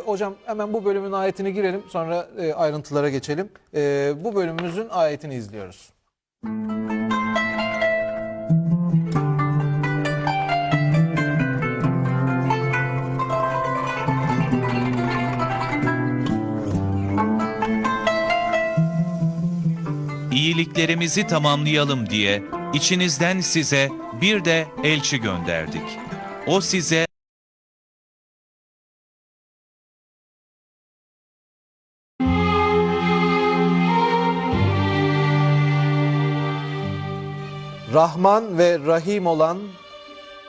Hocam hemen bu bölümün ayetine girelim, sonra ayrıntılara geçelim. Bu bölümümüzün ayetini izliyoruz. İyiliklerimizi tamamlayalım diye içinizden size bir de elçi gönderdik. O size Rahman ve Rahim olan,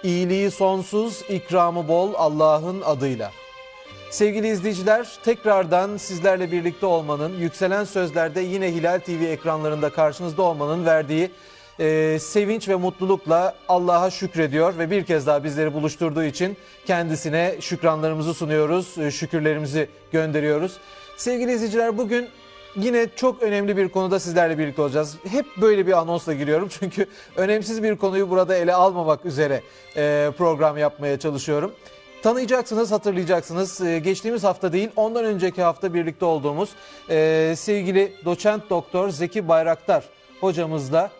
iyiliği sonsuz, ikramı bol Allah'ın adıyla. Sevgili izleyiciler, tekrardan sizlerle birlikte olmanın, yükselen sözlerde yine Hilal TV ekranlarında karşınızda olmanın verdiği sevinç ve mutlulukla Allah'a şükrediyor ve bir kez daha bizleri buluşturduğu için kendisine şükranlarımızı sunuyoruz, şükürlerimizi gönderiyoruz. Sevgili izleyiciler, bugün yine çok önemli bir konuda sizlerle birlikte olacağız. Hep böyle bir anonsla giriyorum çünkü önemsiz bir konuyu burada ele almamak üzere program yapmaya çalışıyorum. Tanıyacaksınız, hatırlayacaksınız. Geçtiğimiz hafta değil, ondan önceki hafta birlikte olduğumuz sevgili doçent doktor Zeki Bayraktar hocamızla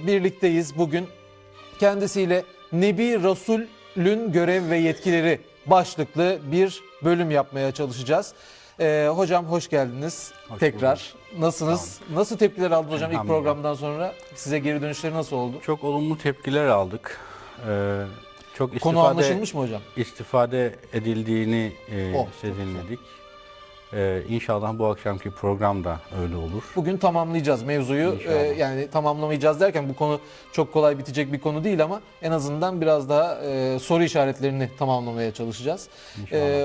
birlikteyiz bugün. Kendisiyle Nebi Resul'ün görev ve yetkileri başlıklı bir bölüm yapmaya çalışacağız. Hocam hoş geldiniz tekrar. Nasılsınız? Nasıl tepkiler aldınız hocam ilk programdan sonra? Size geri dönüşleri nasıl oldu? Çok olumlu tepkiler aldık. Çok Konu anlaşılmış mı hocam? İstifade edildiğini dinledik. İnşallah bu akşamki program da öyle olur. Bugün tamamlayacağız mevzuyu. Yani tamamlamayacağız derken bu konu çok kolay bitecek bir konu değil ama en azından biraz daha soru işaretlerini tamamlamaya çalışacağız.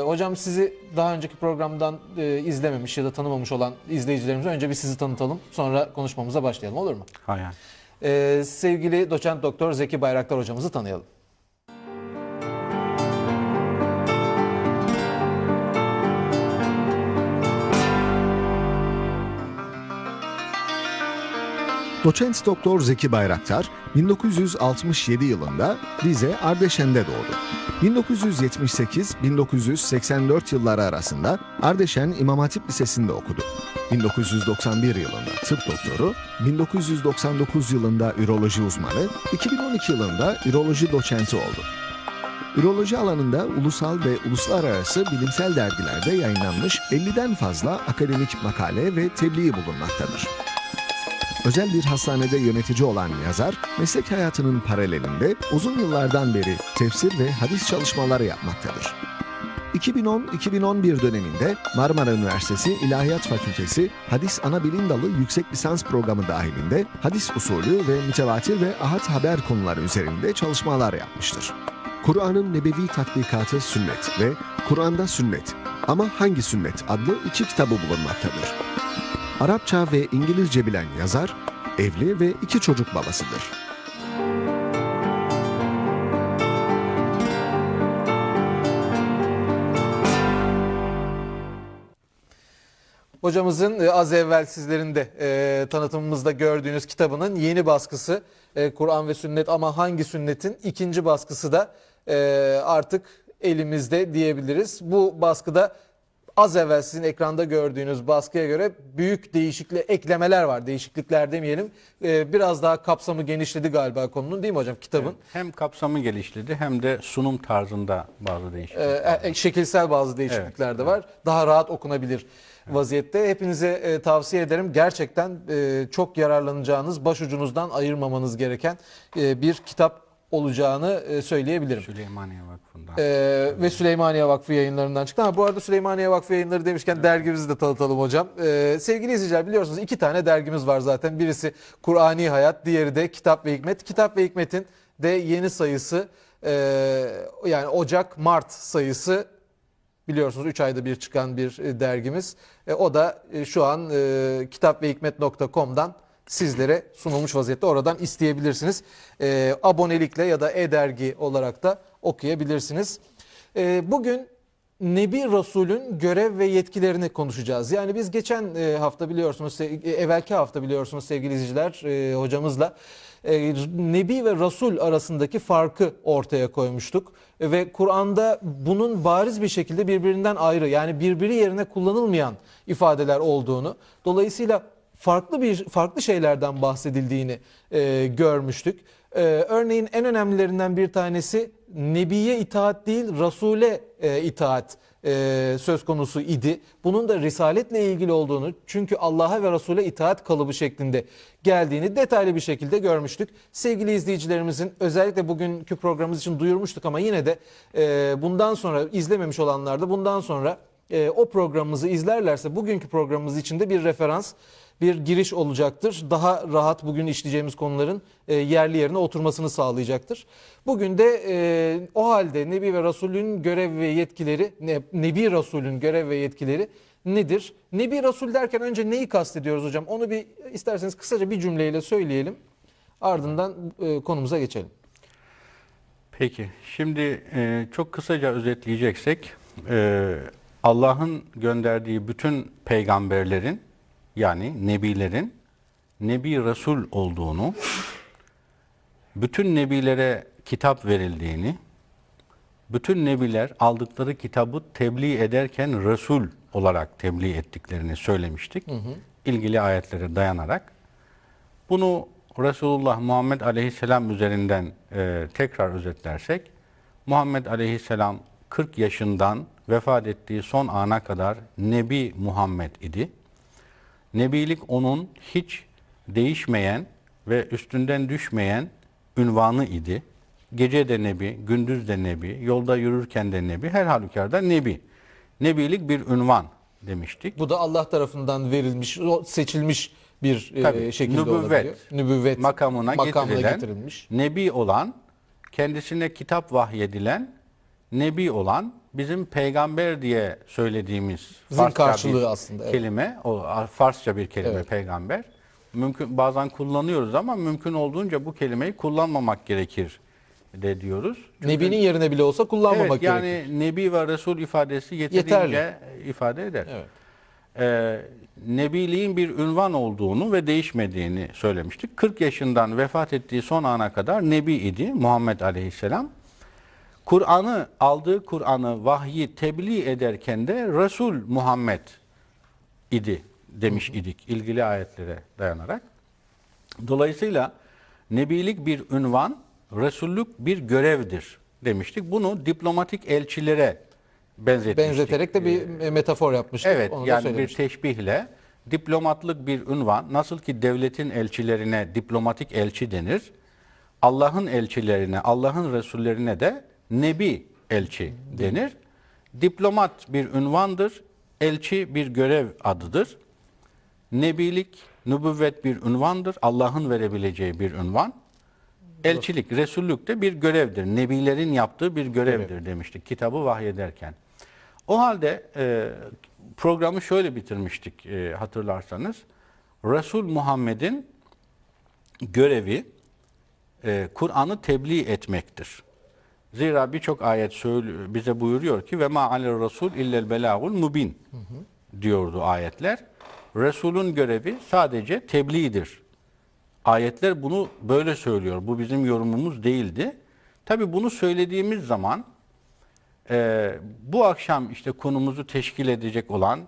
Hocam sizi daha önceki programdan izlememiş ya da tanımamış olan izleyicilerimize önce bir sizi tanıtalım. Sonra konuşmamıza başlayalım, olur mu? Hayır. Sevgili doçent doktor Zeki Bayraktar hocamızı tanıyalım. Doçent Doktor Zeki Bayraktar 1967 yılında Rize Ardeşen'de doğdu. 1978-1984 yılları arasında Ardeşen İmam Hatip Lisesi'nde okudu. 1991 yılında tıp doktoru, 1999 yılında üroloji uzmanı, 2012 yılında üroloji doçenti oldu. Üroloji alanında ulusal ve uluslararası bilimsel dergilerde yayınlanmış 50'den fazla akademik makale ve tebliği bulunmaktadır. Özel bir hastanede yönetici olan yazar, meslek hayatının paralelinde uzun yıllardan beri tefsir ve hadis çalışmaları yapmaktadır. 2010-2011 döneminde Marmara Üniversitesi İlahiyat Fakültesi Hadis Anabilim Dalı Yüksek Lisans Programı dahilinde hadis usulü ve mütevatir ve ahad haber konuları üzerinde çalışmalar yapmıştır. Kur'an'ın Nebevi Tatbikatı Sünnet ve Kur'an'da Sünnet ama Hangi Sünnet adlı 2 kitabı bulunmaktadır. Arapça ve İngilizce bilen yazar, evli ve 2 çocuk babasıdır. Hocamızın az evvel sizlerin de tanıtımımızda gördüğünüz kitabının yeni baskısı Kur'an ve Sünnet ama Hangi Sünnet'in 2. baskısı da artık elimizde diyebiliriz. Bu baskıda az evvel sizin ekranda gördüğünüz baskıya göre büyük eklemeler var. Değişiklikler demeyelim. Biraz daha kapsamı genişledi galiba konunun, değil mi hocam, kitabın? Evet, hem kapsamı genişledi hem de sunum tarzında bazı değişiklikler. Şekilsel bazı değişiklikler de var. Daha rahat okunabilir vaziyette. Hepinize tavsiye ederim. Gerçekten çok yararlanacağınız, başucunuzdan ayırmamanız gereken bir kitap olacağını söyleyebilirim. Süleymaniye Vakfı'ndan. Ve Süleymaniye Vakfı yayınlarından çıktı. Bu arada Süleymaniye Vakfı yayınları demişken dergimizi de tanıtalım hocam. Sevgili izleyiciler, biliyorsunuz 2 tane dergimiz var zaten. Birisi Kur'ani Hayat, diğeri de Kitap ve Hikmet. Kitap ve Hikmet'in de yeni sayısı yani Ocak-Mart sayısı, biliyorsunuz 3 ayda bir çıkan bir dergimiz. O da şu an kitapvehikmet.com'dan sizlere sunulmuş vaziyette. Oradan isteyebilirsiniz. Abonelikle ya da e-dergi olarak da okuyabilirsiniz. Bugün Nebi Resul'ün görev ve yetkilerini konuşacağız. Yani biz geçen hafta biliyorsunuz, evvelki hafta biliyorsunuz sevgili izleyiciler, hocamızla Nebi ve Resul arasındaki farkı ortaya koymuştuk. Ve Kur'an'da bunun bariz bir şekilde birbirinden ayrı, yani birbiri yerine kullanılmayan ifadeler olduğunu, dolayısıyla farklı şeylerden bahsedildiğini görmüştük. Örneğin en önemlilerinden bir tanesi Nebiye itaat değil, Resul'e itaat söz konusu idi. Bunun da risaletle ilgili olduğunu, çünkü Allah'a ve Resul'e itaat kalıbı şeklinde geldiğini detaylı bir şekilde görmüştük. Sevgili izleyicilerimizin, özellikle bugünkü programımız için duyurmuştuk ama yine de bundan sonra izlememiş olanlar da bundan sonra o programımızı izlerlerse bugünkü programımız için de bir referans, bir giriş olacaktır. Daha rahat bugün işleyeceğimiz konuların yerli yerine oturmasını sağlayacaktır. Bugün de o halde Nebi ve Resul'ün görev ve yetkileri, Nebi Resul'ün görev ve yetkileri nedir? Nebi Resul derken önce neyi kastediyoruz hocam? Onu bir isterseniz kısaca bir cümleyle söyleyelim. Ardından konumuza geçelim. Peki, şimdi çok kısaca özetleyeceksek, Allah'ın gönderdiği bütün peygamberlerin, yani nebilerin Nebi Resul olduğunu, bütün nebilere kitap verildiğini, bütün nebiler aldıkları kitabı tebliğ ederken Resul olarak tebliğ ettiklerini söylemiştik. İlgili ayetlere dayanarak. Bunu Resulullah Muhammed Aleyhisselam üzerinden tekrar özetlersek, Muhammed Aleyhisselam 40 yaşından vefat ettiği son ana kadar Nebi Muhammed idi. Nebilik onun hiç değişmeyen ve üstünden düşmeyen ünvanı idi. Gece de Nebi, gündüz de Nebi, yolda yürürken de Nebi, her halükarda Nebi. Nebilik bir ünvan demiştik. Bu da Allah tarafından verilmiş, seçilmiş bir şekilde nübüvvet, olabiliyor. Nübüvvet makamına getirilmiş, Nebi olan, kendisine kitap vahyedilen, Nebi olan, bizim peygamber diye söylediğimiz karşılığı bir aslında, kelime, o Farsça bir kelime, evet. Peygamber. Mümkün, bazen kullanıyoruz ama mümkün olduğunca bu kelimeyi kullanmamak gerekir de diyoruz. Çünkü, Nebi'nin yerine bile olsa kullanmamak gerekir. Yani Nebi ve Resul ifadesi yeterince ifade eder. Evet. Nebiliğin bir ünvan olduğunu ve değişmediğini söylemiştik. 40 yaşından vefat ettiği son ana kadar Nebi idi Muhammed Aleyhisselam. Aldığı Kur'an'ı, vahyi tebliğ ederken de Resul Muhammed idi demiş idik ilgili ayetlere dayanarak. Dolayısıyla Nebilik bir ünvan, Resullük bir görevdir demiştik. Bunu diplomatik elçilere benzeterek de bir metafor yapmıştık. Evet, onu yani bir teşbihle diplomatlık bir ünvan, nasıl ki devletin elçilerine diplomatik elçi denir, Allah'ın elçilerine, Allah'ın Resullerine de Nebi elçi denir. Diplomat bir ünvandır, elçi bir görev adıdır. Nebilik, nübüvvet bir ünvandır, Allah'ın verebileceği bir ünvan. Elçilik, Resullük de bir görevdir. Nebilerin yaptığı bir görevdir demiştik kitabı vahyederken. O halde programı şöyle bitirmiştik hatırlarsanız. Resul Muhammed'in görevi Kur'an'ı tebliğ etmektir. Zira birçok ayet bize buyuruyor ki ve ma alel rasul illel belagul mubin diyordu ayetler. Resul'ün görevi sadece tebliğdir. Ayetler bunu böyle söylüyor. Bu bizim yorumumuz değildi. Tabii bunu söylediğimiz zaman bu akşam işte konumuzu teşkil edecek olan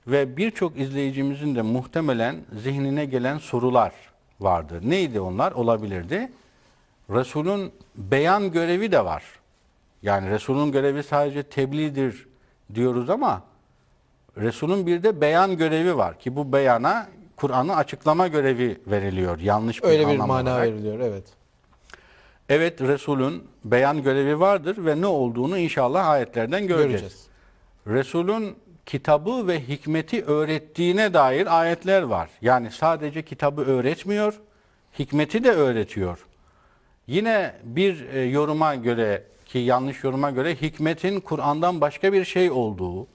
ve birçok izleyicimizin de muhtemelen zihnine gelen sorular vardır. Neydi onlar? Olabilirdi. Resul'ün beyan görevi de var. Yani Resul'ün görevi sadece tebliğdir diyoruz ama Resul'ün bir de beyan görevi var ki bu beyana Kur'an'ı açıklama görevi veriliyor. Yanlış bir öyle bir anlam mana olarak veriliyor, evet. Evet, Resul'ün beyan görevi vardır ve ne olduğunu inşallah ayetlerden göreceğiz. Resul'ün kitabı ve hikmeti öğrettiğine dair ayetler var. Yani sadece kitabı öğretmiyor, hikmeti de öğretiyor. Yine bir yoruma göre, ki yanlış yoruma göre, hikmetin Kur'an'dan başka bir şey olduğu,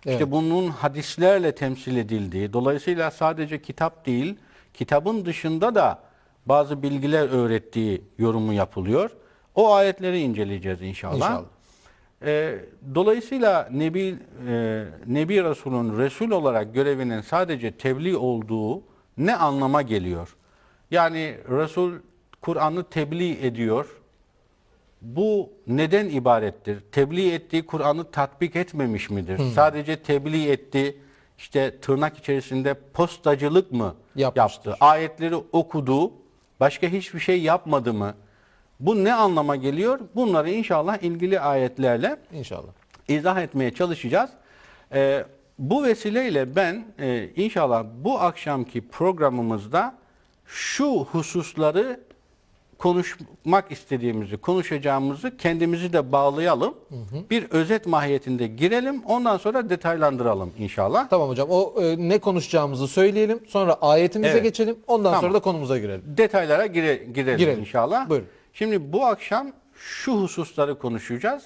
İşte bunun hadislerle temsil edildiği, dolayısıyla sadece kitap değil, kitabın dışında da bazı bilgiler öğrettiği yorumu yapılıyor. O ayetleri inceleyeceğiz inşallah. Dolayısıyla Nebi Resul'ün Resul olarak görevinin sadece tebliğ olduğu ne anlama geliyor? Yani Resul Kur'an'ı tebliğ ediyor. Bu neden ibarettir? Tebliğ ettiği Kur'an'ı tatbik etmemiş midir? Sadece tebliğ etti, işte tırnak içerisinde postacılık mı Yapmıştır. yaptı? Ayetleri okudu, başka hiçbir şey yapmadı mı? Bu ne anlama geliyor? Bunları inşallah ilgili ayetlerle İnşallah. izah etmeye çalışacağız. Bu vesileyle ben inşallah bu akşamki programımızda şu hususları konuşmak istediğimizi, konuşacağımızı kendimizi de bağlayalım. Bir özet mahiyetinde girelim. Ondan sonra detaylandıralım inşallah. Tamam hocam. O ne konuşacağımızı söyleyelim. Sonra ayetimize Evet. geçelim. Ondan Tamam. sonra da konumuza girelim. Detaylara girelim inşallah. Buyurun. Şimdi bu akşam şu hususları konuşacağız.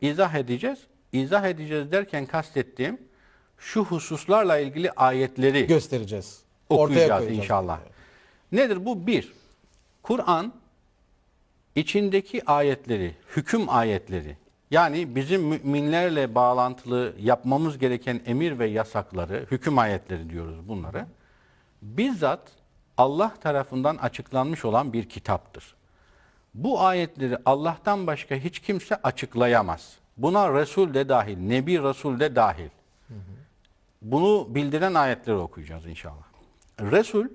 İzah edeceğiz. İzah edeceğiz derken kastettiğim şu hususlarla ilgili ayetleri Göstereceğiz. Ortaya okuyacağız koyacağız. inşallah. Nedir bu? Bir, Kur'an içindeki ayetleri, hüküm ayetleri, yani bizim müminlerle bağlantılı yapmamız gereken emir ve yasakları, hüküm ayetleri diyoruz bunları, bizzat Allah tarafından açıklanmış olan bir kitaptır. Bu ayetleri Allah'tan başka hiç kimse açıklayamaz. Buna Resul de dahil, Nebi Resul de dahil. Bunu bildiren ayetleri okuyacağız inşallah. Resul,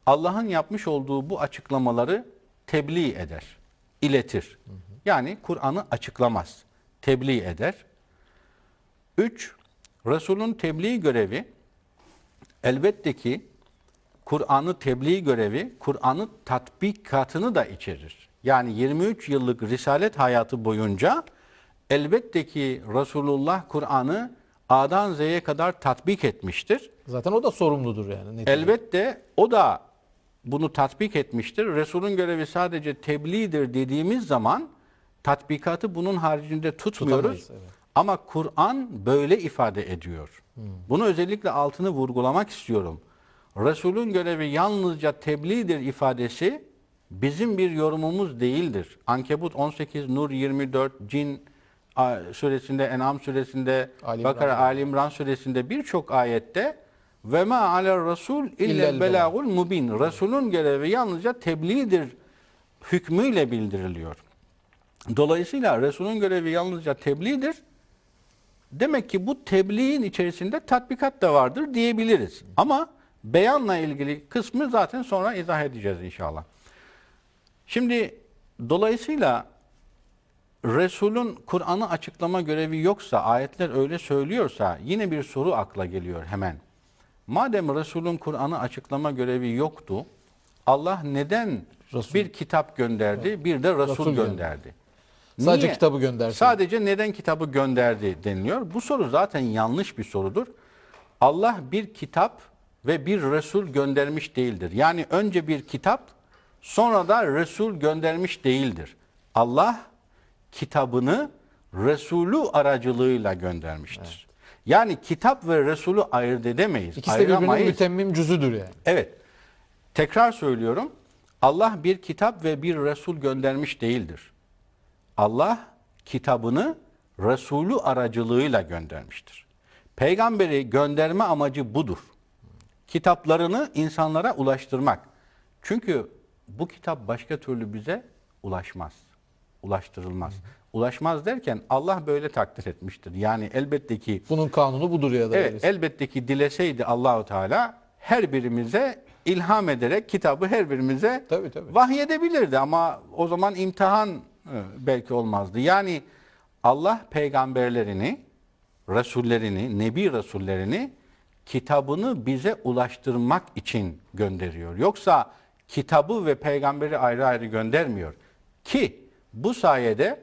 Allah'ın yapmış olduğu bu açıklamaları tebliğ eder, iletir. Yani Kur'an'ı açıklamaz, tebliğ eder. 3. Resul'ün tebliğ görevi, elbette ki Kur'an'ı tebliğ görevi, Kur'an'ı tatbikatını da içerir. Yani 23 yıllık risalet hayatı boyunca elbette ki Resulullah Kur'an'ı A'dan Z'ye kadar tatbik etmiştir. Zaten o da sorumludur yani. neticede. Elbette o da bunu tatbik etmiştir. Resul'ün görevi sadece tebliğdir dediğimiz zaman tatbikatı bunun haricinde tutmuyoruz. Tutamayız, evet. Ama Kur'an böyle ifade ediyor. Bunu özellikle altını vurgulamak istiyorum. Resul'ün görevi yalnızca tebliğdir ifadesi bizim bir yorumumuz değildir. Ankebut 18, Nur 24, Cin suresinde, En'am suresinde, Bakara, Ali İmran suresinde birçok ayette ve ma aler rasul illel belagul mubin. Resul'ün görevi yalnızca tebliğdir hükmüyle bildiriliyor. Dolayısıyla Resul'ün görevi yalnızca tebliğdir. Demek ki bu tebliğin içerisinde tatbikat da vardır diyebiliriz. Ama beyanla ilgili kısmı zaten sonra izah edeceğiz inşallah. Şimdi dolayısıyla Resul'ün Kur'an'ı açıklama görevi yoksa, ayetler öyle söylüyorsa yine bir soru akla geliyor hemen. Madem Resul'ün Kur'an'ı açıklama görevi yoktu, Allah neden bir kitap gönderdi, bir de Resul gönderdi? Sadece Niye? kitabı gönderdi. Sadece neden kitabı gönderdi deniliyor. Bu soru zaten yanlış bir sorudur. Allah bir kitap ve bir Resul göndermiş değildir. Yani önce bir kitap, sonra da Resul göndermiş değildir. Allah kitabını Resulü aracılığıyla göndermiştir. Evet. Yani kitap ve Resulü ayırt edemeyiz. İkisi de birbirinin mütemmim cüzüdür yani. Evet. Tekrar söylüyorum. Allah bir kitap ve bir Resul göndermiş değildir. Allah kitabını Resulü aracılığıyla göndermiştir. Peygamberi gönderme amacı budur. Kitaplarını insanlara ulaştırmak. Çünkü bu kitap başka türlü bize ulaşmaz. Ulaştırılmaz. Ulaşmaz derken Allah böyle takdir etmiştir. Yani elbette ki bunun kanunu budur ya da. evet, elbette ki dileseydi Allahu Teala her birimize ilham ederek kitabı her birimize Tabii. vahyedebilirdi ama o zaman imtihan belki olmazdı. Yani Allah peygamberlerini, resullerini, nebi resullerini kitabını bize ulaştırmak için gönderiyor. Yoksa kitabı ve peygamberi ayrı ayrı göndermiyor. Ki bu sayede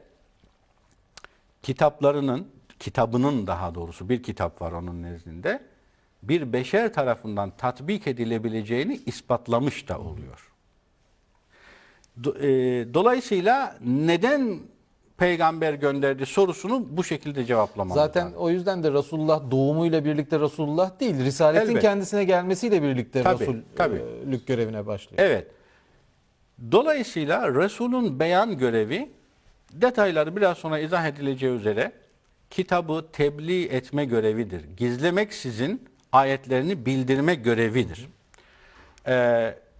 kitabının daha doğrusu bir kitap var onun nezdinde, bir beşer tarafından tatbik edilebileceğini ispatlamış da oluyor. Dolayısıyla neden peygamber gönderdi sorusunu bu şekilde cevaplamamız Zaten lazım. o yüzden de Resulullah doğumuyla birlikte Resulullah değil, Risaletin Elbet. kendisine gelmesiyle birlikte Tabii. Resullük görevine başlıyor. Evet. Dolayısıyla Resul'ün beyan görevi Detayları biraz sonra izah edileceği üzere kitabı tebliğ etme görevidir. Gizlemeksizin ayetlerini bildirme görevidir.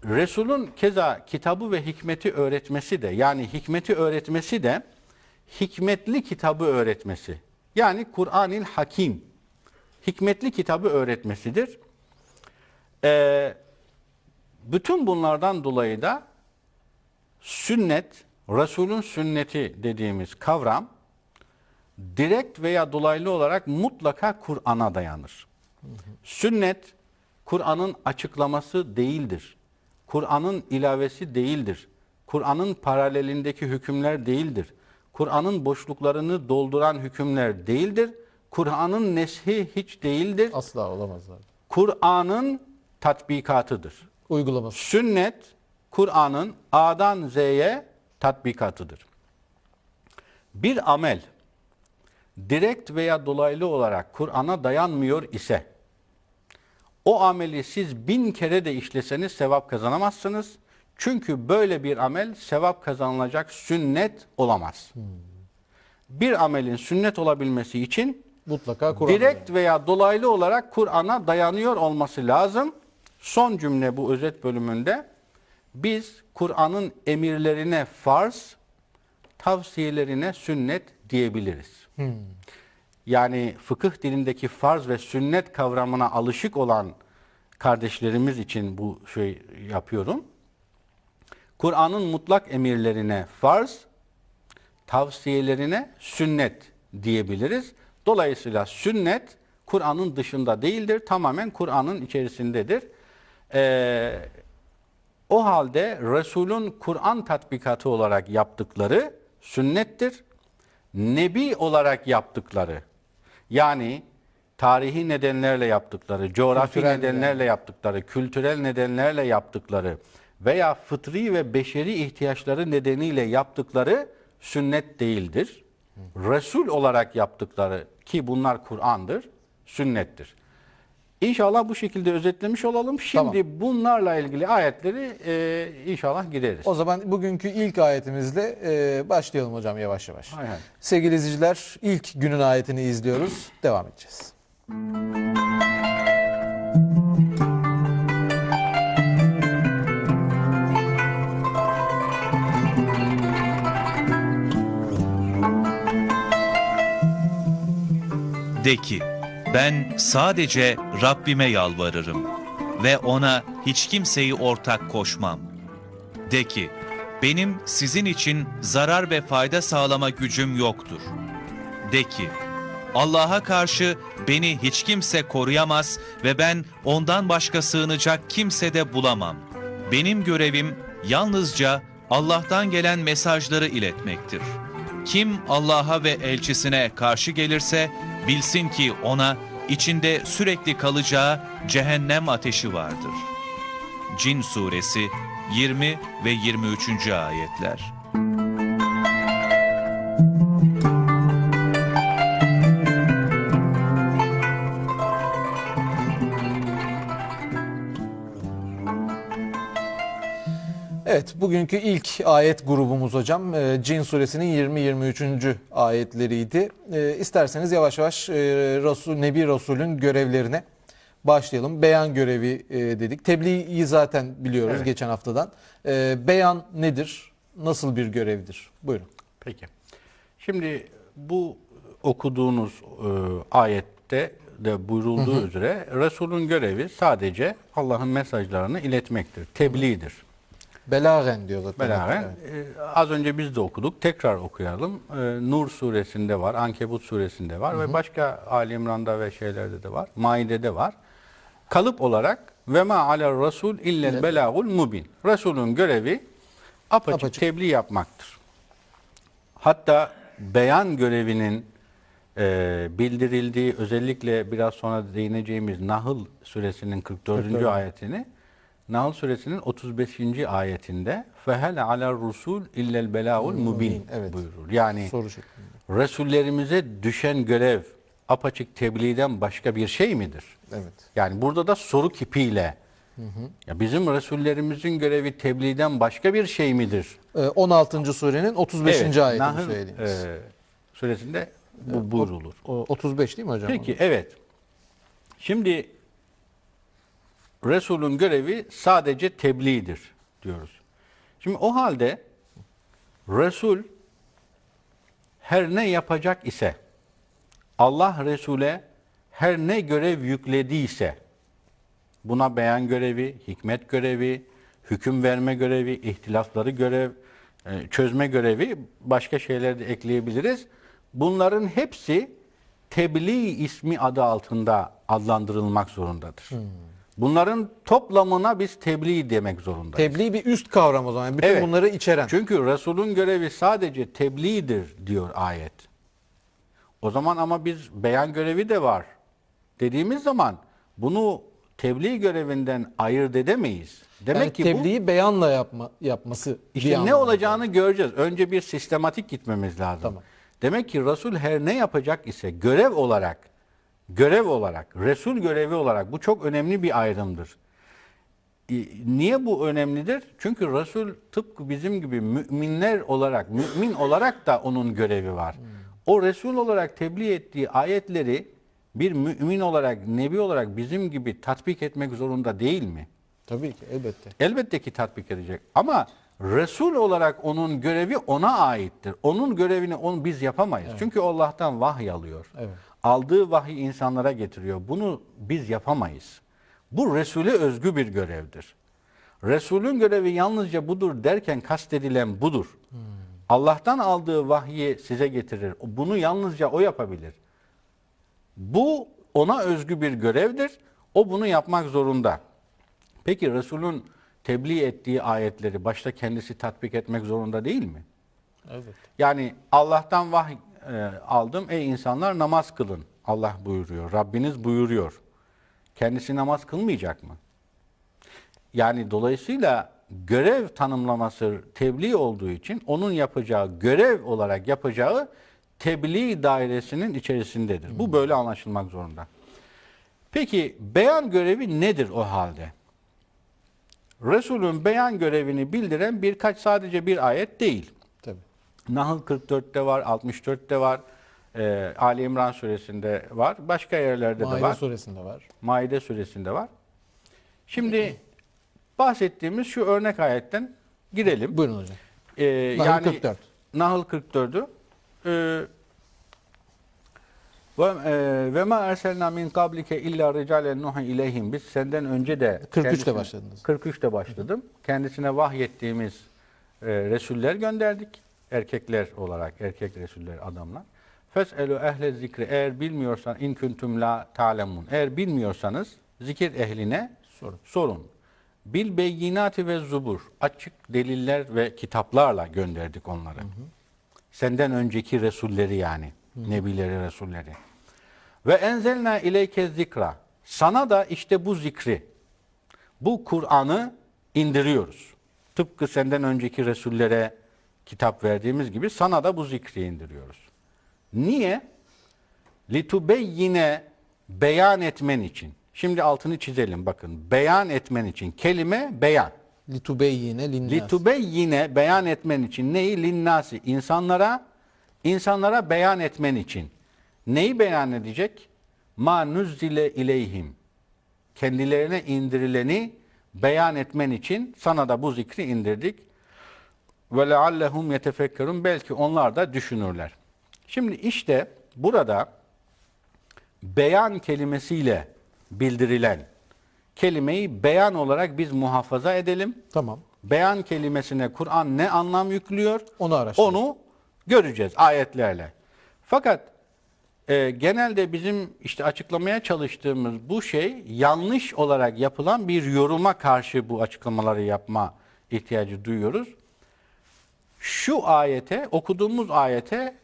Resul'ün keza kitabı ve hikmeti öğretmesi de, yani hikmeti öğretmesi de hikmetli kitabı öğretmesi. Yani Kur'an-ı Hakim, hikmetli kitabı öğretmesidir. Bütün bunlardan dolayı da sünnet, Resul'ün sünneti dediğimiz kavram direkt veya dolaylı olarak mutlaka Kur'an'a dayanır. Sünnet, Kur'an'ın açıklaması değildir. Kur'an'ın ilavesi değildir. Kur'an'ın paralelindeki hükümler değildir. Kur'an'ın boşluklarını dolduran hükümler değildir. Kur'an'ın neshi hiç değildir. Asla olamazlar. Kur'an'ın tatbikatıdır. Uygulaması. Sünnet, Kur'an'ın A'dan Z'ye tatbikatıdır. Bir amel direkt veya dolaylı olarak Kur'an'a dayanmıyor ise, o ameli siz 1000 kere de işleseniz sevap kazanamazsınız. Çünkü böyle bir amel sevap kazanılacak sünnet olamaz. Bir amelin sünnet olabilmesi için Mutlaka Kur'an'a direkt veya dolaylı olarak Kur'an'a dayanıyor olması lazım. Son cümle bu özet bölümünde, biz Kur'an'ın emirlerine farz, tavsiyelerine sünnet diyebiliriz. Yani fıkıh dilindeki farz ve sünnet kavramına alışık olan kardeşlerimiz için bu şey yapıyorum. Kur'an'ın mutlak emirlerine farz, tavsiyelerine sünnet diyebiliriz. Dolayısıyla sünnet Kur'an'ın dışında değildir, tamamen Kur'an'ın içerisindedir. O halde Resul'ün Kur'an tatbikatı olarak yaptıkları sünnettir. Nebi olarak yaptıkları, yani tarihi nedenlerle yaptıkları, coğrafi Kültürel nedenlerle yaptıkları, kültürel nedenlerle yaptıkları veya fıtri ve beşeri ihtiyaçları nedeniyle yaptıkları sünnet değildir. Resul olarak yaptıkları, ki bunlar Kur'an'dır, sünnettir. İnşallah bu şekilde özetlemiş olalım. Şimdi bunlarla ilgili ayetleri inşallah gideriz. O zaman bugünkü ilk ayetimizle başlayalım hocam yavaş yavaş. Aynen. Sevgili izleyiciler, ilk günün ayetini izliyoruz. Devam edeceğiz. De ki, ben sadece Rabbime yalvarırım ve ona hiç kimseyi ortak koşmam. De ki, benim sizin için zarar ve fayda sağlama gücüm yoktur. De ki, Allah'a karşı beni hiç kimse koruyamaz ve ben ondan başka sığınacak kimse de bulamam. Benim görevim yalnızca Allah'tan gelen mesajları iletmektir. Kim Allah'a ve elçisine karşı gelirse bilsin ki ona içinde sürekli kalacağı cehennem ateşi vardır. Cin suresi 20 ve 23. ayetler. Evet, bugünkü ilk ayet grubumuz hocam Cin suresinin 20-23. ayetleriydi. İsterseniz yavaş yavaş Nebi Resul'ün görevlerine başlayalım. Beyan görevi dedik. Tebliği zaten biliyoruz geçen haftadan. Beyan nedir? Nasıl bir görevdir? Buyurun. Peki. Şimdi bu okuduğunuz ayette de buyurulduğu üzere Resul'ün görevi sadece Allah'ın mesajlarını iletmektir. Tebliğdir. Belagen diyor zaten. Belagen. Evet. Az önce biz de okuduk. Tekrar okuyalım. Nur suresinde var, Ankebut suresinde var ve başka Ali İmran'da ve şeylerde de var. Maide'de var. Kalıp olarak ve ma alel rasul illel belagul mubin. Resul'ün görevi apaçık tebliğ yapmaktır. Hatta beyan görevinin bildirildiği, özellikle biraz sonra değineceğimiz Nahl suresinin 44. ayetini, Nahl suresinin 35. ayetinde fehel alel rusul illel belagul mubin buyurur. Yani Resullerimize düşen görev apaçık tebliğden başka bir şey midir? Evet. Yani burada da soru kipiyle Ya bizim Resullerimizin görevi tebliğden başka bir şey midir? 16. surenin 35. Evet, ayetini Nahl söylediğiniz. suresinde bu buyrulur. O 35 değil mi hocam? Peki evet. Şimdi Resul'ün görevi sadece tebliğdir diyoruz. Şimdi o halde Resul her ne yapacak ise, Allah Resul'e her ne görev yüklediyse, buna beyan görevi, hikmet görevi, hüküm verme görevi, ihtilafları çözme görevi, başka şeyler de ekleyebiliriz. Bunların hepsi tebliğ ismi adı altında adlandırılmak zorundadır. Bunların toplamına biz tebliğ demek zorundayız. Tebliğ bir üst kavram o zaman. Yani bütün Evet. bunları içeren. Çünkü Resul'ün görevi sadece tebliğdir diyor ayet. O zaman ama biz beyan görevi de var dediğimiz zaman bunu tebliğ görevinden ayırt edemeyiz. Demek Yani ki tebliği beyanla yapması bir işte ne anlamda. olacağını göreceğiz. Önce bir sistematik gitmemiz lazım. Tamam. Demek ki Resul her ne yapacak ise görev olarak, Resul görevi olarak bu çok önemli bir ayrımdır. Niye bu önemlidir? Çünkü Resul tıpkı bizim gibi mümin olarak da onun görevi var. O Resul olarak tebliğ ettiği ayetleri bir mümin olarak, nebi olarak bizim gibi tatbik etmek zorunda değil mi? Tabii ki elbette. Elbette ki tatbik edecek. Ama Resul olarak onun görevi ona aittir. Onun görevini biz yapamayız. Evet. Çünkü Allah'tan vahiy alıyor. Evet. Aldığı vahiy insanlara getiriyor. Bunu biz yapamayız. Bu Resul'e özgü bir görevdir. Resul'ün görevi yalnızca budur derken kastedilen budur. Allah'tan aldığı vahyi size getirir. Bunu yalnızca o yapabilir. Bu ona özgü bir görevdir. O bunu yapmak zorunda. Peki Resul'ün tebliğ ettiği ayetleri başta kendisi tatbik etmek zorunda değil mi? Evet. Yani Allah'tan vahiy aldım. Ey insanlar namaz kılın. Allah buyuruyor. Rabbiniz buyuruyor. Kendisi namaz kılmayacak mı? Yani dolayısıyla görev tanımlaması tebliğ olduğu için onun yapacağı, görev olarak yapacağı tebliğ dairesinin içerisindedir. Bu böyle anlaşılmak zorunda. Peki beyan görevi nedir o halde? Resul'ün beyan görevini bildiren sadece bir ayet değil. Tabii. Nahl 44'te var, 64'te var, Ali İmran suresinde var, başka yerlerde de var. Maide suresinde var. Maide suresinde var. Şimdi bahsettiğimiz şu örnek ayetten girelim. Buyurun hocam. Nahl 44. Nahl 44'ü ve ma erselna min qablike illa ricalen nuhi ileyhim. Biz senden önce de 43'te başladınız. 43'te başladım. Kendisine vahyettiğimiz resuller gönderdik. Erkekler olarak, erkek resuller, adamlar. Fes'elu ehle zikri. Eğer bilmiyorsan in kuntum la ta'lemun. Eğer bilmiyorsanız zikir ehline sorun. Bil beyinati ve zubur. Açık deliller ve kitaplarla gönderdik onları. Senden önceki resulleri yani. Nebileri, resulleri. Ve enzelna ileyke zikra. Sana da işte bu zikri, bu Kur'an'ı indiriyoruz. Tıpkı senden önceki resullere kitap verdiğimiz gibi sana da bu zikri indiriyoruz. Niye? Litubeyyine, beyan etmen için. Şimdi altını çizelim bakın. Beyan etmen için. Kelime beyan. Litubeyyine linnas. Litubeyyine, beyan etmen için. Neyi? Linnasi. İnsanlara beyan etmen için. Neyi beyan edecek? Ma nuzzile ileyhim. Kendilerine indirileni beyan etmen için sana da bu zikri indirdik. Ve leallehum yetefekkerun. Belki onlar da düşünürler. Şimdi işte burada beyan kelimesiyle bildirilen kelimeyi beyan olarak biz muhafaza edelim. Tamam. Beyan kelimesine Kur'an ne anlam yüklüyor? Onu göreceğiz ayetlerle. Fakat genelde bizim işte açıklamaya çalıştığımız bu şey yanlış olarak yapılan bir yoruma karşı bu açıklamaları yapma ihtiyacı duyuyoruz. Şu ayete, okuduğumuz ayete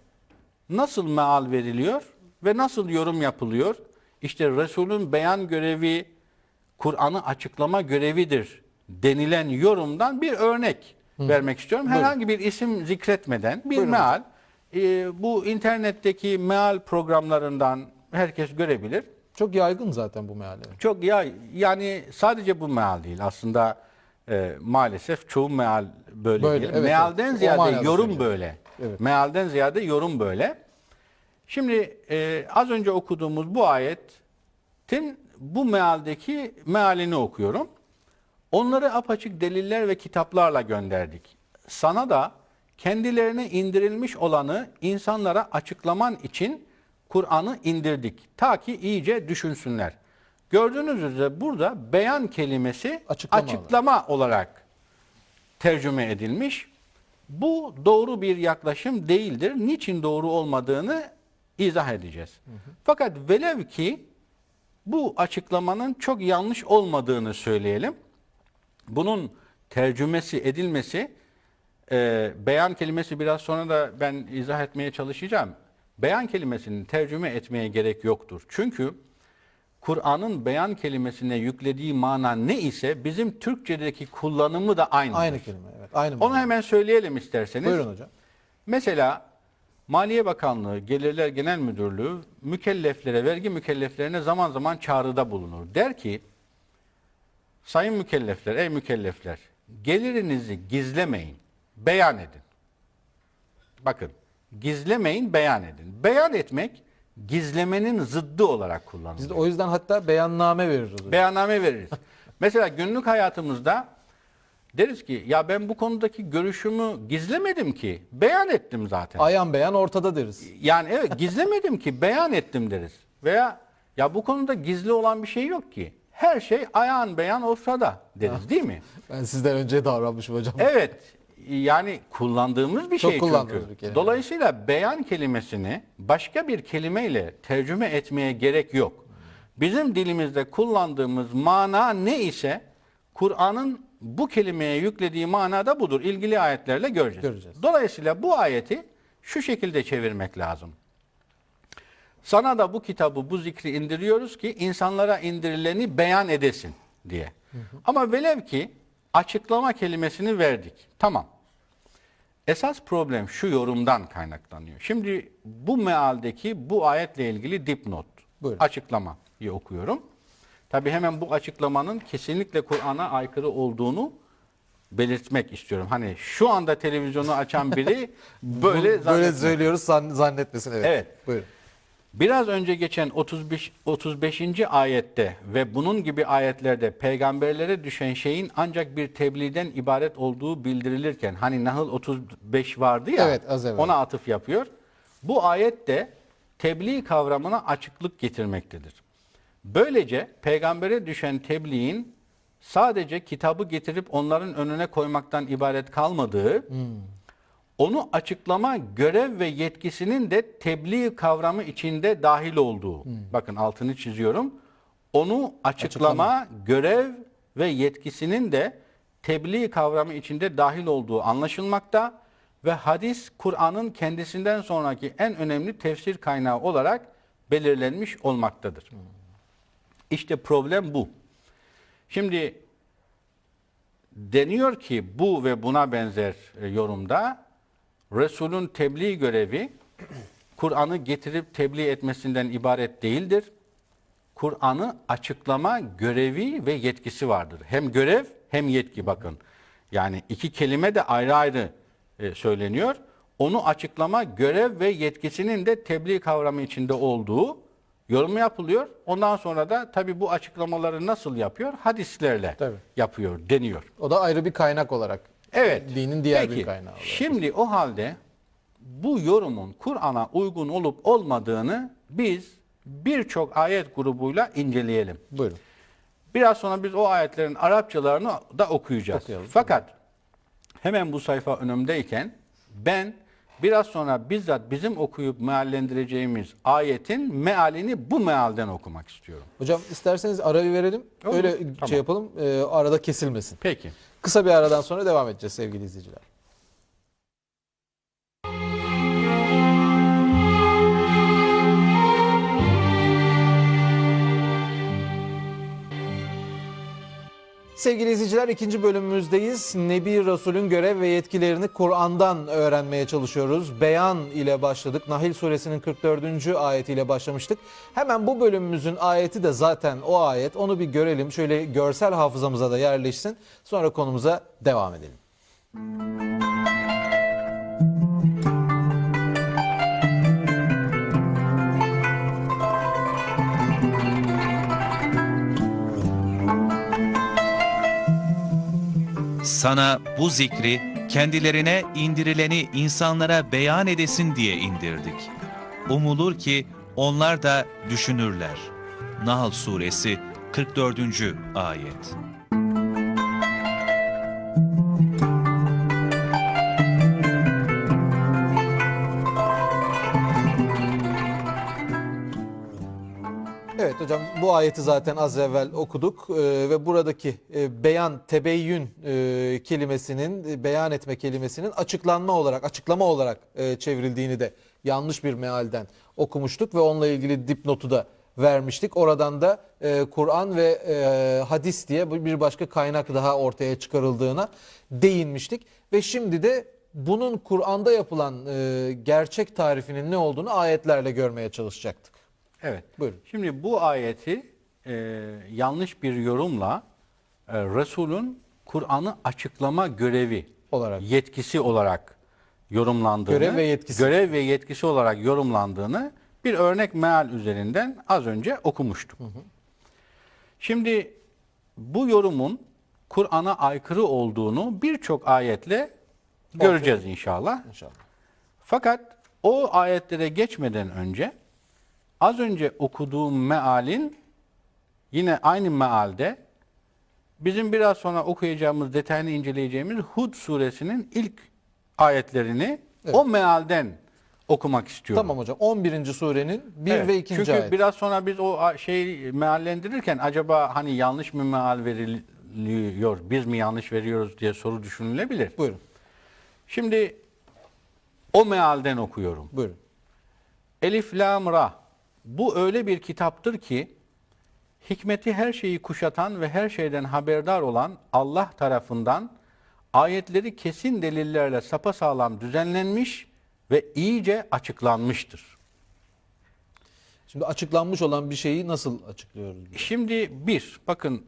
nasıl meal veriliyor ve nasıl yorum yapılıyor? İşte Resul'ün beyan görevi, Kur'an'ı açıklama görevidir denilen yorumdan bir örnek vermek istiyorum. Herhangi bir isim zikretmeden bir meal, bu internetteki meal programlarından herkes görebilir. Çok yaygın zaten bu mealler. Çok yani sadece bu meal değil aslında, maalesef çoğu meal böyle Böyle, değil. evet, Mealden evet. O ziyade manada yorum söylüyorum. böyle. Evet. Mealden ziyade yorum böyle. Şimdi az önce okuduğumuz bu ayetin bu mealdeki mealini okuyorum. Onları apaçık deliller ve kitaplarla gönderdik. Sana da kendilerine indirilmiş olanı insanlara açıklaman için Kur'an'ı indirdik. Ta ki iyice düşünsünler. Gördüğünüz üzere burada beyan kelimesi açıklama olarak tercüme edilmiş. Bu doğru bir yaklaşım değildir. Niçin doğru olmadığını izah edeceğiz. Fakat velev ki bu açıklamanın çok yanlış olmadığını söyleyelim. Bunun tercümesi edilmesi, beyan kelimesi biraz sonra da ben izah etmeye çalışacağım. Beyan kelimesini tercüme etmeye gerek yoktur. Çünkü Kur'an'ın beyan kelimesine yüklediği mana ne ise bizim Türkçedeki kullanımı da aynıdır. Aynı kelime, evet. Aynı Onu mana. hemen söyleyelim isterseniz. Buyurun hocam. Mesela Maliye Bakanlığı, Gelirler Genel Müdürlüğü mükelleflere, vergi mükelleflerine zaman zaman çağrıda bulunur. Der ki, sayın mükellefler, ey mükellefler, gelirinizi gizlemeyin, beyan edin. Bakın, gizlemeyin, beyan edin. Beyan etmek, gizlemenin zıddı olarak kullanılır. Biz de o yüzden hatta beyanname veririz hocam. Beyanname veririz. Mesela günlük hayatımızda deriz ki, ya ben bu konudaki görüşümü gizlemedim ki, beyan ettim zaten. Ayan beyan ortada deriz. Yani evet, gizlemedim ki, beyan ettim deriz. Veya ya bu konuda gizli olan bir şey yok ki. Her şey ayan beyan ortada deriz, değil mi? Ben sizden önce davranmışım hocam. Evet. Yani kullandığımız bir Çok şey kullandığımız çünkü. bir kelime. Dolayısıyla beyan kelimesini başka bir kelimeyle tercüme etmeye gerek yok. Bizim dilimizde kullandığımız mana ne ise Kur'an'ın bu kelimeye yüklediği mana da budur. İlgili ayetlerle göreceğiz. Dolayısıyla bu ayeti şu şekilde çevirmek lazım. Sana da bu kitabı, bu zikri indiriyoruz ki insanlara indirileni beyan edesin diye. Ama velev ki açıklama kelimesini verdik. Tamam. Esas problem şu yorumdan kaynaklanıyor. Şimdi bu mealdeki bu ayetle ilgili dipnot, Buyurun. açıklamayı okuyorum. Tabi hemen bu açıklamanın kesinlikle Kur'an'a aykırı olduğunu belirtmek istiyorum. Hani şu anda televizyonu açan biri böyle Böyle zannetmez. söylüyoruz zannetmesin. Evet. Evet. Buyurun. Biraz önce geçen 35. ayette ve bunun gibi ayetlerde peygamberlere düşen şeyin ancak bir tebliğden ibaret olduğu bildirilirken, hani Nahl 35 vardı ya, Evet, az evvel. ona atıf yapıyor. Bu ayette tebliğ kavramına açıklık getirmektedir. Böylece peygambere düşen tebliğin sadece kitabı getirip onların önüne koymaktan ibaret kalmadığı, onu açıklama görev ve yetkisinin de tebliğ kavramı içinde dahil olduğu. Bakın altını çiziyorum. Onu açıklama, görev ve yetkisinin de tebliğ kavramı içinde dahil olduğu anlaşılmakta ve hadis Kur'an'ın kendisinden sonraki en önemli tefsir kaynağı olarak belirlenmiş olmaktadır. İşte problem bu. Şimdi deniyor ki bu ve buna benzer yorumda Resul'ün tebliğ görevi Kur'an'ı getirip tebliğ etmesinden ibaret değildir. Kur'an'ı açıklama görevi ve yetkisi vardır. Hem görev hem yetki, bakın. Yani iki kelime de ayrı ayrı söyleniyor. Onu açıklama görev ve yetkisinin de tebliğ kavramı içinde olduğu yorumu yapılıyor. Ondan sonra da tabii bu açıklamaları nasıl yapıyor? Hadislerle Tabii. yapıyor deniyor. O da ayrı bir kaynak olarak. Evet. Dinin diğer Peki, bir kaynağı olarak. şimdi o halde bu yorumun Kur'an'a uygun olup olmadığını biz birçok ayet grubuyla inceleyelim. Buyurun. Biraz sonra biz o ayetlerin Arapçalarını da okuyacağız. Okuyalım. Fakat hemen bu sayfa önümdeyken ben biraz sonra bizzat bizim okuyup meallendireceğimiz ayetin mealini bu mealden okumak istiyorum. Hocam isterseniz arayı verelim. Olur, Öyle tamam. şey yapalım. Arada kesilmesin. Peki. Kısa bir aradan sonra devam edeceğiz sevgili izleyiciler. Sevgili izleyiciler, ikinci bölümümüzdeyiz. Nebi Resul'ün görev ve yetkilerini Kur'an'dan öğrenmeye çalışıyoruz. Beyan ile başladık. Nahil suresinin 44. ayetiyle başlamıştık. Hemen bu bölümümüzün ayeti de zaten o ayet. Onu bir görelim. Şöyle görsel hafızamıza da yerleşsin. Sonra konumuza devam edelim. Sana bu zikri kendilerine indirileni insanlara beyan edesin diye indirdik. Umulur ki onlar da düşünürler. Nahl suresi 44. ayet. Evet hocam, bu ayeti zaten az evvel okuduk ve buradaki beyan, tebeyyün kelimesinin, beyan etme kelimesinin açıklanma olarak, açıklama olarak çevrildiğini de yanlış bir mealden okumuştuk ve onunla ilgili dipnotu da vermiştik. Oradan da Kur'an ve hadis diye bir başka kaynak daha ortaya çıkarıldığına değinmiştik ve şimdi de bunun Kur'an'da yapılan gerçek tarifinin ne olduğunu ayetlerle görmeye çalışacaktık. Evet. Buyurun. Şimdi bu ayeti yanlış bir yorumla Resul'ün Kur'an'ı açıklama görevi Olarak. yetkisi olarak yorumlandığını, Görev ve yetkisi. yetkisi olarak yorumlandığını bir örnek meal üzerinden az önce okumuştuk. Şimdi bu yorumun Kur'an'a aykırı olduğunu birçok ayetle göreceğiz inşallah. İnşallah. Fakat o ayetlere geçmeden önce az önce okuduğum mealin yine aynı mealde bizim biraz sonra okuyacağımız, detayını inceleyeceğimiz Hud suresinin ilk ayetlerini o mealden okumak istiyorum. Tamam hocam. 11. surenin 1 Evet, ve 2. çünkü ayet. biraz sonra biz o meallendirirken acaba hani yanlış mı meal veriliyor, biz mi yanlış veriyoruz diye soru düşünülebilir. Buyurun. Şimdi o mealden okuyorum. Buyurun. Elif, Lam, Ra. Bu öyle bir kitaptır ki hikmeti her şeyi kuşatan ve her şeyden haberdar olan Allah tarafından ayetleri kesin delillerle sapasağlam düzenlenmiş ve iyice açıklanmıştır. Şimdi açıklanmış olan bir şeyi nasıl açıklıyoruz? Şimdi bakın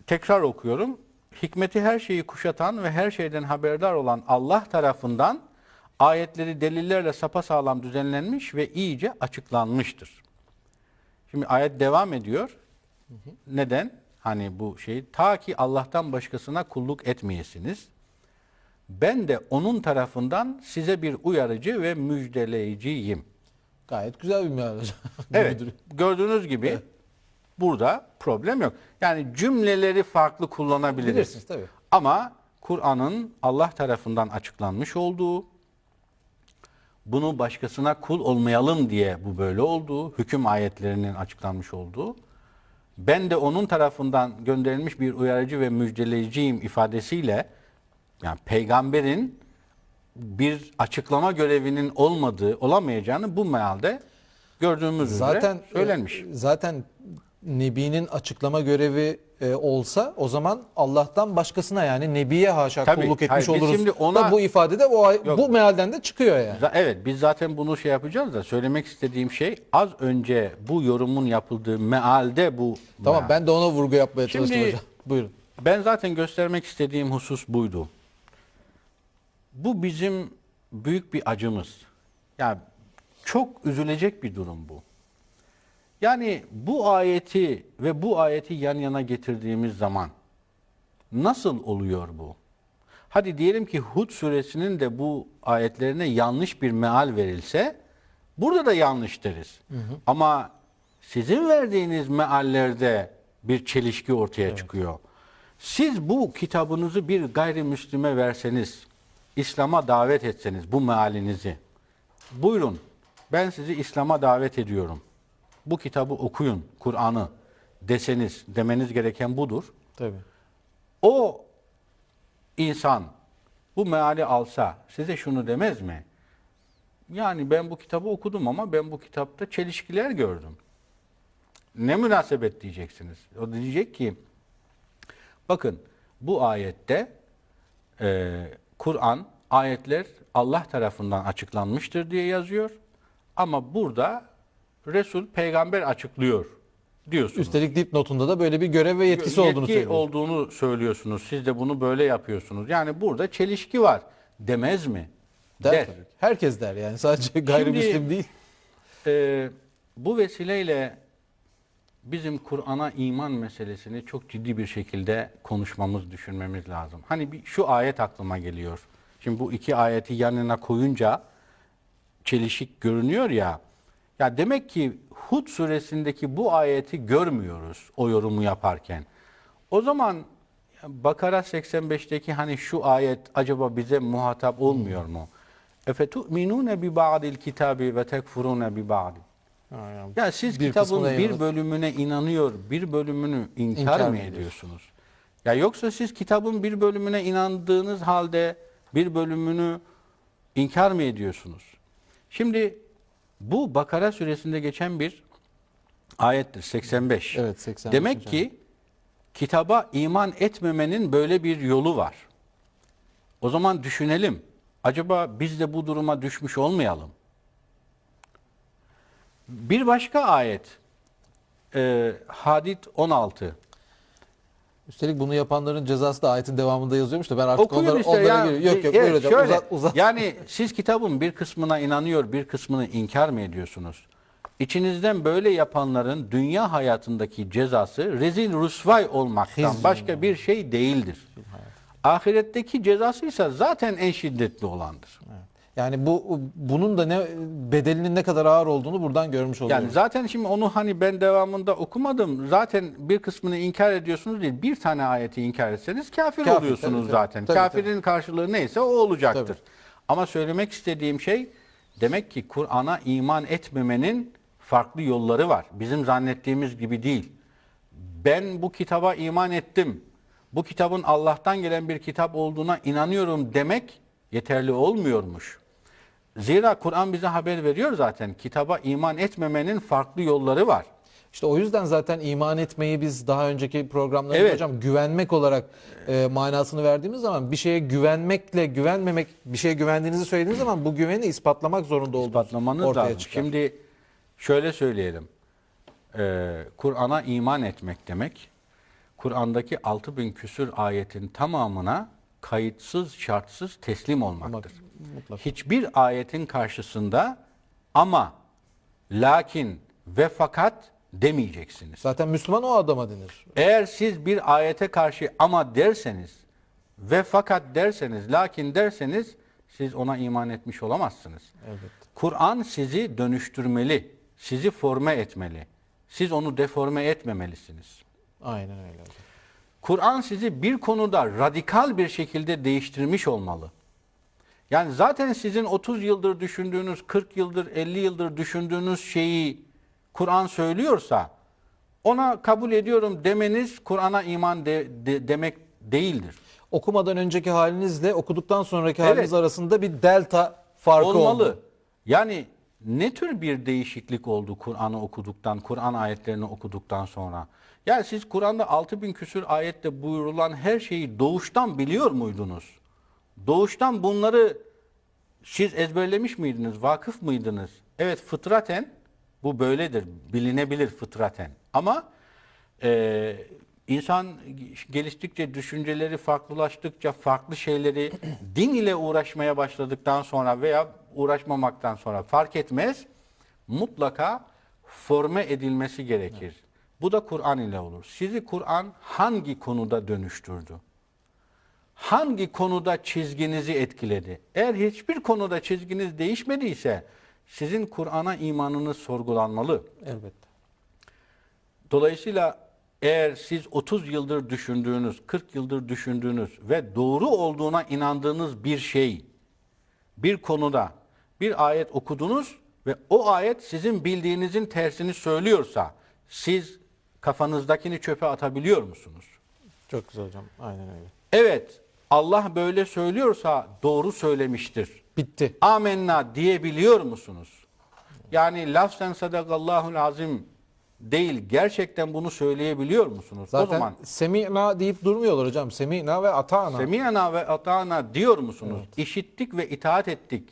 tekrar okuyorum. Hikmeti her şeyi kuşatan ve her şeyden haberdar olan Allah tarafından ayetleri delillerle sapasağlam düzenlenmiş ve iyice açıklanmıştır. Şimdi ayet devam ediyor. Neden? Hani bu şey, ta ki Allah'tan başkasına kulluk etmeyesiniz. Ben de onun tarafından size bir uyarıcı ve müjdeleyiciyim. Gayet güzel bir meal hocam. Evet, gördüğünüz gibi burada problem yok. Yani cümleleri farklı kullanabiliriz. Bilirsiniz tabii. Ama Kur'an'ın Allah tarafından açıklanmış olduğu, bunu başkasına kul olmayalım diye bu böyle olduğu, hüküm ayetlerinin açıklanmış olduğu, ben de onun tarafından gönderilmiş bir uyarıcı ve müjdeleyiciyim ifadesiyle, yani peygamberin bir açıklama görevinin olamayacağını bu mealde gördüğümüz üzere söylenmiş. Zaten Nebi'nin açıklama görevi olsa o zaman Allah'tan başkasına, yani Nebi'ye haşa Tabii, kulluk etmiş hayır, biz oluruz. şimdi ona- Da bu ifade de bu mealden de çıkıyor yani. Evet, biz zaten bunu yapacağız da söylemek istediğim şey, az önce bu yorumun yapıldığı mealde bu Tamam, meal. ben de ona vurgu yapmaya çalıştım Şimdi- hocam. Buyurun. Ben zaten göstermek istediğim husus buydu. Bu bizim büyük bir acımız. Yani çok üzülecek bir durum bu. Yani bu ayeti ve bu ayeti yan yana getirdiğimiz zaman nasıl oluyor bu? Hadi diyelim ki Hud suresinin de bu ayetlerine yanlış bir meal verilse, burada da yanlış deriz. Ama sizin verdiğiniz meallerde bir çelişki ortaya çıkıyor. Siz bu kitabınızı bir gayrimüslime verseniz, İslam'a davet etseniz bu mealinizi, buyurun ben sizi İslam'a davet ediyorum, bu kitabı okuyun, Kur'an'ı deseniz, demeniz gereken budur. Tabii. O insan bu meali alsa size şunu demez mi? Yani ben bu kitabı okudum ama ben bu kitapta çelişkiler gördüm. Ne münasebet diyeceksiniz. O da diyecek ki, bakın Bu ayette Kur'an, ayetler Allah tarafından açıklanmıştır diye yazıyor. Ama burada Resul peygamber açıklıyor diyorsunuz. Üstelik dipnotunda da böyle bir görev ve yetkisi olduğunu söylüyorsunuz. Siz de bunu böyle yapıyorsunuz. Yani burada çelişki var. Demez mi? Der. Der. Tabii ki. Herkes der yani, sadece gayrimüslim değil. Bu vesileyle bizim Kur'an'a iman meselesini çok ciddi bir şekilde konuşmamız, düşünmemiz lazım. Hani şu ayet aklıma geliyor. Şimdi bu iki ayeti yanına koyunca çelişik görünüyor ya. Ya demek ki Hud suresindeki bu ayeti görmüyoruz o yorumu yaparken. O zaman Bakara 85'teki hani şu ayet acaba bize muhatap olmuyor mu? Efetu'minune bi ba'dil kitabi ve tekfurune bi ba'd. Ya siz kitabın bir bölümüne inanıyor, bir bölümünü inkar mı ediyorsunuz? Ya yoksa siz kitabın bir bölümüne inandığınız halde bir bölümünü inkar mı ediyorsunuz? Şimdi bu Bakara suresinde geçen bir ayettir, 85. Evet, 85. Demek ki kitaba iman etmemenin böyle bir yolu var. O zaman düşünelim. Acaba biz de bu duruma düşmüş olmayalım? Bir başka ayet, Hadid 16. Üstelik bunu yapanların cezası da ayetin devamında yazıyormuş da ben artık Okuyun işte onlara ya, giriyorum. Yok buyur hocam, şöyle, uzat. Yani siz kitabın bir kısmına inanıyor, bir kısmını inkar mı ediyorsunuz? İçinizden böyle yapanların dünya hayatındaki cezası rezil rüsvay olmaktan başka bir şey değildir. Ahiretteki cezası ise zaten en şiddetli olandır. Yani bunun da bedelinin ne kadar ağır olduğunu buradan görmüş oluyoruz. Yani zaten şimdi onu hani ben devamında okumadım. Zaten bir kısmını inkar ediyorsunuz değil. Bir tane ayeti inkar etseniz kafir oluyorsunuz tabii, zaten. tabii, Kafirin karşılığı neyse o olacaktır. Tabii. Ama söylemek istediğim şey, demek ki Kur'an'a iman etmemenin farklı yolları var. Bizim zannettiğimiz gibi değil. Ben bu kitaba iman ettim, bu kitabın Allah'tan gelen bir kitap olduğuna inanıyorum demek yeterli olmuyormuş. Zira Kur'an bize haber veriyor zaten. Kitaba iman etmemenin farklı yolları var. İşte o yüzden zaten iman etmeyi biz daha önceki programlarda hocam güvenmek olarak manasını verdiğimiz zaman bir şeye güvenmekle güvenmemek, bir şeye güvendiğinizi söylediğiniz zaman bu güveni ispatlamak zorunda olduğunuz İspatlamanız ortaya lazım. çıkar. Şimdi şöyle söyleyelim. Kur'an'a iman etmek demek, Kur'an'daki 6000 küsür ayetin tamamına kayıtsız, şartsız teslim olmaktır. Mutlaka. Hiçbir ayetin karşısında ama, lakin ve fakat demeyeceksiniz. Zaten Müslüman o adama denir. Eğer siz bir ayete karşı ama derseniz ve fakat derseniz, lakin derseniz siz ona iman etmiş olamazsınız. Evet. Kur'an sizi dönüştürmeli, sizi forme etmeli. Siz onu deforme etmemelisiniz. Aynen öyle hocam. Kur'an sizi bir konuda radikal bir şekilde değiştirmiş olmalı. Yani zaten sizin 30 yıldır düşündüğünüz, 40 yıldır, 50 yıldır düşündüğünüz şeyi Kur'an söylüyorsa ona kabul ediyorum demeniz Kur'an'a iman demek değildir. Okumadan önceki halinizle okuduktan sonraki Evet. haliniz arasında bir delta farkı Olmalı. Yani ne tür bir değişiklik oldu Kur'an'ı okuduktan, Kur'an ayetlerini okuduktan sonra? Yani siz Kur'an'da 6000 küsür ayette buyurulan her şeyi doğuştan biliyor muydunuz? Doğuştan bunları siz ezberlemiş miydiniz, vakıf mıydınız? Evet, fıtraten bu böyledir, bilinebilir fıtraten. Ama insan geliştikçe, düşünceleri farklılaştıkça, farklı şeyleri din ile uğraşmaya başladıktan sonra veya uğraşmamaktan sonra fark etmez, mutlaka forme edilmesi gerekir. Evet. Bu da Kur'an ile olur. Sizi Kur'an hangi konuda dönüştürdü? Hangi konuda çizginizi etkiledi? Eğer hiçbir konuda çizginiz değişmediyse sizin Kur'an'a imanınız sorgulanmalı. Elbette. Dolayısıyla eğer siz 30 yıldır düşündüğünüz, 40 yıldır düşündüğünüz ve doğru olduğuna inandığınız bir şey, bir konuda bir ayet okudunuz ve o ayet sizin bildiğinizin tersini söylüyorsa siz kafanızdakini çöpe atabiliyor musunuz? Çok güzel hocam. Aynen öyle. Evet, Allah böyle söylüyorsa doğru söylemiştir. Bitti. Amenna diyebiliyor musunuz? Yani lafzen sadakallahul azim değil. Gerçekten bunu söyleyebiliyor musunuz? Zaten O zaman semi'na deyip durmuyorlar hocam. Semi'na ve ata'na. Semiyana ve atana diyor musunuz? İşittik ve itaat ettik.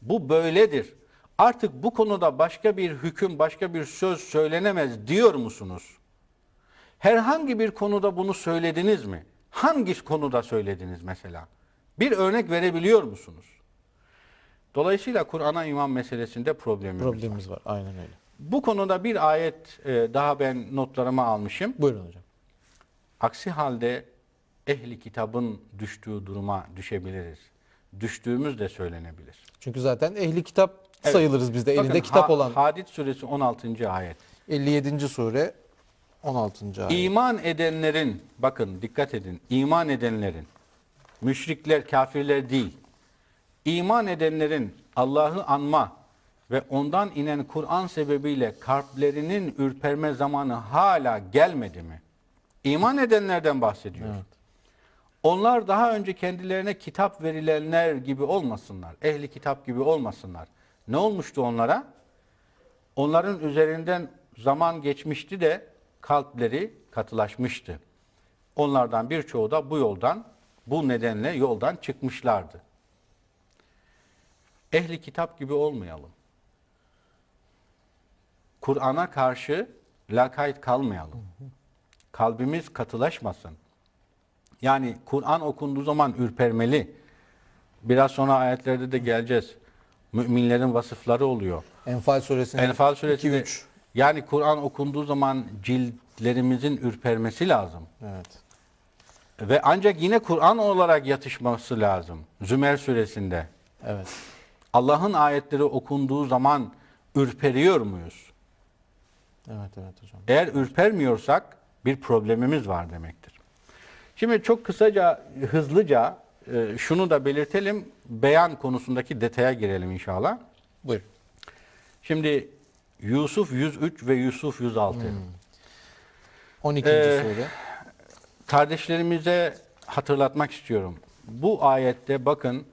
Bu böyledir. Artık bu konuda başka bir hüküm, başka bir söz söylenemez diyor musunuz? Herhangi bir konuda bunu söylediniz mi? Hangi konuda söylediniz mesela? Bir örnek verebiliyor musunuz? Dolayısıyla Kur'an'a iman meselesinde problemimiz var. Aynen öyle. Bu konuda bir ayet daha ben notlarıma almışım. Buyurun hocam. Aksi halde ehli kitabın düştüğü duruma düşebiliriz. Düştüğümüz de söylenebilir. Çünkü zaten ehli kitap Evet. sayılırız biz de. Elinde Bakın, kitap olan. Hadid suresi 16. ayet. 57. sure 16. ayet. İman edenlerin, bakın dikkat edin, iman edenlerin, müşrikler, kafirler değil, iman edenlerin Allah'ı anma ve ondan inen Kur'an sebebiyle kalplerinin ürperme zamanı hala gelmedi mi? İman edenlerden bahsediyor. Evet. Onlar daha önce kendilerine kitap verilenler gibi olmasınlar. Ehli kitap gibi olmasınlar. Ne olmuştu onlara? Onların üzerinden zaman geçmişti de kalpleri katılaşmıştı. Onlardan birçoğu da bu nedenle yoldan çıkmışlardı. Ehli kitap gibi olmayalım. Kur'an'a karşı lakayt kalmayalım. Kalbimiz katılaşmasın. Yani Kur'an okunduğu zaman ürpermeli. Biraz sonra ayetlerde de geleceğiz. Müminlerin vasıfları oluyor. Enfal suresinin Enfal suresinde 2-3. yani Kur'an okunduğu zaman ciltlerimizin ürpermesi lazım. Evet. Ve ancak yine Kur'an olarak yatışması lazım. Zümer suresinde. Evet. Allah'ın ayetleri okunduğu zaman ürperiyor muyuz? Evet hocam. Eğer ürpermiyorsak bir problemimiz var demektir. Şimdi çok kısaca, hızlıca şunu da belirtelim. Beyan konusundaki detaya girelim inşallah. Buyurun. Şimdi Yusuf 103 ve Yusuf 106. 12. sure. Kardeşlerimize hatırlatmak istiyorum. Bu ayette bakın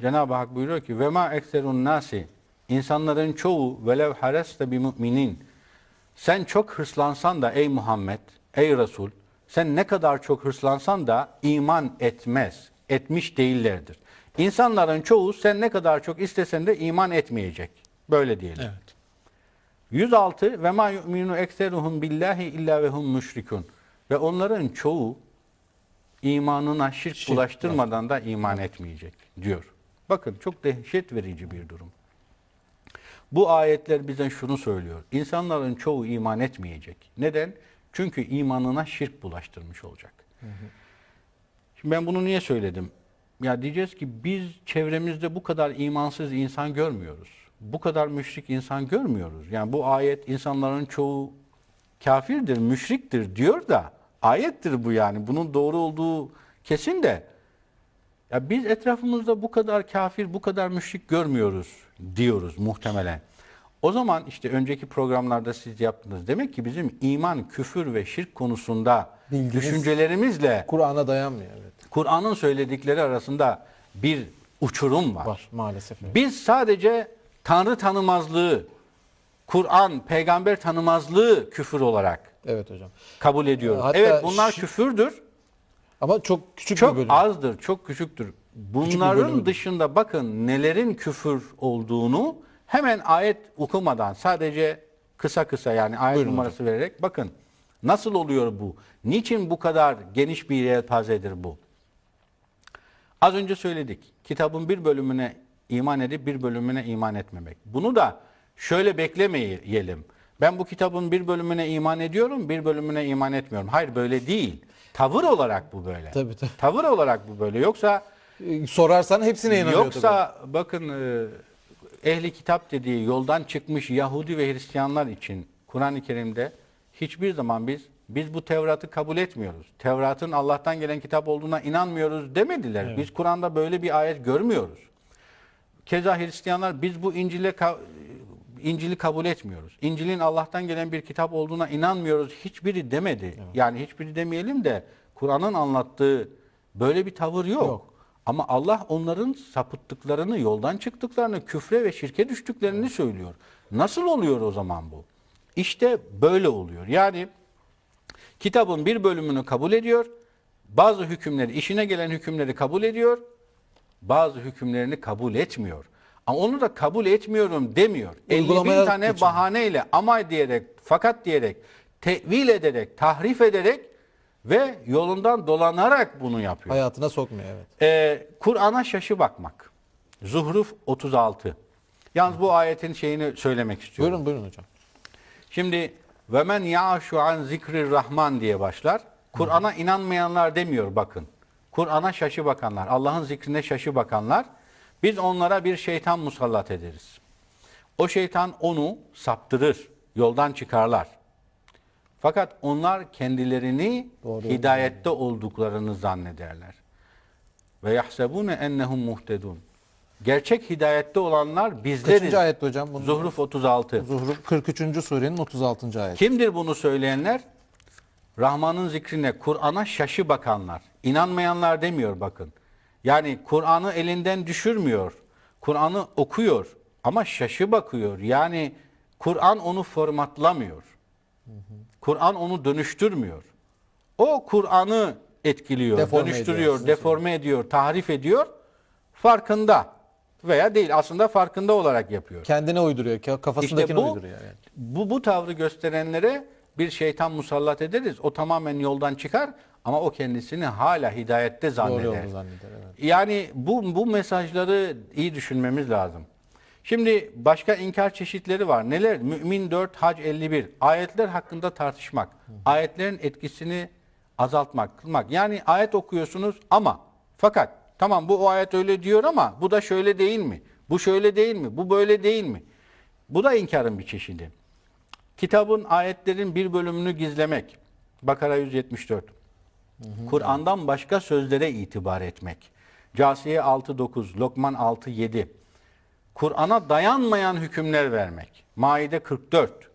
Cenab-ı Hak buyuruyor ki ve ma ekserun nasi, insanların çoğu velev hareste bi müminin, sen çok hırslansan da ey Muhammed, ey Resul, sen ne kadar çok hırslansan da iman etmiş değillerdir. İnsanların çoğu sen ne kadar çok istesen de iman etmeyecek. Böyle diyelim. Evet. 106 ve ma yu'minu ekseruhum billahi illa ve hum müşrikun. Ve onların çoğu imanına şirk bulaştırmadan da iman etmeyecek diyor. Bakın çok dehşet verici bir durum. Bu ayetler bize şunu söylüyor. İnsanların çoğu iman etmeyecek. Neden? Çünkü imanına şirk bulaştırmış olacak. Şimdi ben bunu niye söyledim? Ya diyeceğiz ki biz çevremizde bu kadar imansız insan görmüyoruz. Bu kadar müşrik insan görmüyoruz. Yani bu ayet insanların çoğu kafirdir, müşriktir diyor da ayettir bu yani. Bunun doğru olduğu kesin de ya biz etrafımızda bu kadar kafir, bu kadar müşrik görmüyoruz diyoruz muhtemelen. O zaman işte önceki programlarda siz yaptınız. Demek ki bizim iman, küfür ve şirk konusunda düşüncelerimizle Kur'an'a dayanmıyor. Evet. Kur'an'ın söyledikleri arasında bir uçurum var. Var maalesef. Evet. Biz sadece Tanrı tanımazlığı, Kur'an, peygamber tanımazlığı küfür olarak Evet hocam. kabul ediyoruz. Hatta Evet bunlar küfürdür. Ama çok küçük bir Çok bölüm. azdır, çok küçüktür. Bunların bölümü. dışında bakın nelerin küfür olduğunu hemen ayet okumadan sadece kısa yani ayet Buyurun numarası vererek bakın nasıl oluyor bu? Niçin bu kadar geniş bir yelpazedir bu? Az önce söyledik. Kitabın bir bölümüne iman edip bir bölümüne iman etmemek. Bunu da şöyle beklemeyelim. Ben bu kitabın bir bölümüne iman ediyorum, bir bölümüne iman etmiyorum. Hayır böyle değil. Tavır olarak bu böyle. Tabii. Tavır olarak bu böyle. Yoksa Sorarsan hepsine inanıyor bakın ehli kitap dediği yoldan çıkmış Yahudi ve Hristiyanlar için Kur'an-ı Kerim'de hiçbir zaman biz bu Tevrat'ı kabul etmiyoruz. Tevrat'ın Allah'tan gelen kitap olduğuna inanmıyoruz demediler. Evet. Biz Kur'an'da böyle bir ayet görmüyoruz. Keza Hristiyanlar biz bu İncil'i kabul etmiyoruz. İncil'in Allah'tan gelen bir kitap olduğuna inanmıyoruz. Hiçbiri demedi. Evet. Yani hiçbiri demeyelim de Kur'an'ın anlattığı böyle bir tavır yok. Ama Allah onların sapıttıklarını, yoldan çıktıklarını, küfre ve şirke düştüklerini söylüyor. Nasıl oluyor o zaman bu? İşte böyle oluyor. Yani kitabın bir bölümünü kabul ediyor, bazı hükümleri, işine gelen hükümleri kabul ediyor, bazı hükümlerini kabul etmiyor. Ama onu da kabul etmiyorum demiyor. 50 bin Uygulamaya tane geçiyor. bahaneyle, ama diyerek, fakat diyerek, tevil ederek, tahrif ederek ve yolundan dolanarak bunu yapıyor. Hayatına sokmuyor, evet. Kur'an'a şaşı bakmak. Zuhruf 36. Yalnız bu ayetin şeyini söylemek istiyorum. Buyurun buyurun hocam. Şimdi ve men ya'şu an zikri rahman diye başlar. Kur'an'a inanmayanlar demiyor bakın. Kur'an'a şaşı bakanlar, Allah'ın zikrine şaşı bakanlar, biz onlara bir şeytan musallat ederiz. O şeytan onu saptırır, yoldan çıkarlar. Fakat onlar kendilerini hidayette olduklarını zannederler. Ve yahsebune ennehum muhtedun. Gerçek hidayette olanlar bizleriz. Kaçıncı ayette hocam? Bunu Zuhruf 36. Zuhruf 43. surenin 36. ayeti. Kimdir bunu söyleyenler? Rahman'ın zikrine, Kur'an'a şaşı bakanlar. İnanmayanlar demiyor bakın. Yani Kur'an'ı elinden düşürmüyor. Kur'an'ı okuyor ama şaşı bakıyor. Yani Kur'an onu formatlamıyor. Kur'an onu dönüştürmüyor. O Kur'an'ı etkiliyor, Deforme dönüştürüyor, ediyor. deforme ediyor, tahrif ediyor. Farkında veya değil, aslında farkında olarak yapıyor. Kendine uyduruyor, kafasındakini İşte bu, uyduruyor. Yani. bu tavrı gösterenlere bir şeytan musallat ederiz. O tamamen yoldan çıkar ama o kendisini hala hidayette Doğru zanneder. yolda zanneder. Evet. Yani bu mesajları iyi düşünmemiz lazım. Şimdi başka inkar çeşitleri var. Neler? Mümin 4, Hac 51. Ayetler hakkında tartışmak. Ayetlerin etkisini azaltmak, kılmak. Yani ayet okuyorsunuz ama fakat tamam bu o ayet öyle diyor ama bu da şöyle değil mi? Bu şöyle değil mi? Bu böyle değil mi? Bu da inkarın bir çeşidi. Kitabın, ayetlerin bir bölümünü gizlemek. Bakara 174. Kur'an'dan başka sözlere itibar etmek. Câsiye 6.9, Lokman 6.7. Kur'an'a dayanmayan hükümler vermek. Maide 44.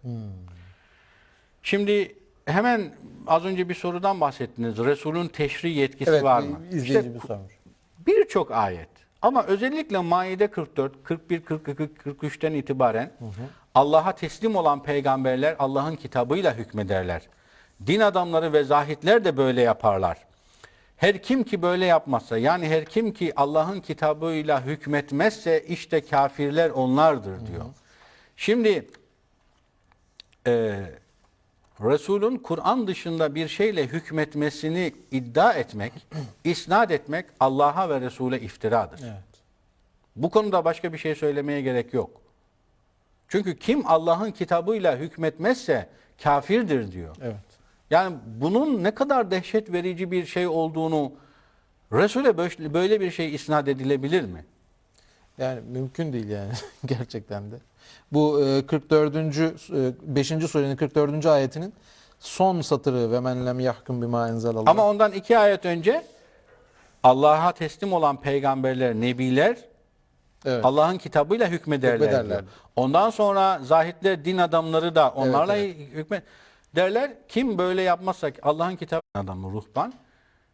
Şimdi hemen az önce bir sorudan bahsettiniz. Resul'ün teşri yetkisi Evet, var mı? izleyicimiz sormuş. Birçok ayet ama özellikle Maide 44, 41, 42, 43'ten itibaren Allah'a teslim olan peygamberler Allah'ın kitabıyla hükmederler. Din adamları ve zahitler de böyle yaparlar. Her kim ki böyle yapmazsa, yani her kim ki Allah'ın kitabıyla hükmetmezse işte kafirler onlardır diyor. Şimdi Resul'ün Kur'an dışında bir şeyle hükmetmesini iddia etmek, isnat etmek Allah'a ve Resul'e iftiradır. Evet. Bu konuda başka bir şey söylemeye gerek yok. Çünkü kim Allah'ın kitabıyla hükmetmezse kafirdir diyor. Evet. Yani bunun ne kadar dehşet verici bir şey olduğunu, Resul'e böyle bir şey isnat edilebilir mi? Yani mümkün değil yani gerçekten de. Bu 44. 5. surenin 44. ayetinin son satırı ve men lem yahkum bima enzelallah. Ama ondan 2 ayet önce Allah'a teslim olan peygamberler, nebiler evet. Allah'ın kitabıyla hükmederler diyor. Ondan sonra zahitler, din adamları da onlarla hükmet derler. Kim böyle yapmazsa Allah'ın kitabı adamı ruhban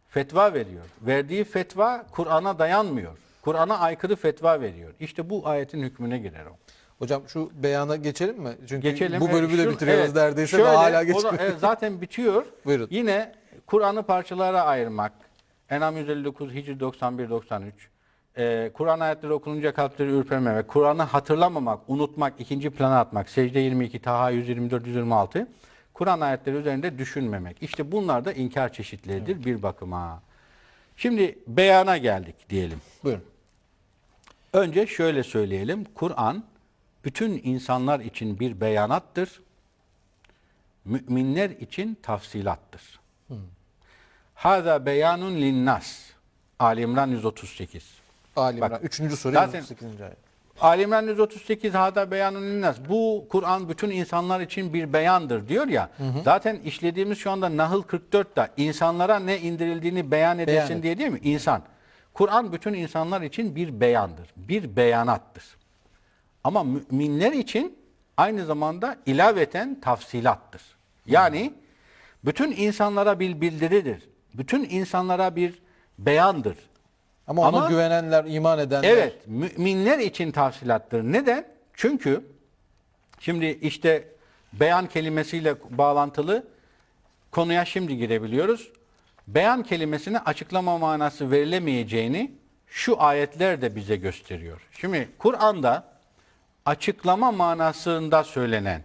fetva veriyor. Verdiği fetva Kur'an'a dayanmıyor. Kur'an'a aykırı fetva veriyor. İşte bu ayetin hükmüne girer o. Hocam şu beyana geçelim mi? Çünkü Geçelim. bu bölümü de bitiriyoruz Evet, neredeyse şöyle, ve hala o geçmiyor. da, zaten bitiyor. Buyurun. Yine Kur'an'ı parçalara ayırmak. En'am 159, Hicr 91-93. Kur'an ayetleri okununca kalpleri ürpermemek. Kur'an'ı hatırlamamak, unutmak, ikinci plana atmak. Secde 22, Taha 124-126. Kur'an ayetleri üzerinde düşünmemek. İşte bunlar da inkar çeşitleridir bir bakıma. Şimdi beyana geldik diyelim. Buyurun. Önce şöyle söyleyelim. Kur'an bütün insanlar için bir beyanattır. Müminler için tafsilattır. Hâzâ beyanun linnas. Ali İmran 138. Ali İmran Bak, 3. sure zaten- 138. ayet. Ali İmran 138 hâzâ beyanun linnas. Bu Kur'an bütün insanlar için bir beyandır diyor ya. Zaten işlediğimiz şu anda Nahl 44'te insanlara ne indirildiğini beyan edesin Beyan et. diye değil mi? İnsan. Kur'an bütün insanlar için bir beyandır. Bir beyanattır. Ama müminler için aynı zamanda ilaveten tafsilattır. Yani bütün insanlara bir bildiridir. Bütün insanlara bir beyandır. Ama ona Ama- güvenenler, iman edenler. Evet, müminler için tafsilattır. Neden? Çünkü şimdi işte beyan kelimesiyle bağlantılı konuya şimdi girebiliyoruz. Beyan kelimesine açıklama manası verilemeyeceğini şu ayetler de bize gösteriyor. Şimdi Kur'an'da açıklama manasında söylenen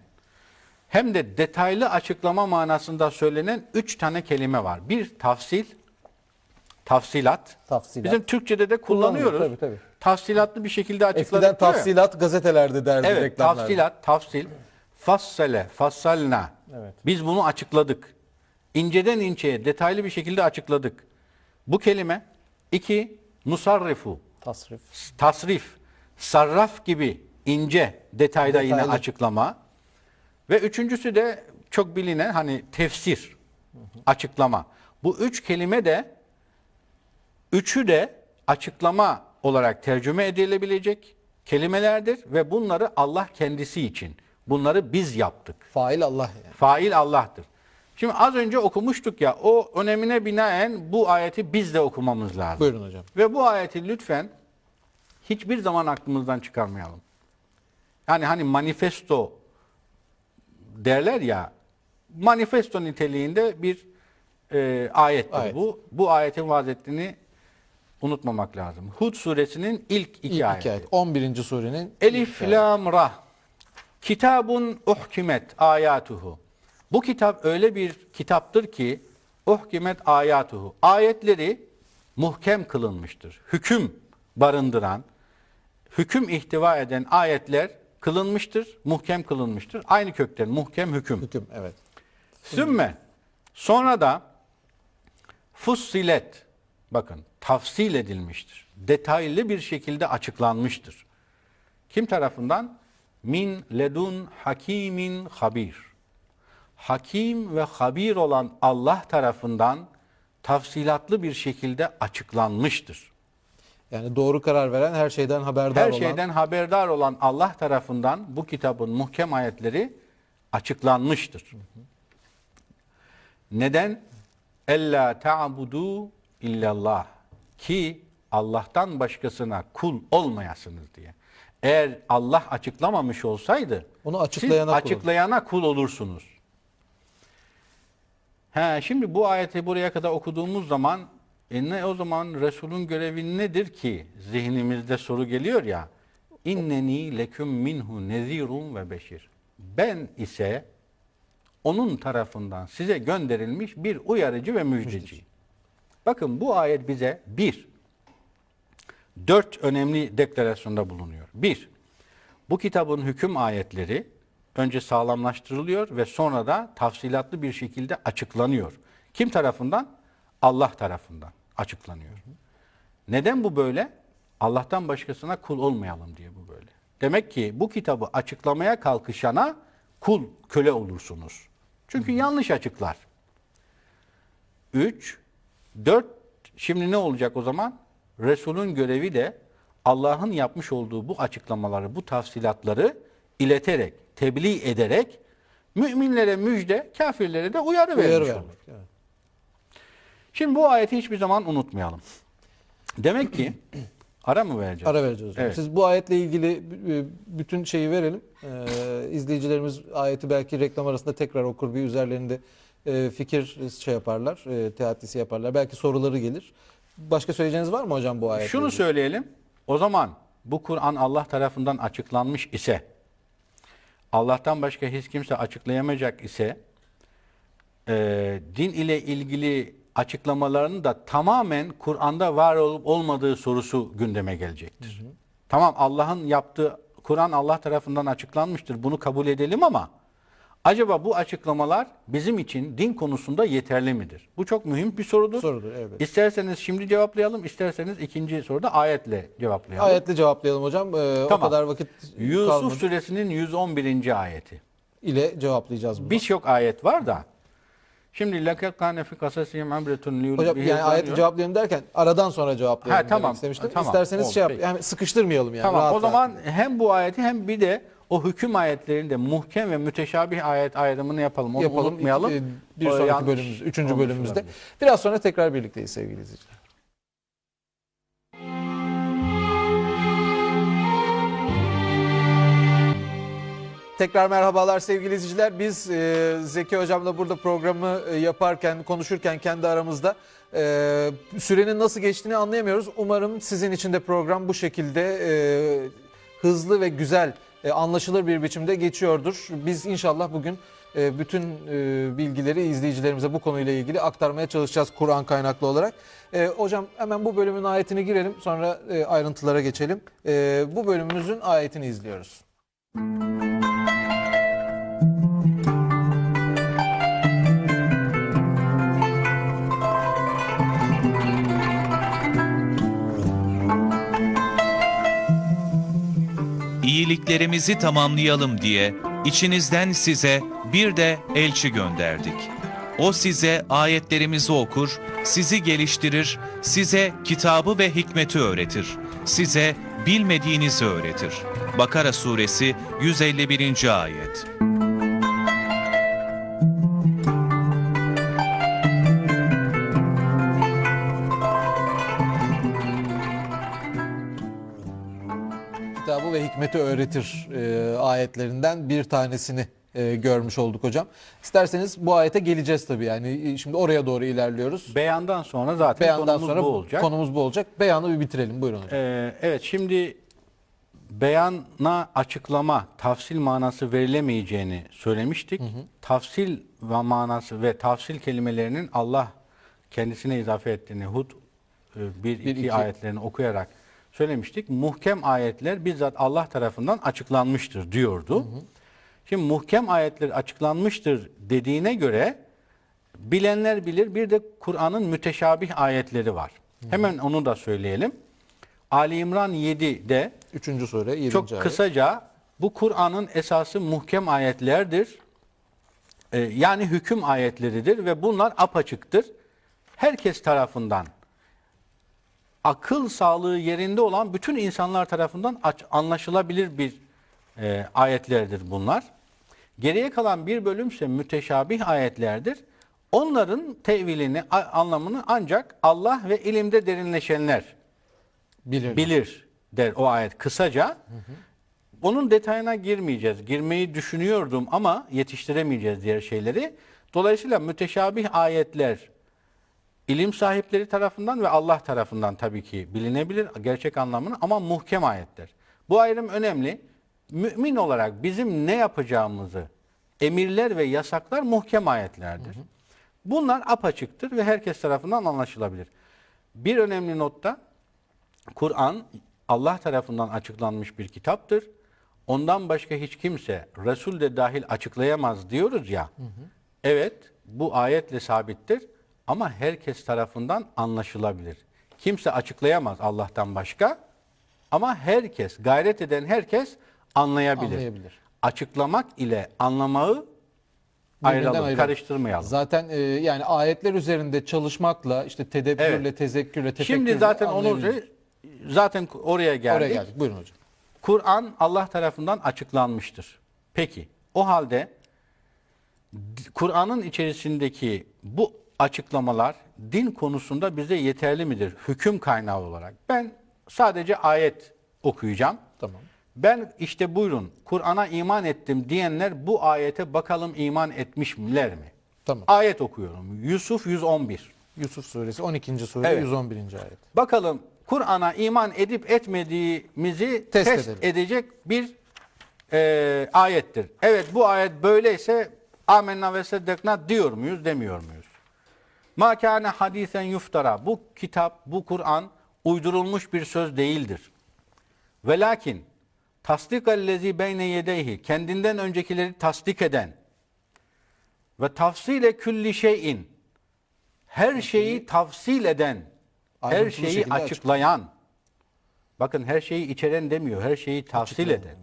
hem de detaylı açıklama manasında söylenen 3 tane kelime var. Bir tafsil, tafsilat. Tafsilat. Bizim Türkçe'de de kullanıyoruz. Tabii. Tafsilatlı bir şekilde açıkladık. Eskiden diyor ya. tafsilat gazetelerde derdi Evet, reklamlarda. tafsilat, tafsil, fassale, fassalna. Evet. Biz bunu açıkladık. İnceden inceye detaylı bir şekilde açıkladık. Bu kelime. 2, nusarrifu, Tasrif. tasrif, sarraf gibi ince detayda yine Detaylı. açıklama. Ve üçüncüsü de çok bilinen hani tefsir, açıklama. Bu 3 kelime de üçü de açıklama olarak tercüme edilebilecek kelimelerdir ve bunları Allah kendisi için, bunları biz yaptık. Fail Allah yani. Fail Allah'tır. Şimdi az önce okumuştuk ya, o önemine binaen bu ayeti biz de okumamız lazım. Buyurun hocam. Ve bu ayeti lütfen hiçbir zaman aklımızdan çıkarmayalım. Yani hani manifesto derler ya, manifesto niteliğinde bir ayettir Ayet. bu. Bu ayetin vazettiğini unutmamak lazım. Hud suresinin ilk iki İlk ayeti. iki ayet. 11. surenin Elif, lam, ra. Kitabun uhkimet ayatuhu. Bu kitap öyle bir kitaptır ki uhkimet ayatuhu. Ayetleri muhkem kılınmıştır. Hüküm barındıran, hüküm ihtiva eden ayetler kılınmıştır, muhkem kılınmıştır. Aynı kökten muhkem hüküm. hüküm. Evet. Sümme. Sonra da fussilet. Bakın tafsil edilmiştir. Detaylı bir şekilde açıklanmıştır. Kim tarafından? Min ledun hakimin habir. Hakim ve habir olan Allah tarafından tafsilatlı bir şekilde açıklanmıştır. Yani doğru karar veren, her şeyden haberdar Her olan. şeyden haberdar olan Allah tarafından bu kitabın muhkem ayetleri açıklanmıştır. Neden? Ella ta'budu illallah. Ki Allah'tan başkasına kul olmayasınız diye. Eğer Allah açıklamamış olsaydı Onu açıklayana siz kul açıklayana kul olursunuz. Şimdi bu ayeti buraya kadar okuduğumuz zaman ne o zaman Resul'ün görevi nedir ki? Zihnimizde soru geliyor ya. İnneni leküm minhu nezirun ve beşir. Ben ise onun tarafından size gönderilmiş bir uyarıcı ve müjdeci. Bakın bu ayet bize 4 önemli deklarasyonda bulunuyor. 1. Bu kitabın hüküm ayetleri önce sağlamlaştırılıyor ve sonra da tafsilatlı bir şekilde açıklanıyor. Kim tarafından? Allah tarafından açıklanıyor. Neden bu böyle? Allah'tan başkasına kul olmayalım diye bu böyle. Demek ki bu kitabı açıklamaya kalkışana kul, köle olursunuz. Çünkü yanlış açıklar. 3, 4, şimdi ne olacak o zaman? Resul'ün görevi de Allah'ın yapmış olduğu bu açıklamaları, bu tafsilatları ileterek, tebliğ ederek müminlere müjde, kafirlere de uyarı vermiş olur. vermek. Evet. Şimdi bu ayeti hiçbir zaman unutmayalım. Demek ki ara mı vereceğiz? Ara vereceğiz hocam. Evet. Siz bu ayetle ilgili bütün şeyi verelim. İzleyicilerimiz ayeti belki reklam arasında tekrar okur, bir üzerlerinde fikir şey yaparlar, teatisi yaparlar. Belki soruları gelir. Başka söyleyeceğiniz var mı hocam bu ayetle Şunu ilgili? söyleyelim. O zaman bu Kur'an Allah tarafından açıklanmış ise, Allah'tan başka hiç kimse açıklayamayacak ise, din ile ilgili açıklamalarının da tamamen Kur'an'da var olup olmadığı sorusu gündeme gelecektir. Tamam, Allah'ın yaptığı, Kur'an Allah tarafından açıklanmıştır. Bunu kabul edelim ama acaba bu açıklamalar bizim için din konusunda yeterli midir? Bu çok mühim bir sorudur. Sorudur, evet. İsterseniz şimdi cevaplayalım, isterseniz ikinci soruda ayetle cevaplayalım. Ayetle cevaplayalım hocam. O Tamam. kadar vakit Yusuf kalmadı. suresinin 111. ayeti. ile cevaplayacağız bunu. Birçok ayet var da. Şimdi leket kâne fi kasasihim ibretun liyul Hocam yani ayeti cevaplayalım derken aradan sonra cevaplayalım tamam, demek istemiştim. tamam, İsterseniz oldu, şey yap, peki. yani sıkıştırmayalım yani. Tamam, rahat o zaman rahat. hem bu ayeti hem bir de o hüküm ayetlerinde muhkem ve müteşabih ayet ayrımını yapalım. Onu Yapalım. unutmayalım. Bir O sonraki yanlış bölümümüzde, 3. olmuş bölümümüzde. olabilir. Biraz sonra tekrar birlikteyiz sevgili izleyiciler. Tekrar merhabalar sevgili izleyiciler. Biz Zeki Hocam'la burada programı yaparken, konuşurken kendi aramızda sürenin nasıl geçtiğini anlayamıyoruz. Umarım sizin için de program bu şekilde hızlı ve güzel, anlaşılır bir biçimde geçiyordur. Biz inşallah bugün bütün bilgileri izleyicilerimize bu konuyla ilgili aktarmaya çalışacağız Kur'an kaynaklı olarak. Hocam hemen bu bölümün ayetine girelim, sonra ayrıntılara geçelim. Bu bölümümüzün ayetini izliyoruz. İyiliklerimizi tamamlayalım diye içinizden size bir de elçi gönderdik. O size ayetlerimizi okur, sizi geliştirir, size kitabı ve hikmeti öğretir. Size bilmediğinizi öğretir. Bakara suresi 151. ayet. Kitabı ve hikmeti öğretir ayetlerinden bir tanesini görmüş olduk hocam. İsterseniz bu ayete geleceğiz tabii, yani şimdi oraya doğru ilerliyoruz. Beyandan sonra zaten Beyandan konumuz sonra bu olacak. konumuz bu olacak. Beyanı bir bitirelim. Buyurun hocam. Evet, şimdi beyana açıklama, tafsil manası verilemeyeceğini söylemiştik. Tafsil ve manası ve tafsil kelimelerinin Allah kendisine izafe ettiğini Hud 1-2 ayetlerini okuyarak söylemiştik. Muhkem ayetler bizzat Allah tarafından açıklanmıştır diyordu. Şimdi muhkem ayetler açıklanmıştır dediğine göre bilenler bilir, bir de Kur'an'ın müteşabih ayetleri var. Hemen onu da söyleyelim. Ali İmran 7'de 3. sure 7. çok ayet. kısaca bu Kur'an'ın esası muhkem ayetlerdir. Yani hüküm ayetleridir ve bunlar apaçıktır. Herkes tarafından, akıl sağlığı yerinde olan bütün insanlar tarafından anlaşılabilir bir ayetlerdir bunlar. Geriye kalan bir bölümse müteşabih ayetlerdir. Onların tevilini, anlamını ancak Allah ve ilimde derinleşenler bilir der o ayet kısaca. Onun detayına girmeyeceğiz. Girmeyi düşünüyordum ama yetiştiremeyeceğiz diğer şeyleri. Dolayısıyla müteşabih ayetler ilim sahipleri tarafından ve Allah tarafından tabii ki bilinebilir gerçek anlamını, ama muhkem ayetler. Bu ayrım önemli. Mümin olarak bizim ne yapacağımızı, emirler ve yasaklar muhkem ayetlerdir. Bunlar apaçıktır ve herkes tarafından anlaşılabilir. Bir önemli notta, Kur'an Allah tarafından açıklanmış bir kitaptır. Ondan başka hiç kimse, Resul de dahil açıklayamaz diyoruz ya. Evet, bu ayetle sabittir ama herkes tarafından anlaşılabilir. Kimse açıklayamaz Allah'tan başka ama herkes, gayret eden herkes anlayabilir. Açıklamak ile anlamağı ayıralım, karıştırmayalım. Zaten yani ayetler üzerinde çalışmakla, işte tedebbürle, tezekkürle, tefekkürle Şimdi zaten oraya geldik. Oraya geldik. Buyurun hocam. Kur'an Allah tarafından açıklanmıştır. Peki, o halde Kur'an'ın içerisindeki bu açıklamalar din konusunda bize yeterli midir? Hüküm kaynağı olarak. Ben sadece ayet okuyacağım. Tamam. Ben işte buyurun Kur'an'a iman ettim diyenler bu ayete bakalım iman etmişler mi? Tamam. Ayet okuyorum. Yusuf 111. Yusuf suresi 12. sure Evet. 111. ayet. Bakalım Kur'an'a iman edip etmediğimizi test edecek bir ayettir. Evet, bu ayet böyleyse amenna ve seddekna diyor muyuz, demiyor muyuz? Ma kâne hadîsen yuftara. Bu kitap, bu Kur'an uydurulmuş bir söz değildir. Velakin tasdikallezî beyne yedeyhi, kendinden öncekileri tasdik eden ve tafsile külli şeyin, her şeyi tafsil eden, her şeyi açıklayan. Bakın, her şeyi içeren demiyor, her şeyi tafsil eden.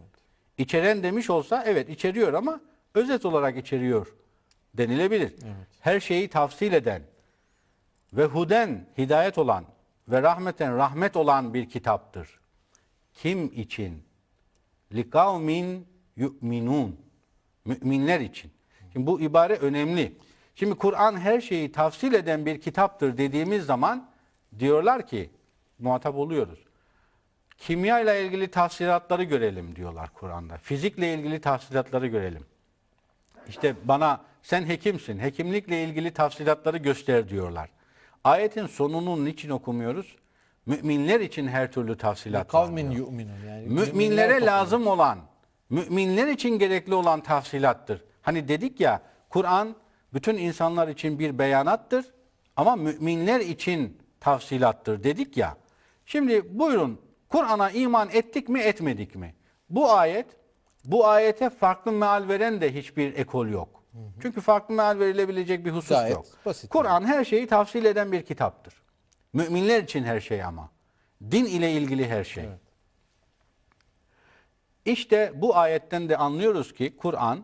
İçeren demiş olsa evet içeriyor ama özet olarak içeriyor denilebilir. Evet. Her şeyi tafsil eden ve huden, hidayet olan ve rahmeten, rahmet olan bir kitaptır. Kim için? Likavmin yu'minun. Müminler için. Şimdi bu ibare önemli. Şimdi Kur'an her şeyi tafsil eden bir kitaptır dediğimiz zaman diyorlar ki, muhatap oluyoruz. kimya ile ilgili tafsilatları görelim diyorlar Kur'an'da. Fizikle ilgili tafsilatları görelim. İşte bana sen hekimsin, hekimlikle ilgili tafsilatları göster diyorlar. Ayetin sonunu niçin okumuyoruz? Müminler için her türlü tafsilat var Kavmin diyor. yu'minun yani. Müminlere Müminler lazım olan, müminler için gerekli olan tafsilattır. Hani dedik ya, Kur'an bütün insanlar için bir beyanattır ama müminler için tafsilattır dedik ya. Şimdi buyurun, Kur'an'a iman ettik mi etmedik mi? Bu ayete farklı meal veren de hiçbir ekol yok. Çünkü farklı meal verilebilecek bir husus Gayet yok. basit. Kur'an her şeyi tafsil eden bir kitaptır. Müminler için her şey ama. Din ile ilgili her şey. Evet. İşte bu ayetten de anlıyoruz ki Kur'an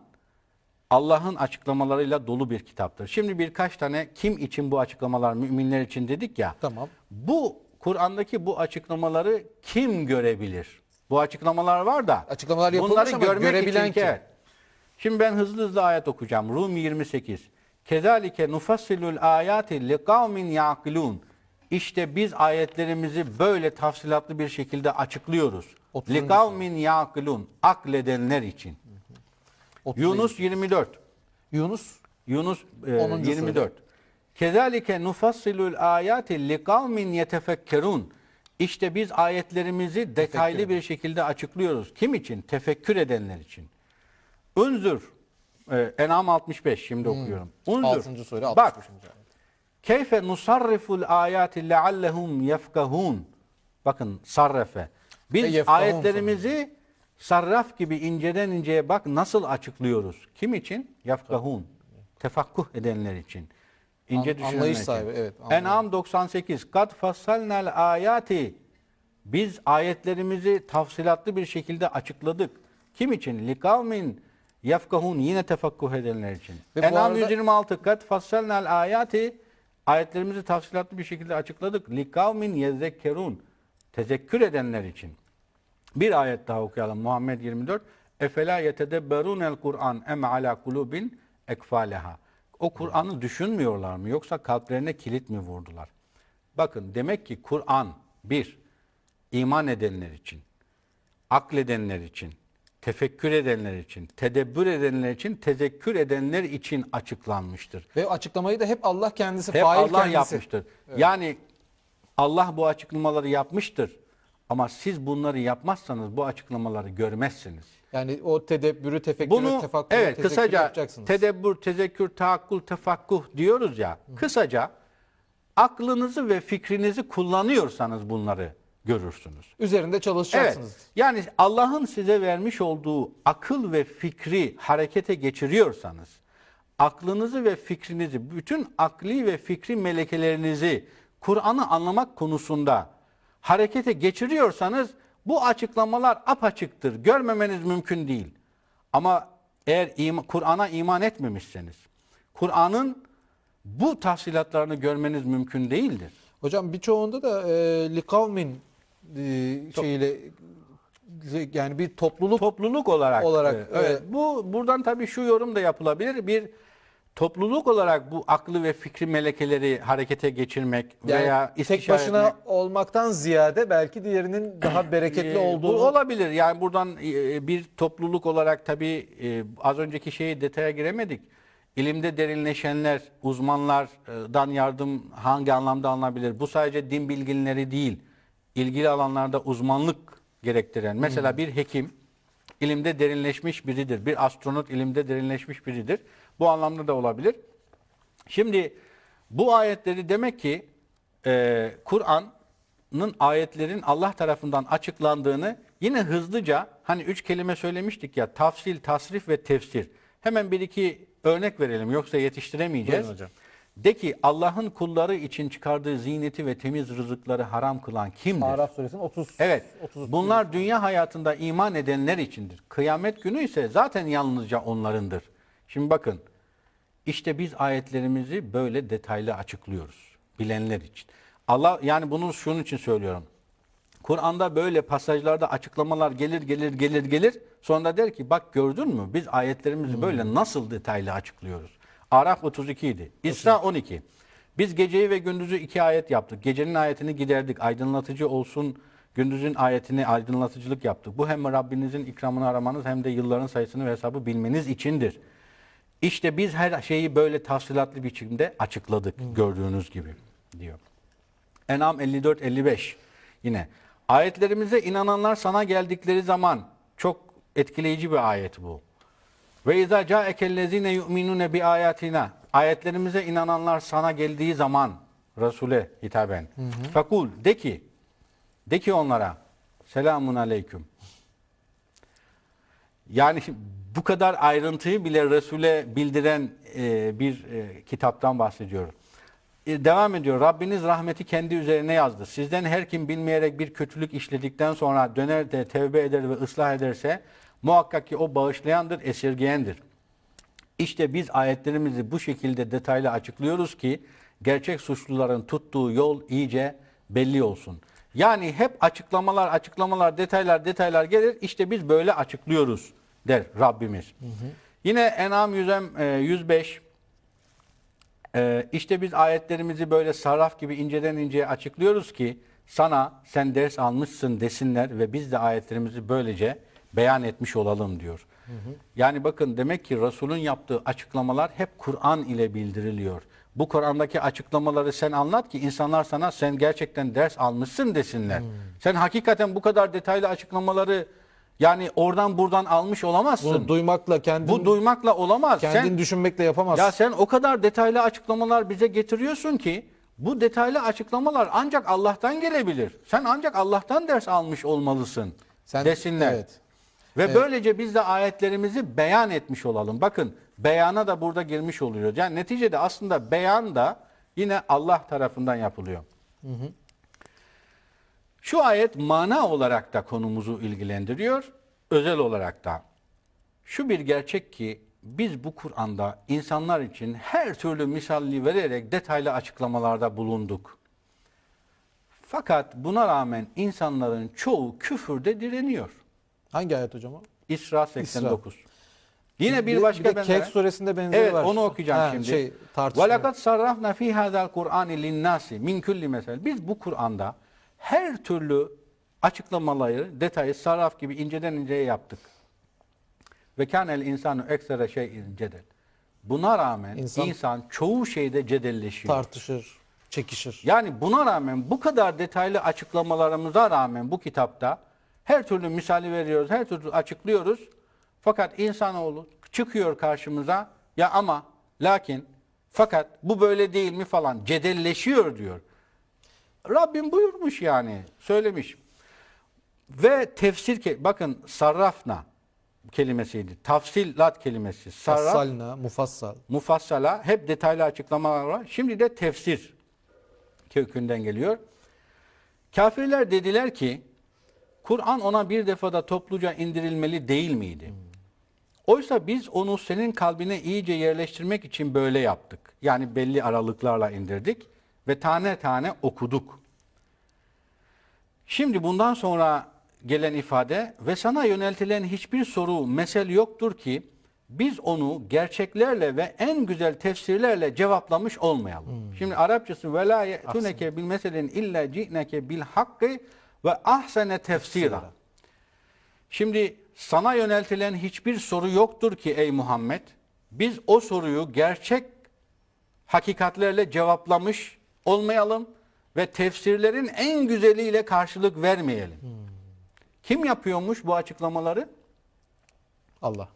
Allah'ın açıklamalarıyla dolu bir kitaptır. Şimdi birkaç tane kim için bu açıklamalar müminler için dedik ya. Tamam. Bu Kur'an'daki bu açıklamaları kim görebilir? Bu açıklamalar var da Açıklamalar yapılmış bunları ama görmek görebilen için kim? evet. Şimdi ben hızlı ayet okuyacağım. Rum 28. Kezalike nufassilul ayati liqavmin yaqilun. İşte biz ayetlerimizi böyle tafsilatlı bir şekilde açıklıyoruz. 30. Liqavmin yaqilun. Akledenler için. 30. Yunus 24. Yunus Yunus 10. 24. Kezalike nufassilul ayati liqavmin yetefekkerun. İşte biz ayetlerimizi detaylı bir şekilde açıklıyoruz. Kim için? Tefekkür edenler için. Unzur. En'am 65 şimdi okuyorum. Unzur. 6. sure 65. Bak. ayet. Keyfe nusarriful ayati leallehum yefkahun. Bakın sarrefe. Biz Yefkahun ayetlerimizi sarraf gibi inceden inceye bak nasıl açıklıyoruz. Kim için? Yefkahun. Tefakkuh edenler için. İnce düşünenler Anlayış için. sahibi, evet, anlayış. En'am 98. Kad fassalnal ayati. Biz ayetlerimizi tafsilatlı bir şekilde açıkladık. Kim için? Likavmin yefkahun, yine tefakkuh edenler için. Ve bu En'am arada- 126. Kad fassalnal ayati. Ayetlerimizi tafsilatlı bir şekilde açıkladık. Likavmin yezekkerun. Tezekkür edenler için. Bir ayet daha okuyalım. Muhammed 24. Efela yetedebberunel Kur'an em ala kulubin ekfaleha. O Kur'an'ı düşünmüyorlar mı? Yoksa kalplerine kilit mi vurdular? Bakın demek ki Kur'an bir, iman edenler için, akledenler için, tefekkür edenler için, tedebbür edenler için, tezekkür edenler için açıklanmıştır. Ve açıklamayı da hep Allah kendisi, Hep fail Allah kendisi. yapmıştır. Yani Allah bu açıklamaları yapmıştır. Ama siz bunları yapmazsanız bu açıklamaları görmezsiniz. Yani o tedebbürü, tefekkürü, Bunu tefakkürü, evet tezekkürü kısaca yapacaksınız. tedebbür, tezekkür, taakkul, tefakkuh diyoruz ya. Kısaca aklınızı ve fikrinizi kullanıyorsanız bunları görürsünüz. Üzerinde Evet. çalışacaksınız. Yani Allah'ın size vermiş olduğu akıl ve fikri harekete geçiriyorsanız, aklınızı ve fikrinizi, bütün akli ve fikri melekelerinizi Kur'an'ı anlamak konusunda harekete geçiriyorsanız bu açıklamalar apaçıktır. Görmemeniz mümkün değil. Ama eğer Kur'an'a iman etmemişseniz, Kur'an'ın bu tafsilatlarını görmeniz mümkün değildir. Hocam birçoğunda da likavmin şeyiyle yani bir topluluk Topluluk olarak. Olarak, evet. Buradan tabii şu yorum da yapılabilir. Bir topluluk olarak bu aklı ve fikri melekeleri harekete geçirmek yani veya tek istişare başına etmek. olmaktan ziyade belki diğerinin daha bereketli Bu olduğunu olabilir. Yani buradan bir topluluk olarak tabii az önceki şeyi detaya giremedik. İlimde derinleşenler, uzmanlardan yardım hangi anlamda alınabilir? Bu sadece din bilginleri değil, ilgili alanlarda uzmanlık gerektiren. Mesela bir hekim ilimde derinleşmiş biridir. Bir astronot ilimde derinleşmiş biridir. Bu anlamda da olabilir. Şimdi bu ayetleri demek ki Kur'an'ın ayetlerin Allah tarafından açıklandığını yine hızlıca hani 3 kelime söylemiştik ya, tafsil, tasrif ve tefsir. Hemen bir iki örnek verelim yoksa yetiştiremeyeceğiz. Buyurun hocam. De ki Allah'ın kulları için çıkardığı ziyneti ve temiz rızıkları haram kılan kimdir? Araf suresinin 30. Evet. 30. Bunlar dünya hayatında iman edenler içindir. Kıyamet günü ise zaten yalnızca onlarındır. Şimdi bakın. İşte biz ayetlerimizi böyle detaylı açıklıyoruz. Bilenler için. Allah, yani bunu şunun için söylüyorum. Kur'an'da böyle pasajlarda açıklamalar gelir. Sonra der ki bak gördün mü biz ayetlerimizi böyle nasıl detaylı açıklıyoruz. Araf 32 idi. İsra 12. Biz geceyi ve gündüzü 2 ayet yaptık. Gecenin ayetini giderdik. Aydınlatıcı olsun Gündüzün ayetini aydınlatıcılık yaptık. Bu hem Rabbinizin ikramını aramanız hem de yılların sayısını ve hesabı bilmeniz içindir. İşte biz her şeyi böyle tafsilatlı biçimde açıkladık gördüğünüz gibi diyor. En'am 54-55 yine. Ayetlerimize inananlar sana geldikleri zaman, çok etkileyici bir ayet bu. Ve izâ câekellezîne yu'minûne bi âyâtinâ. Ayetlerimize inananlar sana geldiği zaman, Resul'e hitaben. Fekul, de ki onlara, selamun aleyküm. Yani bu kadar ayrıntıyı bile Resul'e bildiren bir kitaptan bahsediyor. Devam ediyor. Rabbiniz rahmeti kendi üzerine yazdı. Sizden her kim bilmeyerek bir kötülük işledikten sonra döner de tevbe eder ve ıslah ederse muhakkak ki o bağışlayandır, esirgeyendir. İşte biz ayetlerimizi bu şekilde detaylı açıklıyoruz ki gerçek suçluların tuttuğu yol iyice belli olsun. Yani hep açıklamalar, detaylar gelir. İşte biz böyle açıklıyoruz der Rabbimiz. Yine En'am 105 işte biz ayetlerimizi böyle sarraf gibi inceden inceye açıklıyoruz ki sana sen ders almışsın desinler ve biz de ayetlerimizi böylece beyan etmiş olalım diyor. Yani bakın demek ki Resul'ün yaptığı açıklamalar hep Kur'an ile bildiriliyor. Bu Kur'an'daki açıklamaları sen anlat ki insanlar sana sen gerçekten ders almışsın desinler. Sen hakikaten bu kadar detaylı açıklamaları yani oradan buradan almış olamazsın. Bunu duymakla Bu duymakla olamaz. kendin düşünmekle yapamazsın. Ya sen o kadar detaylı açıklamalar bize getiriyorsun ki bu detaylı açıklamalar ancak Allah'tan gelebilir. Sen ancak Allah'tan ders almış olmalısın desinler. Evet. Ve böylece biz de ayetlerimizi beyan etmiş olalım. Bakın beyana da burada girmiş oluyoruz. Yani neticede aslında beyan da yine Allah tarafından yapılıyor. Şu ayet mana olarak da konumuzu ilgilendiriyor, özel olarak da. Şu bir gerçek ki biz bu Kur'an'da insanlar için her türlü misalli vererek detaylı açıklamalarda bulunduk. Fakat buna rağmen insanların çoğu küfürde direniyor. Hangi ayet hocam o? İsra 89. Yine bir başka de benzer. Kehf suresinde benzeri Evet, var. onu okuyacağım şimdi. Tartışma. وَلَقَدْ صَرَّفْنَا ف۪ي هَذَا الْقُرْآنِ لِلنَّاسِ مِنْ كُلِّ مَسَلٍ. Biz bu Kur'an'da her türlü açıklamaları, detayı, sarraf gibi inceden inceye yaptık. Ve kânel insanu eksere şeyin cedel. Buna rağmen insan çoğu şeyde cedelleşiyor. Tartışır, çekişir. Yani buna rağmen bu kadar detaylı açıklamalarımıza rağmen bu kitapta her türlü misali veriyoruz, her türlü açıklıyoruz. Fakat insanoğlu çıkıyor karşımıza ya ama lakin fakat bu böyle değil mi falan cedelleşiyor diyor. Rabbim buyurmuş yani söylemiş. Ve tefsir bakın sarrafna kelimesiydi. Tafsilat kelimesi. Sarraf, Fassalna, mufassal. mufassala hep detaylı açıklamalar var. Şimdi de tefsir kökünden geliyor. Kafirler dediler ki Kur'an ona bir defada topluca indirilmeli değil miydi? Oysa biz onu senin kalbine iyice yerleştirmek için böyle yaptık. Yani belli aralıklarla indirdik ve tane tane okuduk. Şimdi bundan sonra gelen ifade ve sana yöneltilen hiçbir soru, mesel yoktur ki biz onu gerçeklerle ve en güzel tefsirlerle cevaplamış olmayalım. Şimdi Arapçası ve la ye'tuneke bil meselen illa ci'neke bil hakkı ve ahsene tefsira. Şimdi sana yöneltilen hiçbir soru yoktur ki ey Muhammed biz o soruyu gerçek hakikatlerle cevaplamış olmayalım ve tefsirlerin en güzeliyle karşılık vermeyelim. Kim yapıyormuş bu açıklamaları? Allah.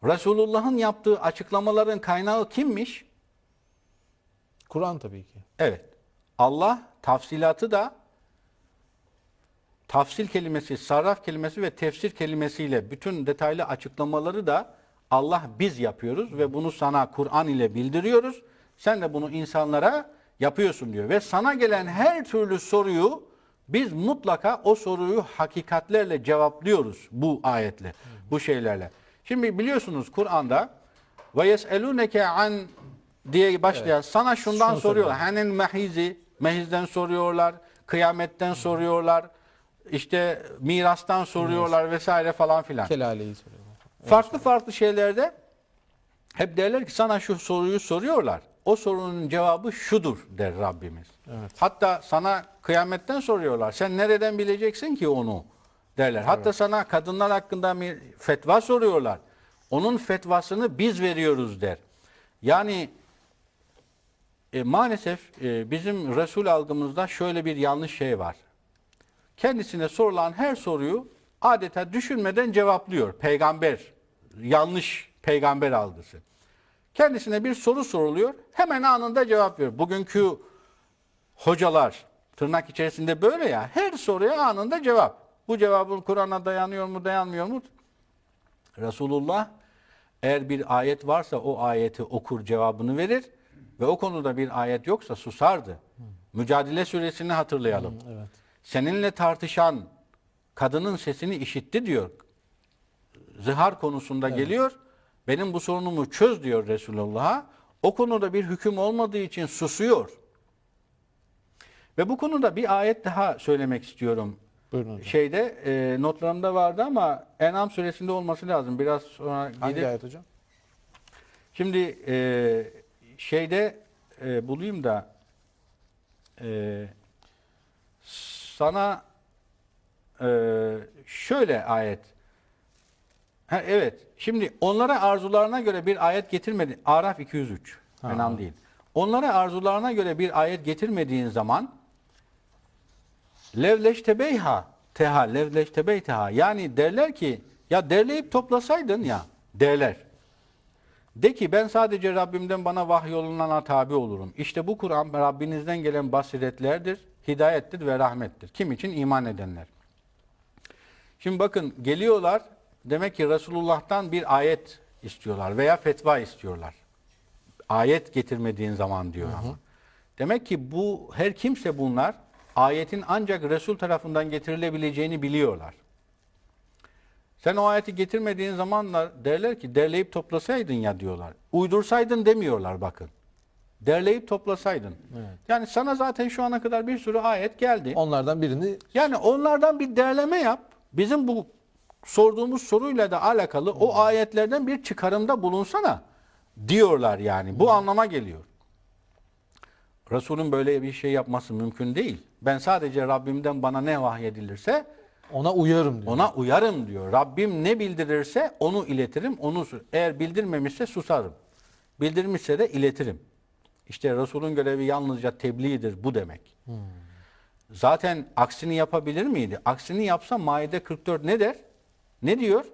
Resulullah'ın yaptığı açıklamaların kaynağı kimmiş? Kur'an tabii ki. Evet. Allah tafsilatı da tafsil kelimesi, sarraf kelimesi ve tefsir kelimesiyle bütün detaylı açıklamaları da Allah biz yapıyoruz ve bunu sana Kur'an ile bildiriyoruz. Sen de bunu insanlara yapıyorsun diyor. Ve sana gelen her türlü soruyu biz mutlaka o soruyu hakikatlerle cevaplıyoruz bu ayetle, bu şeylerle. Şimdi biliyorsunuz Kur'an'da ve yeselûneke an diye başlayan sana şundan soruyorlar. Hanen mehizi, mehizden soruyorlar, kıyametten soruyorlar, işte mirastan soruyorlar vesaire falan filan. Kelaleyi soruyorlar. Farklı farklı şeylerde hep derler ki sana şu soruyu soruyorlar. o sorunun cevabı şudur der Rabbimiz. Hatta sana kıyametten soruyorlar. Sen nereden bileceksin ki onu derler. Hatta sana kadınlar hakkında bir fetva soruyorlar. Onun fetvasını biz veriyoruz der. Yani maalesef bizim Resul algımızda şöyle bir yanlış şey var. Kendisine sorulan her soruyu adeta düşünmeden cevaplıyor. Peygamber, yanlış peygamber algısı. Kendisine bir soru soruluyor, hemen anında cevap veriyor. Bugünkü hocalar, tırnak içerisinde böyle ya, her soruya anında cevap. Bu cevabın Kur'an'a dayanıyor mu, dayanmıyor mu? Resulullah eğer bir ayet varsa o ayeti okur, cevabını verir ve o konuda bir ayet yoksa susardı. Mücadele suresini hatırlayalım. Evet. Seninle tartışan kadının sesini işitti diyor. Zihar konusunda geliyor. Benim bu sorunumu çöz diyor Resulullah'a. O konuda bir hüküm olmadığı için susuyor. Ve bu konuda bir ayet daha söylemek istiyorum. Buyurun hocam. Notlarımda vardı ama En'am suresinde olması lazım. Biraz sonra Hangi gidip. ayet hocam? Şimdi bulayım da sana şöyle ayet. Evet. Şimdi onlara arzularına göre bir ayet getirmedi. Araf 203. En'am değil. Onlara arzularına göre bir ayet getirmediğin zaman levleştebeyha yani derler ki ya derleyip toplasaydın ya derler. De ki ben sadece Rabbimden bana vahyolunana tabi olurum. İşte bu Kur'an Rabbinizden gelen basiretlerdir, hidayettir ve rahmettir. Kim için? İman edenler. Şimdi bakın geliyorlar, demek ki Resulullah'tan bir ayet istiyorlar veya fetva istiyorlar. Ayet getirmediğin zaman diyor ama. Demek ki bu her kimse bunlar ayetin ancak Resul tarafından getirilebileceğini biliyorlar. Sen o ayeti getirmediğin zamanlar derler ki derleyip toplasaydın ya diyorlar. Uydursaydın demiyorlar bakın. Derleyip toplasaydın. Evet. Yani sana zaten şu ana kadar bir sürü ayet geldi. Onlardan birini Yani onlardan bir derleme yap. Bizim bu sorduğumuz soruyla da alakalı o ayetlerden bir çıkarımda bulunsana diyorlar yani. Bu anlama geliyor. Resulün böyle bir şey yapması mümkün değil. Ben sadece Rabbimden bana ne vahyedilirse ona uyarım diyor. ona uyarım diyor. Rabbim ne bildirirse onu iletirim. Eğer bildirmemişse susarım. Bildirmişse de iletirim. İşte Resulün görevi yalnızca tebliğdir bu demek. Zaten aksini yapabilir miydi? Aksini yapsa Maide 44 ne der? Ne diyor?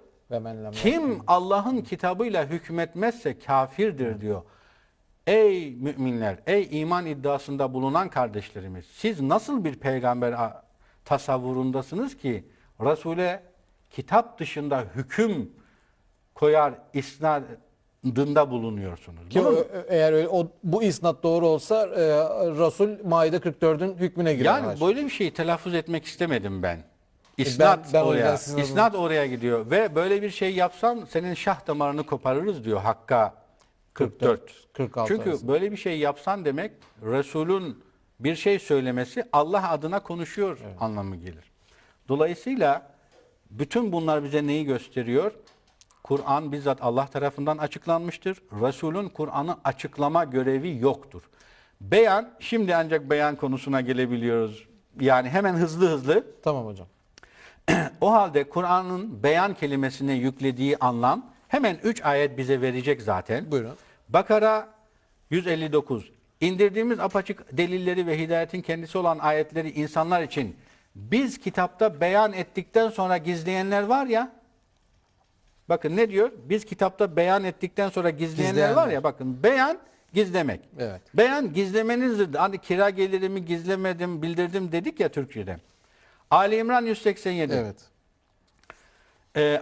Kim Allah'ın kitabıyla hükmetmezse kafirdir diyor. Ey müminler, ey iman iddiasında bulunan kardeşlerimiz, siz nasıl bir peygamber tasavvurundasınız ki Resul'e kitap dışında hüküm koyar isnadında bulunuyorsunuz? Ki eğer bu isnat doğru olsa Resul Maide 44'ün hükmüne girer. Yani böyle bir şeyi telaffuz etmek istemedim ben. İsnat ben oraya, isnat oraya gidiyor ve böyle bir şey yapsan senin şah damarını koparırız diyor Hakka 46 Çünkü arasında. böyle bir şey yapsan demek Resul'ün bir şey söylemesi Allah adına konuşuyor anlamı gelir. Dolayısıyla bütün bunlar bize neyi gösteriyor? Kur'an bizzat Allah tarafından açıklanmıştır. Resul'ün Kur'an'ı açıklama görevi yoktur. Beyan, şimdi ancak beyan konusuna gelebiliyoruz. Yani hemen hızlı. Tamam hocam. O halde Kur'an'ın beyan kelimesine yüklediği anlam hemen 3 ayet bize verecek zaten. Buyurun. Bakara 159. İndirdiğimiz apaçık delilleri ve hidayetin kendisi olan ayetleri insanlar için biz kitapta beyan ettikten sonra gizleyenler var ya. Bakın ne diyor? Biz kitapta beyan ettikten sonra gizleyenler var ya. Bakın beyan gizlemek. Evet. Beyan gizlemenizdir. Hani kira gelirimi gizlemedim, bildirdim dedik ya Türkçe'de. Ali İmran 187. Evet.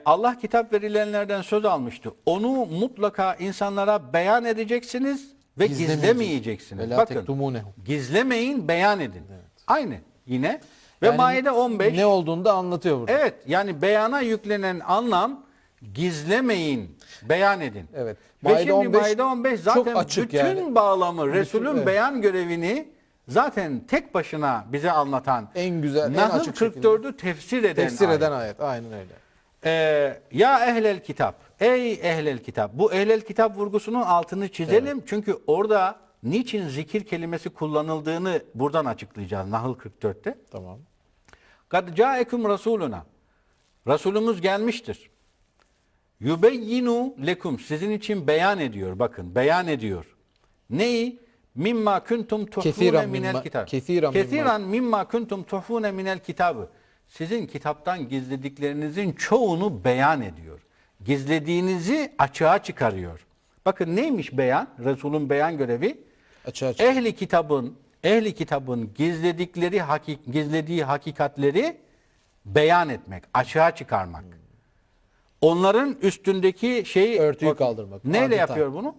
Allah kitap verilenlerden söz almıştı. Onu mutlaka insanlara beyan edeceksiniz ve gizlemeyeceksiniz. Bakın, gizlemeyin, beyan edin. Evet. Aynı yine. Ve yani Maide 15. Ne olduğunu da anlatıyor burada. Evet, yani beyana yüklenen anlam gizlemeyin, beyan edin. Evet. Ve şimdi Maide 15 zaten açık bütün yani. bağlamı, Resul'ün beyan görevini zaten tek başına bize anlatan, en güzel, en Nahl açık 44'ü tefsir eden ayet. Aynen öyle. Ya ehlel kitap, ey ehlel kitap. Bu ehlel kitap vurgusunun altını çizelim. Evet. Çünkü orada niçin zikir kelimesi kullanıldığını buradan açıklayacağız Nahl 44'te. Tamam. Kad ca'ekum rasuluna. Resulümüz gelmiştir. Yubeyyinu lekum. Sizin için beyan ediyor. Bakın beyan ediyor. Neyi? Mimma kuntum tuhfune minel kitab. Kethiran mimma kuntum tuhfune minel kitabı. Sizin kitaptan gizlediklerinizin çoğunu beyan ediyor. Gizlediğinizi açığa çıkarıyor. Bakın neymiş beyan? Resulün beyan görevi. Açığa çık. Ehli kitabın gizlediği hakikatleri beyan etmek, açığa çıkarmak. Onların üstündeki şeyi Örtüyü kaldırmak. Neyle adeta. yapıyor bunu?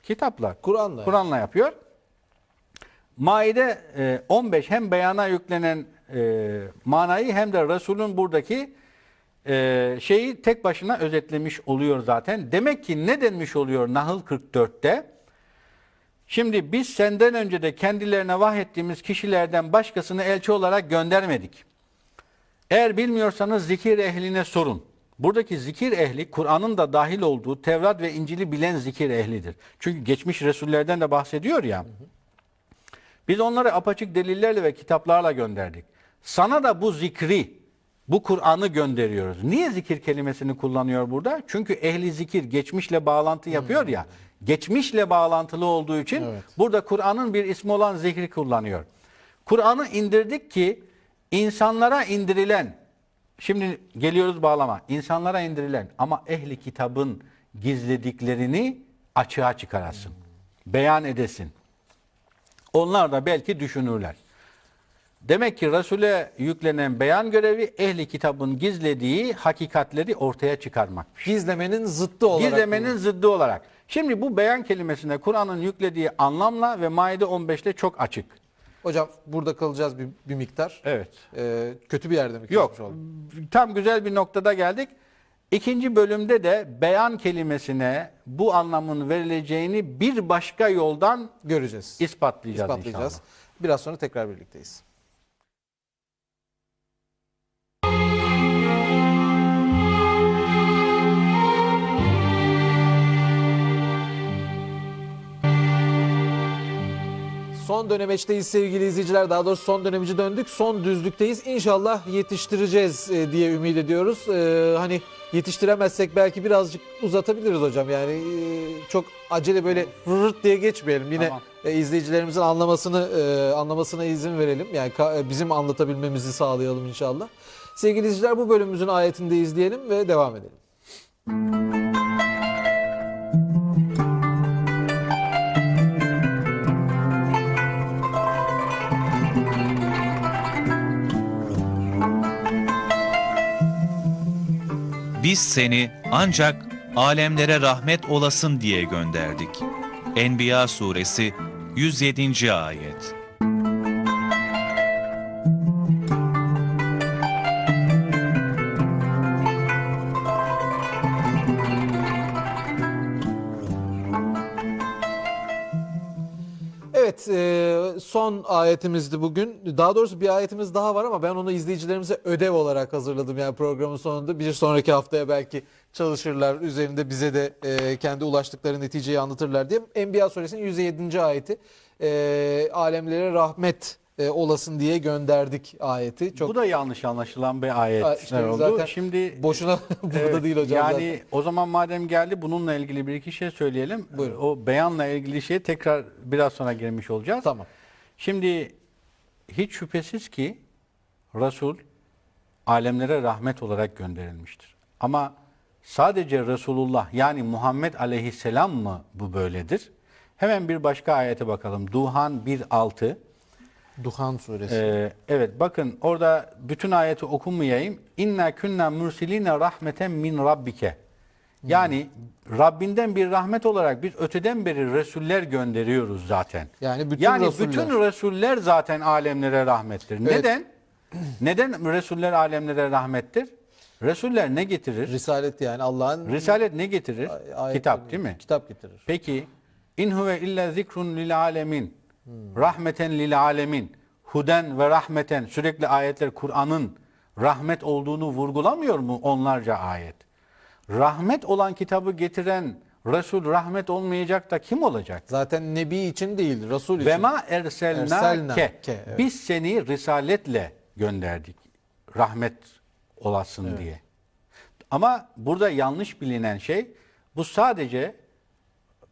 Kitapla. Kur'an'la. Kur'an'la yapıyor. Maide 15 hem beyana yüklenen manayı hem de Resul'ün buradaki şeyi tek başına özetlemiş oluyor zaten. Demek ki ne denmiş oluyor Nahl 44'te? Şimdi biz senden önce de kendilerine vahyettiğimiz kişilerden başkasını elçi olarak göndermedik. Eğer bilmiyorsanız zikir ehline sorun. Buradaki zikir ehli, Kur'an'ın da dahil olduğu Tevrat ve İncil'i bilen zikir ehlidir. Çünkü geçmiş Resullerden de bahsediyor ya. Biz onları apaçık delillerle ve kitaplarla gönderdik. Sana da bu zikri, bu Kur'an'ı gönderiyoruz. Niye zikir kelimesini kullanıyor burada? Çünkü ehli zikir geçmişle bağlantı yapıyor ya. Geçmişle bağlantılı olduğu için burada Kur'an'ın bir ismi olan zikri kullanıyor. Kur'an'ı indirdik ki insanlara indirilen, şimdi geliyoruz bağlama, insanlara indirilen ama ehli kitabın gizlediklerini açığa çıkarasın, beyan edesin. Onlar da belki düşünürler. Demek ki Resul'e yüklenen beyan görevi ehli kitabın gizlediği hakikatleri ortaya çıkarmakmış. Gizlemenin zıttı olarak. Gizlemenin zıddı olarak. Şimdi bu beyan kelimesine Kur'an'ın yüklediği anlamla ve Maide 15'te çok açık. Hocam burada kalacağız bir miktar. Evet. Kötü bir yerde mi? Yok. Tam güzel bir noktada geldik. İkinci bölümde de beyan kelimesine bu anlamın verileceğini bir başka yoldan Göreceğiz. ispatlayacağız inşallah. Biraz sonra tekrar birlikteyiz. Son dönemeçteyiz sevgili izleyiciler. Daha doğrusu son dönemeci döndük. Son düzlükteyiz. İnşallah yetiştireceğiz diye ümit ediyoruz. Hani yetiştiremezsek belki birazcık uzatabiliriz hocam. Yani çok acele böyle rırt diye geçmeyelim. Yine Tamam. izleyicilerimizin anlamasına izin verelim. Yani bizim anlatabilmemizi sağlayalım inşallah. Sevgili izleyiciler, bu bölümümüzün ayetini de izleyelim ve devam edelim. Biz seni ancak alemlere rahmet olasın diye gönderdik. Enbiya suresi 107. ayet. Evet, son ayetimizdi bugün. Daha doğrusu bir ayetimiz daha var ama ben onu izleyicilerimize ödev olarak hazırladım. Yani programın sonunda bir sonraki haftaya belki çalışırlar. Üzerinde bize de kendi ulaştıkları neticeyi anlatırlar diye. Enbiya suresinin 107. ayeti. Alemlere rahmet olasın diye gönderdik ayeti. Çok Bu da yanlış anlaşılan bir ayet işte oldu. zaten Şimdi boşuna burada evet, değil hocam. Yani zaten. o zaman madem geldi bununla ilgili bir iki şey söyleyelim. Buyurun. O beyanla ilgili şeye tekrar biraz sonra girmiş olacağız. Tamam. Şimdi hiç şüphesiz ki Resul alemlere rahmet olarak gönderilmiştir. Ama sadece Resulullah yani Muhammed Aleyhisselam mı bu böyledir? Hemen bir başka ayete bakalım. Duhan 1.6. Duhan suresi. Evet bakın orada bütün ayeti okumayayım. İnna kunna mursiline rahmeten min rabbike. Yani Rabbinden bir rahmet olarak biz öteden beri Resuller gönderiyoruz zaten. Yani bütün Resuller zaten alemlere rahmettir. Evet. Neden? Neden Resuller alemlere rahmettir? Resuller ne getirir? Risalet, yani Allah'ın Risalet ne getirir? ayetleri- Kitap değil mi? Kitap getirir. Peki in huve illa zikrun lil alemin. Rahmeten lil alemin. Huden ve rahmeten, sürekli ayetler Kur'an'ın rahmet olduğunu vurgulamıyor mu onlarca ayet? Rahmet olan kitabı getiren Resul rahmet olmayacak da kim olacak? Zaten Nebi için değil, Resul için. Ve ma erselnake. Erselnake, evet. Biz seni risaletle gönderdik. Rahmet olasın diye. Ama burada yanlış bilinen şey, bu sadece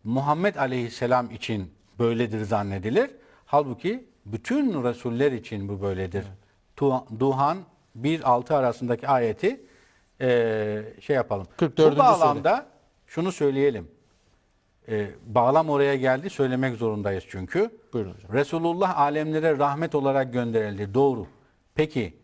Muhammed Aleyhisselam için böyledir zannedilir. Halbuki bütün Resuller için bu böyledir. Duhan 1-6 arasındaki ayeti şey yapalım. 44. Bu bağlamda şunu söyleyelim. Bağlam oraya geldi, söylemek zorundayız çünkü. Buyurun hocam. Resulullah alemlere rahmet olarak gönderildi. Doğru. Peki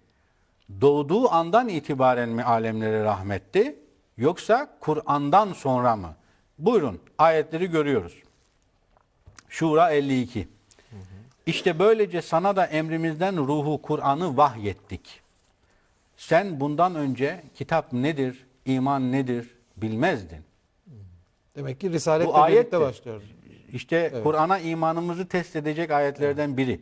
doğduğu andan itibaren mi alemlere rahmetti? Yoksa Kur'an'dan sonra mı? Buyurun, ayetleri görüyoruz. Şura 52. İşte böylece sana da emrimizden ruhu Kur'an'ı vahyettik. Sen bundan önce kitap nedir, iman nedir bilmezdin. Demek ki Risaletle Bu ayettir. birlikte başlıyor. İşte Kur'an'a imanımızı test edecek ayetlerden biri.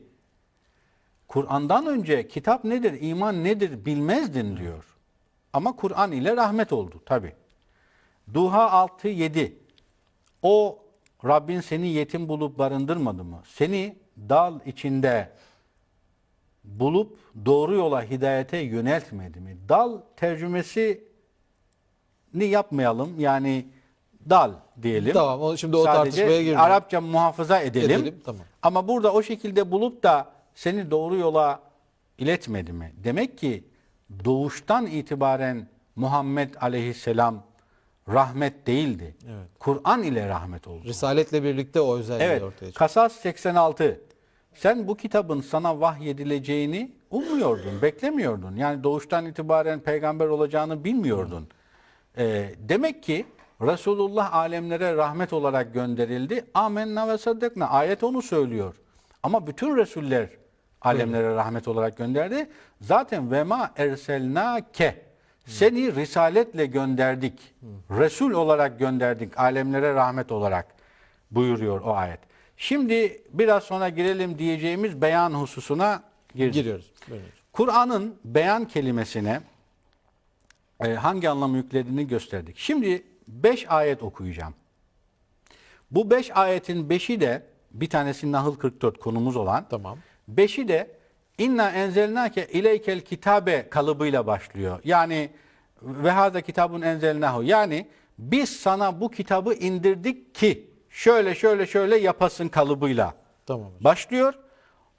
Kur'an'dan önce kitap nedir, iman nedir bilmezdin diyor. Ama Kur'an ile rahmet oldu tabi. Duha 6-7. O Rabbin seni yetim bulup barındırmadı mı? Seni dal içinde bulup doğru yola, hidayete yöneltmedi mi? Dal tercümesini yapmayalım. Yani dal diyelim. Tamam, şimdi o Sadece tartışmaya gireceğim. Arapça muhafaza edelim. Tamam. Ama burada o şekilde bulup da seni doğru yola iletmedi mi? Demek ki doğuştan itibaren Muhammed Aleyhisselam rahmet değildi. Evet. Kur'an ile rahmet oldu. Risaletle birlikte o özelliği Evet. ortaya çıktı. Kasas 86. Sen bu kitabın sana vahyedileceğini ummuyordun, beklemiyordun. Yani doğuştan itibaren peygamber olacağını bilmiyordun. Demek ki Resulullah alemlere rahmet olarak gönderildi. Amenna ve saddekna. Ayet onu söylüyor. Ama bütün Resuller alemlere rahmet olarak gönderdi. Zaten ve ma erselnake. Seni risaletle gönderdik. Resul olarak gönderdik. Alemlere rahmet olarak buyuruyor o ayet. Şimdi biraz sonra girelim diyeceğimiz beyan hususuna Giriyoruz. Buyurun. Kur'an'ın beyan kelimesine hangi anlamı yüklediğini gösterdik. Şimdi 5 ayet okuyacağım. Bu 5 ayetin 5'i de bir tanesi Nahl 44 konumuz olan. Tamam. 5'i de inna enzelnake ileykel kitabe kalıbıyla başlıyor. Yani ve hâzâ kitabun enzelnahu. Yani biz sana bu kitabı indirdik ki şöyle şöyle şöyle yapasın kalıbıyla Tamam hocam. başlıyor.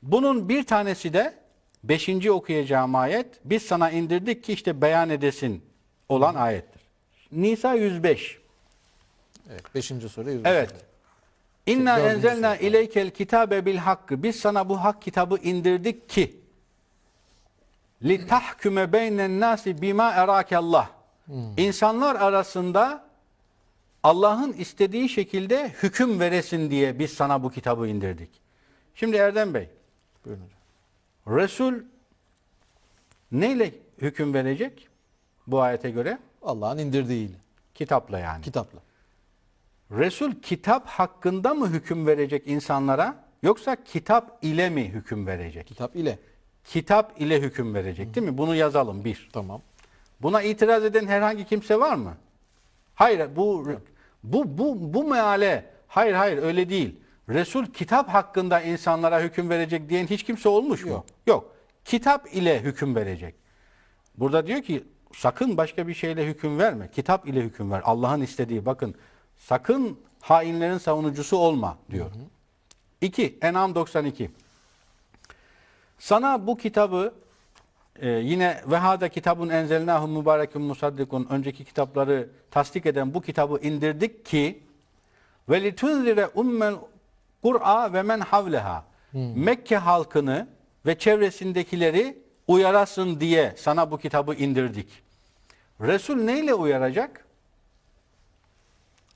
Bunun bir tanesi de 5. okuyacağım ayet. Biz sana indirdik ki işte beyan edesin olan ayettir. Nisa 105. Evet, 5. soru. Evet. İnna Dördüncü enzelna soru. ileykel kitabe bil hakkı. Biz sana bu hak kitabı indirdik ki li tahkume beynen nasi bima erakallah. İnsanlar arasında Allah'ın istediği şekilde hüküm veresin diye biz sana bu kitabı indirdik. Şimdi Erdem Bey, Buyurun hocam. Resul neyle hüküm verecek bu ayete göre? Allah'ın indirdiğiyle, Kitapla yani. kitapla. Resul kitap hakkında mı hüküm verecek insanlara yoksa kitap ile mi hüküm verecek? Kitap ile. Kitap ile hüküm verecek değil mi? Bunu yazalım bir. Tamam. Buna itiraz eden herhangi kimse var mı? Hayır bu meale hayır öyle değil. Resul kitap hakkında insanlara hüküm verecek diyen hiç kimse olmuş mu? Yok. Yok. Kitap ile hüküm verecek. Burada diyor ki sakın başka bir şeyle hüküm verme. Kitap ile hüküm ver. Allah'ın istediği bakın. Sakın hainlerin savunucusu olma diyor. 2. En'am 92. Sana bu kitabı yine ve hâzâ kitabun enzelnâhu mübârekun musaddikun önceki kitapları tasdik eden bu kitabı indirdik ki ve litunzire ummel Kur'a ve men havleha. Mekke halkını ve çevresindekileri uyarasın diye sana bu kitabı indirdik. Resul neyle uyaracak?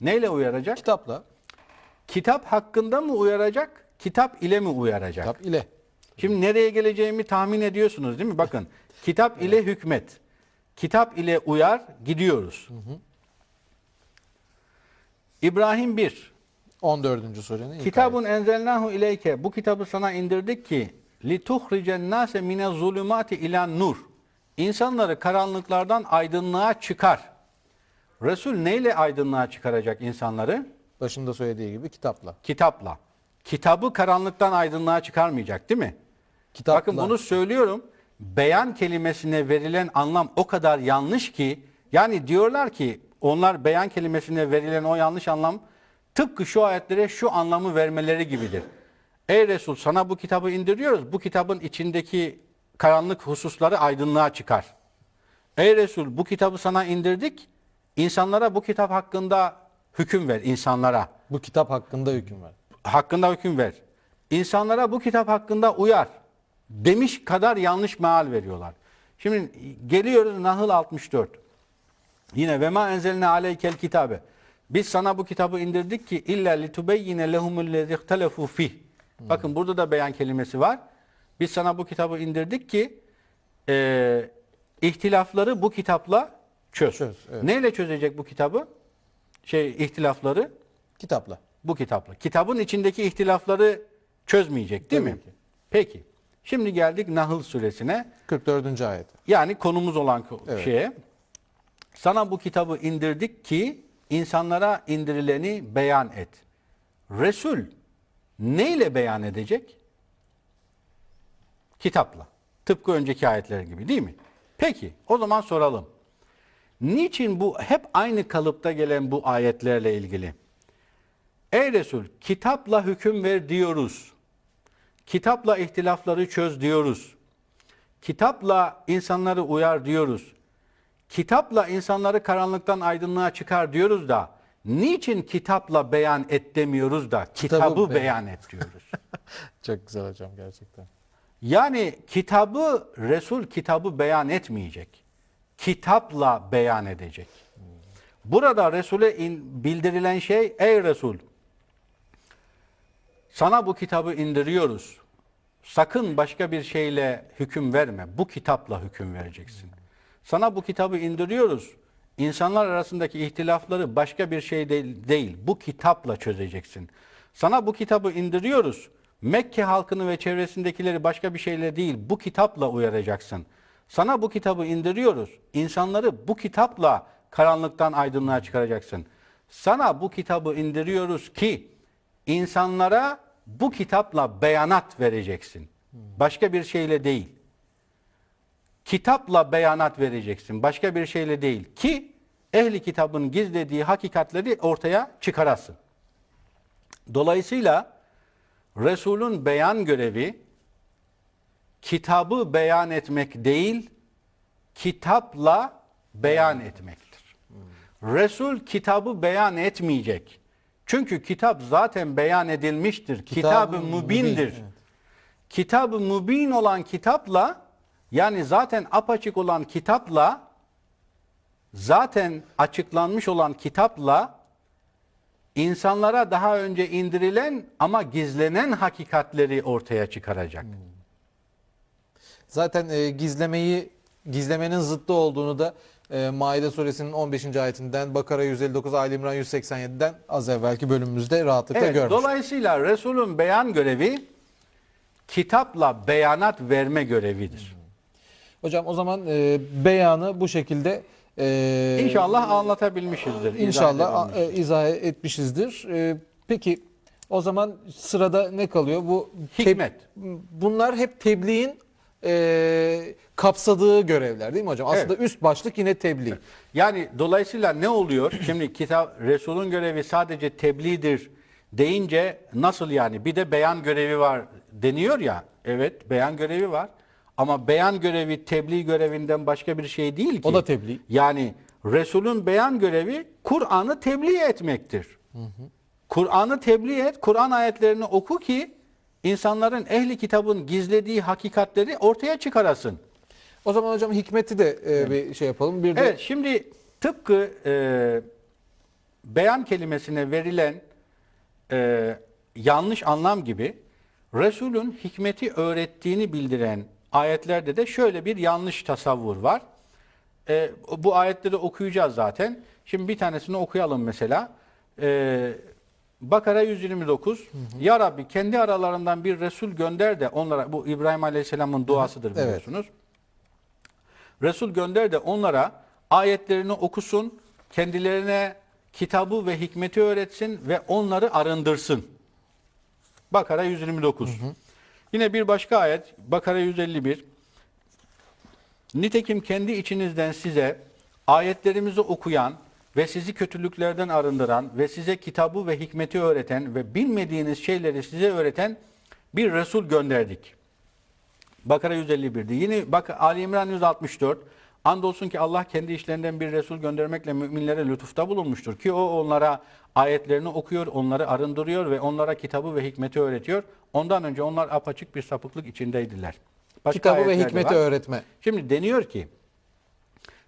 Neyle uyaracak? Kitapla. Kitap hakkında mı uyaracak? Kitap ile mi uyaracak? Kitap ile. Şimdi nereye geleceğimi tahmin ediyorsunuz değil mi? Bakın kitap ile hükmet. Kitap ile uyar gidiyoruz. İbrahim 1. 14. sorunun ilk Kitabun enzelnahu ileyke. Bu kitabı sana indirdik ki lituhricen nase mine zulümati ilan nur. İnsanları karanlıklardan aydınlığa çıkar. Resul neyle aydınlığa çıkaracak insanları? Başında söylediği gibi kitapla. Kitapla. Kitabı karanlıktan aydınlığa çıkarmayacak, değil mi? Kitapla. Bakın bunu söylüyorum. Beyan kelimesine verilen anlam o kadar yanlış ki, yani diyorlar ki onlar beyan kelimesine verilen o yanlış anlam tıpkı şu ayetlere şu anlamı vermeleri gibidir. Ey Resul, sana bu kitabı indiriyoruz. Bu kitabın içindeki karanlık hususları aydınlığa çıkar. Ey Resul, bu kitabı sana indirdik. İnsanlara bu kitap hakkında hüküm ver, insanlara. Bu kitap hakkında hüküm var. Hakkında hüküm ver. İnsanlara bu kitap hakkında uyar demiş kadar yanlış meal veriyorlar. Şimdi geliyoruz Nahl 64. Yine ve ma enzelne aleykel kitabe. Biz sana bu kitabı indirdik ki illa litubeyyine lehumullezî ihtelefu fih. Bakın burada da beyan kelimesi var. Biz sana bu kitabı indirdik ki ihtilafları bu kitapla çöz. Evet. Neyle çözecek bu kitabı? İhtilafları Kitapla. bu kitapla. Kitabın içindeki ihtilafları çözmeyecek, değil Tabii mi? ki. Peki. Şimdi geldik Nahl suresine. 44. ayet. Yani konumuz olan Evet. şeye. Sana bu kitabı indirdik ki insanlara indirileni beyan et. Resul neyle beyan edecek? Kitapla. Tıpkı önceki ayetler gibi, değil mi? Peki, o zaman soralım. Niçin bu hep aynı kalıpta gelen bu ayetlerle ilgili? Ey Resul, kitapla hüküm ver diyoruz. Kitapla ihtilafları çöz diyoruz. Kitapla insanları uyar diyoruz. Kitapla insanları karanlıktan aydınlığa çıkar diyoruz da niçin kitapla beyan et demiyoruz da kitabı beyan et diyoruz. Çok güzel hocam gerçekten. Yani Resul kitabı beyan etmeyecek. Kitapla beyan edecek. Burada Resul'e bildirilen şey, ey Resul, sana bu kitabı indiriyoruz. Sakın başka bir şeyle hüküm verme. Bu kitapla hüküm vereceksin. Sana bu kitabı indiriyoruz. İnsanlar arasındaki ihtilafları başka bir şey değil. Bu kitapla çözeceksin. Sana bu kitabı indiriyoruz. Mekke halkını ve çevresindekileri başka bir şeyle değil, bu kitapla uyaracaksın. Sana bu kitabı indiriyoruz. İnsanları bu kitapla karanlıktan aydınlığa çıkaracaksın. Sana bu kitabı indiriyoruz ki insanlara bu kitapla beyanat vereceksin. Başka bir şeyle değil. Kitapla beyanat vereceksin. Başka bir şeyle değil. Ki ehli kitabın gizlediği hakikatleri ortaya çıkarasın. Dolayısıyla Resul'ün beyan görevi kitabı beyan etmek değil, kitapla beyan etmektir. Resul kitabı beyan etmeyecek. Çünkü kitap zaten beyan edilmiştir. Kitab-ı mübindir. Evet. Kitab-ı mübin olan kitapla, yani zaten apaçık olan kitapla, zaten açıklanmış olan kitapla insanlara daha önce indirilen ama gizlenen hakikatleri ortaya çıkaracak. Zaten gizlemenin zıttı olduğunu da Maide suresinin 15. ayetinden, Bakara 159, Ali İmran 187'den az evvelki bölümümüzde rahatlıkla Evet, görmüştük. dolayısıyla Resul'ün beyan görevi kitapla beyanat verme görevidir. Hocam o zaman beyanı bu şekilde İnşallah anlatabilmişizdir. İnşallah izah etmişizdir. Peki o zaman sırada ne kalıyor? Bu Hikmet. Bunlar hep tebliğin kapsadığı görevler değil mi hocam? Aslında Evet. üst başlık yine tebliğ. Yani dolayısıyla ne oluyor? Şimdi Resul'ün görevi sadece tebliğdir deyince nasıl yani? Bir de beyan görevi var deniyor ya. Evet, beyan görevi var. Ama beyan görevi tebliğ görevinden başka bir şey değil ki. O da tebliğ. Yani Resul'ün beyan görevi Kur'an'ı tebliğ etmektir. Kur'an'ı tebliğ et, Kur'an ayetlerini oku ki insanların ehli kitabın gizlediği hakikatleri ortaya çıkarasın. O zaman hocam hikmeti de bir şey yapalım. Bir de Evet, şimdi tıpkı beyan kelimesine verilen yanlış anlam gibi Resul'ün hikmeti öğrettiğini bildiren ayetlerde de şöyle bir yanlış tasavvur var. Bu ayetleri okuyacağız zaten. Şimdi bir tanesini okuyalım mesela. Bakara 129. Ya Rabbi kendi aralarından bir Resul gönder de onlara, bu İbrahim Aleyhisselam'ın duasıdır biliyorsunuz. Resul gönder de onlara ayetlerini okusun, kendilerine kitabı ve hikmeti öğretsin ve onları arındırsın. Bakara 129. Yine bir başka ayet Bakara 151. Nitekim kendi içinizden size ayetlerimizi okuyan ve sizi kötülüklerden arındıran ve size kitabı ve hikmeti öğreten ve bilmediğiniz şeyleri size öğreten bir Resul gönderdik. Bakara 151'de. Yine bak Ali İmran 164. Andolsun ki Allah kendi işlerinden bir Resul göndermekle müminlere lütufta bulunmuştur ki o onlara ayetlerini okuyor, onları arındırıyor ve onlara kitabı ve hikmeti öğretiyor. Ondan önce onlar apaçık bir sapıklık içindeydiler. Başka Kitabı ve ayetler de hikmeti var. öğretme. Şimdi deniyor ki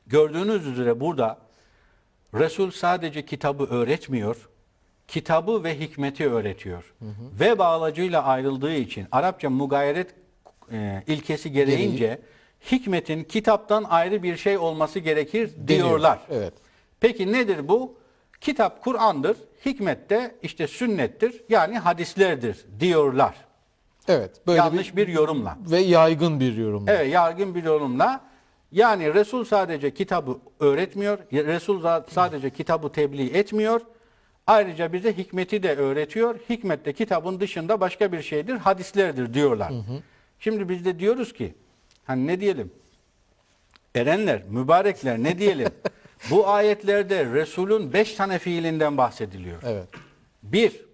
gördüğünüz üzere burada Resul sadece kitabı öğretmiyor, kitabı ve hikmeti öğretiyor. Ve bağlacıyla ayrıldığı için Arapça mugayeret ilkesi gereğince hikmetin kitaptan ayrı bir şey olması gerekir diyorlar. Evet. Peki nedir bu? Kitap Kur'an'dır, hikmet de işte sünnettir yani hadislerdir diyorlar. Evet. Böyle Yanlış bir yorumla. ve yaygın bir yorum. Evet, yargın bir yorumla. Yani Resul sadece kitabı öğretmiyor, Resul sadece kitabı tebliğ etmiyor. Ayrıca bize hikmeti de öğretiyor. Hikmet de kitabın dışında başka bir şeydir, hadislerdir diyorlar. Şimdi biz de diyoruz ki, hani ne diyelim? Erenler, mübarekler ne diyelim? Bu ayetlerde Resul'ün 5 tane fiilinden bahsediliyor. Evet. 1.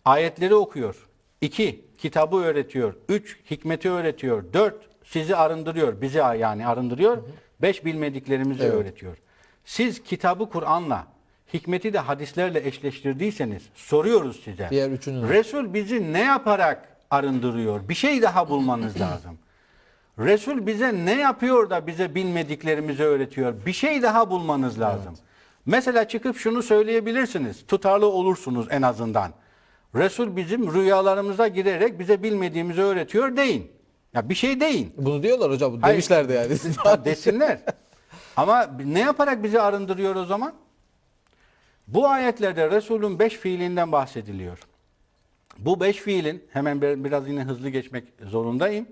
Ayetleri okuyor. 2. Kitabı öğretiyor. 3. Hikmeti öğretiyor. 4. Sizi arındırıyor. Bizi yani arındırıyor. 5. Bilmediklerimizi öğretiyor. Siz kitabı Kur'an'la, hikmeti de hadislerle eşleştirdiyseniz soruyoruz size. Diğer üçünü. Resul bizi ne yaparak arındırıyor? Bir şey daha bulmanız lazım. Resul bize ne yapıyor da bize bilmediklerimizi öğretiyor? Bir şey daha bulmanız lazım. Mesela çıkıp şunu söyleyebilirsiniz. Tutarlı olursunuz en azından. Resul bizim rüyalarımıza girerek bize bilmediğimizi öğretiyor deyin. Ya bir şey deyin. Bunu diyorlar hocam. Hayır. Demişler de yani. Desinler. Ama ne yaparak bizi arındırıyor o zaman? Bu ayetlerde Resul'ün 5 fiilinden bahsediliyor. Bu 5 fiilin, hemen biraz yine hızlı geçmek zorundayım.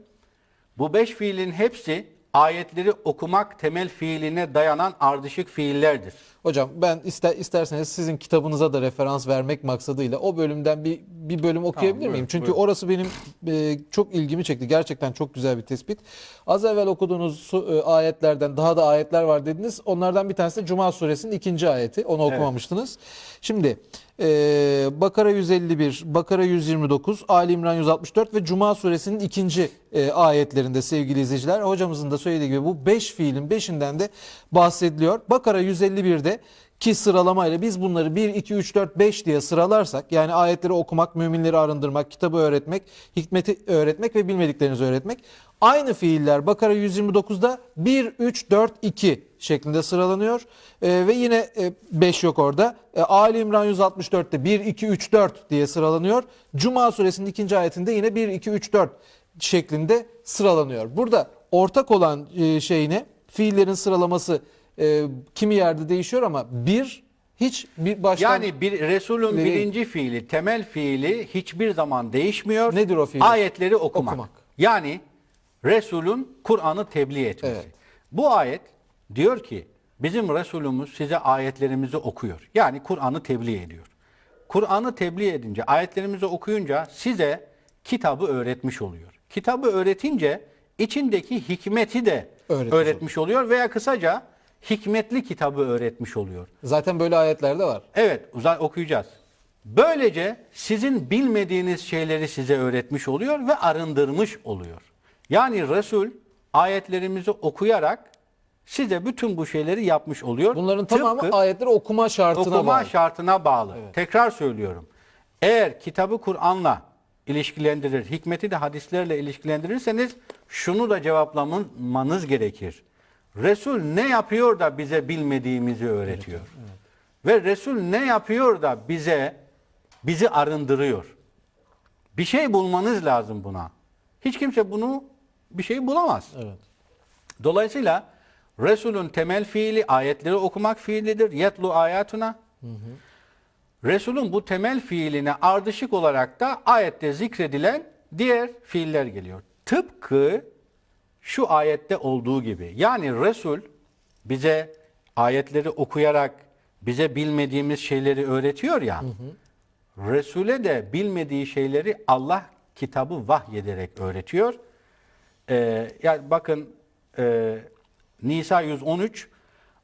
Bu 5 fiilin hepsi ayetleri okumak temel fiiline dayanan ardışık fiillerdir. Hocam ben isterseniz sizin kitabınıza da referans vermek maksadıyla o bölümden bir bölüm okuyabilir Tamam, miyim? buyurun, Çünkü buyurun. orası benim çok ilgimi çekti. Gerçekten çok güzel bir tespit. Az evvel okuduğunuz ayetlerden daha da ayetler var dediniz. Onlardan bir tanesi de Cuma suresinin 2. ayeti. Onu okumamıştınız. Şimdi Bakara 151, Bakara 129, Ali İmran 164 ve Cuma suresinin 2. ayetlerinde sevgili izleyiciler hocamızın da söylediği gibi bu 5 fiilin 5'inden de bahsediliyor. Bakara 151'de ki sıralamayla biz bunları 1, 2, 3, 4, 5 diye sıralarsak yani ayetleri okumak, müminleri arındırmak, kitabı öğretmek, hikmeti öğretmek ve bilmediklerinizi öğretmek. Aynı fiiller Bakara 129'da 1, 3, 4, 2 şeklinde sıralanıyor. Ve yine 5 yok orada. Ali İmran 164'te 1, 2, 3, 4 diye sıralanıyor. Cuma suresinin 2. ayetinde yine 1, 2, 3, 4 şeklinde sıralanıyor. Burada ortak olan şey ne? Fiillerin sıralaması kimi yerde değişiyor ama hiç bir baştan... Yani Resul'ün birinci fiili, temel fiili hiçbir zaman değişmiyor. Nedir o fiil? Ayetleri okumak. Yani Resul'ün Kur'an'ı tebliğ etmesi. Evet. Bu ayet diyor ki bizim Resulümüz size ayetlerimizi okuyor. Yani Kur'an'ı tebliğ ediyor. Kur'an'ı tebliğ edince, ayetlerimizi okuyunca size kitabı öğretmiş oluyor. Kitabı öğretince içindeki hikmeti de öğretmiş oluyor veya kısaca hikmetli kitabı öğretmiş oluyor. Zaten böyle ayetler de var. Evet, okuyacağız. Böylece sizin bilmediğiniz şeyleri size öğretmiş oluyor ve arındırmış oluyor. Yani Resul ayetlerimizi okuyarak size bütün bu şeyleri yapmış oluyor. Bunların tamamı Tıpkı ayetleri okuma şartına bağlı. şartına bağlı. Tekrar söylüyorum. Eğer kitabı Kur'an'la ilişkilendirir, hikmeti de hadislerle ilişkilendirirseniz şunu da cevaplamanız gerekir. Resul ne yapıyor da bize bilmediğimizi öğretiyor? Ve Resul ne yapıyor da bizi arındırıyor? Bir şey bulmanız lazım buna. Hiç kimse bir şey bulamaz. Evet. Dolayısıyla Resul'ün temel fiili ayetleri okumak fiilidir. Yetlu ayatuna. Resul'ün bu temel fiiline ardışık olarak da ayette zikredilen diğer fiiller geliyor. Tıpkı şu ayette olduğu gibi. Yani Resul bize ayetleri okuyarak bize bilmediğimiz şeyleri öğretiyor ya. Resul'e de bilmediği şeyleri Allah kitabı vahyederek öğretiyor. Yani bakın Nisa 113,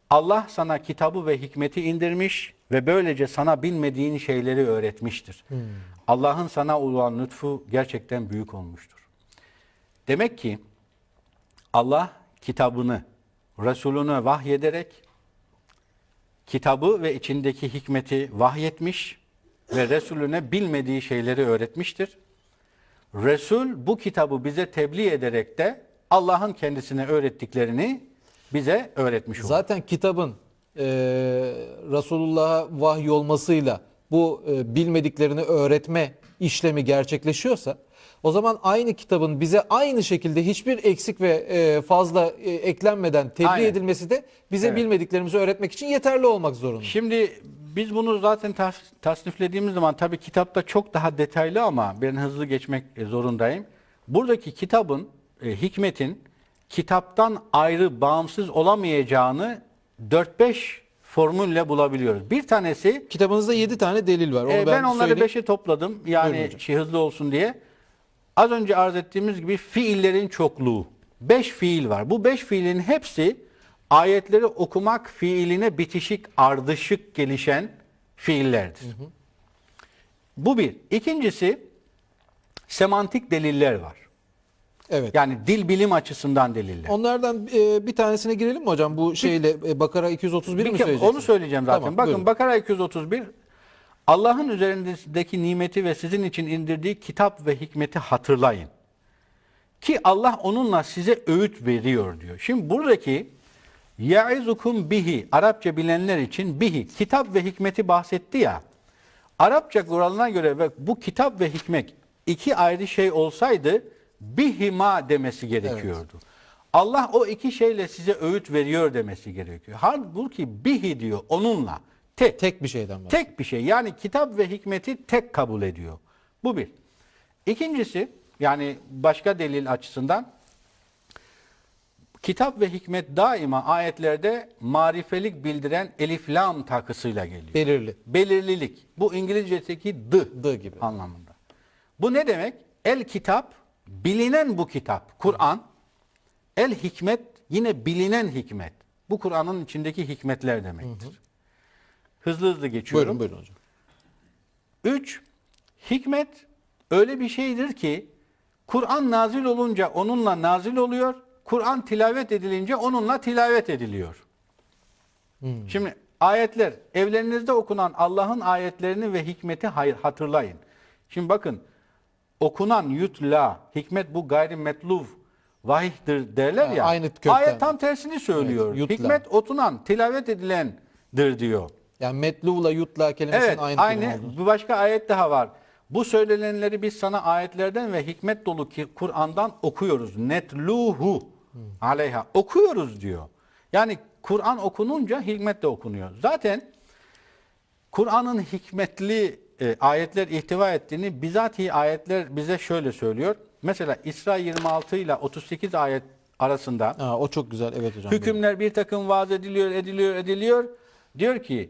Allah sana kitabı ve hikmeti indirmiş ve böylece sana bilmediğin şeyleri öğretmiştir. Allah'ın sana olan lütfu gerçekten büyük olmuştur. Demek ki Allah kitabını, Resulüne vahyederek kitabı ve içindeki hikmeti vahyetmiş ve Resulüne bilmediği şeyleri öğretmiştir. Resul bu kitabı bize tebliğ ederek de Allah'ın kendisine öğrettiklerini bize öğretmiş olur. Zaten kitabın Resulullah'a vahiy olmasıyla bu bilmediklerini öğretme işlemi gerçekleşiyorsa, o zaman aynı kitabın bize aynı şekilde hiçbir eksik ve fazla eklenmeden tebliğ Aynen. edilmesi de bize Evet. bilmediklerimizi öğretmek için yeterli olmak zorunda. Şimdi biz bunu zaten tasniflediğimiz zaman tabii kitapta çok daha detaylı ama ben hızlı geçmek zorundayım. Buradaki kitabın, hikmetin kitaptan ayrı, bağımsız olamayacağını 4-5 formülle bulabiliyoruz. Bir tanesi, Kitabınızda 7 tane delil var. Onu ben onları söyleyeyim. 5'e topladım. Buyurun Yani hocam. hızlı olsun diye. Az önce arz ettiğimiz gibi fiillerin çokluğu. 5 fiil var. Bu 5 fiilin hepsi ayetleri okumak fiiline bitişik, ardışık gelişen fiillerdir. Bu bir. İkincisi, semantik deliller var. Evet. Yani dil bilim açısından deliller. Onlardan bir tanesine girelim mi hocam? Bu şeyle Bakara 231 mi Bir söyleyeceksiniz? onu söyleyeceğim zaten. Tamam, Bakın buyurun. Bakara 231, Allah'ın üzerindeki nimeti ve sizin için indirdiği kitap ve hikmeti hatırlayın. Ki Allah onunla size öğüt veriyor diyor. Şimdi buradaki yaizukum bihi, Arapça bilenler için bihi, kitap ve hikmeti bahsetti ya. Arapça kuralına göre ve bu kitap ve hikmet iki ayrı şey olsaydı bihima demesi gerekiyordu. Allah o iki şeyle size öğüt veriyor demesi gerekiyor. Halbuki bihi diyor, onunla. Tek bir şeyden var. Tek bir şey. Yani kitap ve hikmeti tek kabul ediyor. Bu bir. İkincisi, yani başka delil açısından, kitap ve hikmet daima ayetlerde marifelik bildiren elif lam takısıyla geliyor. Belirli. Belirlilik. Bu İngilizce'deki The gibi. anlamında. Bu ne demek? El kitap, bilinen bu kitap, Kur'an. El hikmet, yine bilinen hikmet. Bu Kur'an'ın içindeki hikmetler demektir. Hızlı hızlı geçiyorum. Buyurun hocam. 3. Hikmet öyle bir şeydir ki Kur'an nazil olunca onunla nazil oluyor. Kur'an tilavet edilince onunla tilavet ediliyor. Şimdi ayetler, evlerinizde okunan Allah'ın ayetlerini ve hikmeti hatırlayın. Şimdi bakın, okunan yutla, hikmet bu gayrimetluv vahihtir derler ya. Aynı kökten. Ayet tam tersini söylüyor. Evet, yutla. Hikmet okunan, tilavet edilendir diyor. Yani metluvla yutla kelimesinin Evet, aynı kelime olduğunu. bir başka ayet daha var. Bu söylenenleri biz sana ayetlerden ve hikmet dolu Kur'an'dan okuyoruz. Netluhu aleyha. Okuyoruz diyor. Yani Kur'an okununca hikmet de okunuyor. Zaten Kur'an'ın hikmetli ayetler ihtiva ettiğini bizatihi ayetler bize şöyle söylüyor. Mesela İsra 26 ile 38 ayet arasında O çok güzel. Evet hocam. hükümler bir takım vaaz ediliyor. Diyor ki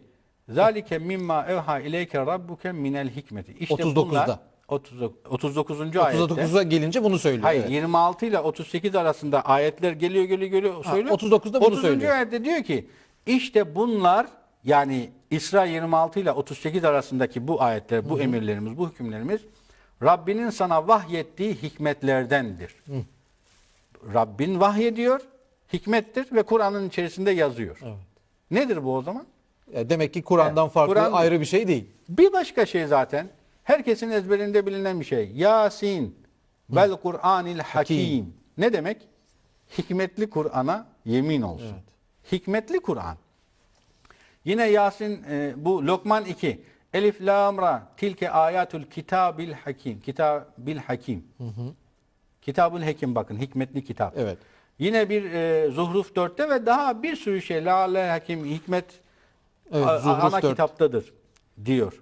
zalike mimma evha ileyke rabbuke minel hikmeti. İşte 39'da. 39. Buyurun. ayette. 39'a gelince bunu söylüyor. Hayır, Evet. 26 ile 38 arasında ayetler geliyor söylüyor. 39'da bunu 30. söylüyor. ayette diyor ki işte bunlar, yani İsra 26 ile 38 arasındaki bu ayetler, bu emirlerimiz, bu hükümlerimiz Rabbinin sana vahyettiği hikmetlerdendir. Rabbin vahyediyor, hikmettir ve Kur'an'ın içerisinde yazıyor. Evet. Nedir bu o zaman? Demek ki Kur'an'dan Evet, farklı Kur'an- ayrı bir şey değil. Bir başka şey zaten herkesin ezberinde bilinen bir şey. Yasin vel Kur'anil Hakim. Ne demek? Hikmetli Kur'an'a yemin olsun. Hikmetli Kur'an. Yine Yasin, bu Lokman 2. Elif lam ra tilke ayatul kitabil hakim. Kitabil hakim. Kitabul Hakim, bakın hikmetli kitap. Evet. Yine bir Zuhruf 4'te ve daha bir sürü şey. La hakim, hikmet Evet, Zuhruf ana 4. kitaptadır diyor.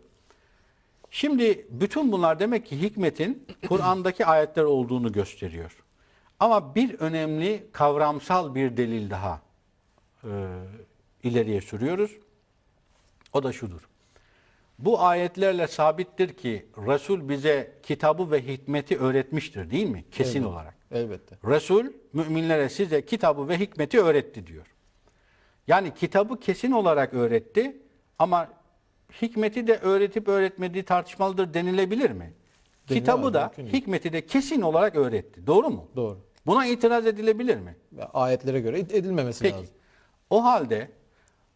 Şimdi bütün bunlar demek ki hikmetin Kur'an'daki ayetler olduğunu gösteriyor. Ama bir önemli kavramsal bir delil daha ileriye sürüyoruz. O da şudur. Bu ayetlerle sabittir ki Resul bize kitabı ve hikmeti öğretmiştir, değil mi? Kesin Elbette. olarak. Elbette. Resul müminlere size kitabı ve hikmeti öğretti diyor. Yani kitabı kesin olarak öğretti ama hikmeti de öğretip öğretmediği tartışmalıdır denilebilir mi? Kitabı da mümkün değil. hikmeti de kesin olarak öğretti. Doğru mu? Doğru. Buna itiraz edilebilir mi? Ayetlere göre edilmemesi Peki. lazım. O halde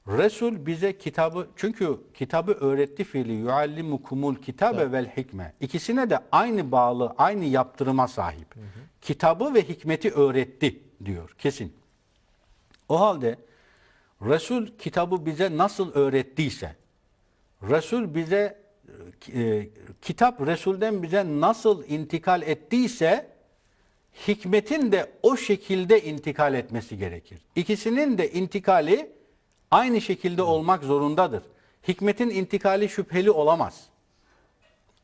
Resul bize kitabı, çünkü kitabı öğretti fiili yuallimukumul kitabe vel hikme. İkisine de aynı bağlı, aynı yaptırıma sahip. Kitabı ve hikmeti öğretti diyor kesin. O halde Resul kitabı bize nasıl öğrettiyse, Resul bize kitap Resul'den bize nasıl intikal ettiyse hikmetin de o şekilde intikal etmesi gerekir. İkisinin de intikali aynı şekilde olmak zorundadır. Hikmetin intikali şüpheli olamaz.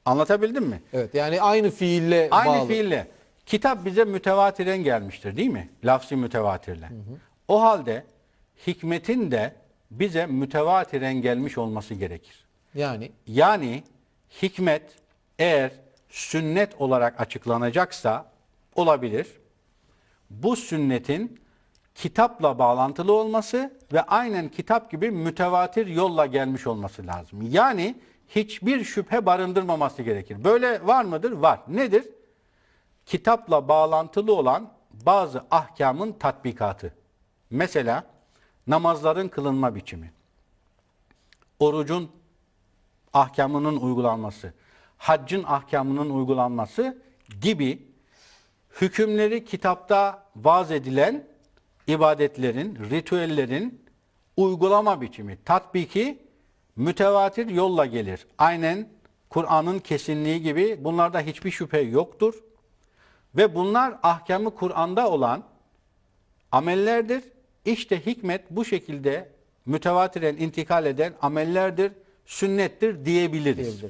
Anlatabildim mi? Evet, yani aynı fiille Aynı bağlı. fiille. Kitap bize mütevatiren gelmiştir, değil mi? Lafzi mütevatirle. O halde hikmetin de bize mütevatiren gelmiş olması gerekir. Yani hikmet eğer sünnet olarak açıklanacaksa olabilir. Bu sünnetin kitapla bağlantılı olması ve aynen kitap gibi mütevatir yolla gelmiş olması lazım. Yani hiçbir şüphe barındırmaması gerekir. Böyle var mıdır? Var. Nedir? Kitapla bağlantılı olan bazı ahkamın tatbikatı. Mesela namazların kılınma biçimi, orucun ahkamının uygulanması, haccın ahkamının uygulanması gibi hükümleri kitapta vaz edilen ibadetlerin, ritüellerin uygulama biçimi, tatbiki mütevatir yolla gelir. Aynen Kur'an'ın kesinliği gibi bunlarda hiçbir şüphe yoktur. Ve bunlar ahkamı Kur'an'da olan amellerdir. İşte hikmet bu şekilde mütevatiren intikal eden amellerdir, sünnettir diyebiliriz.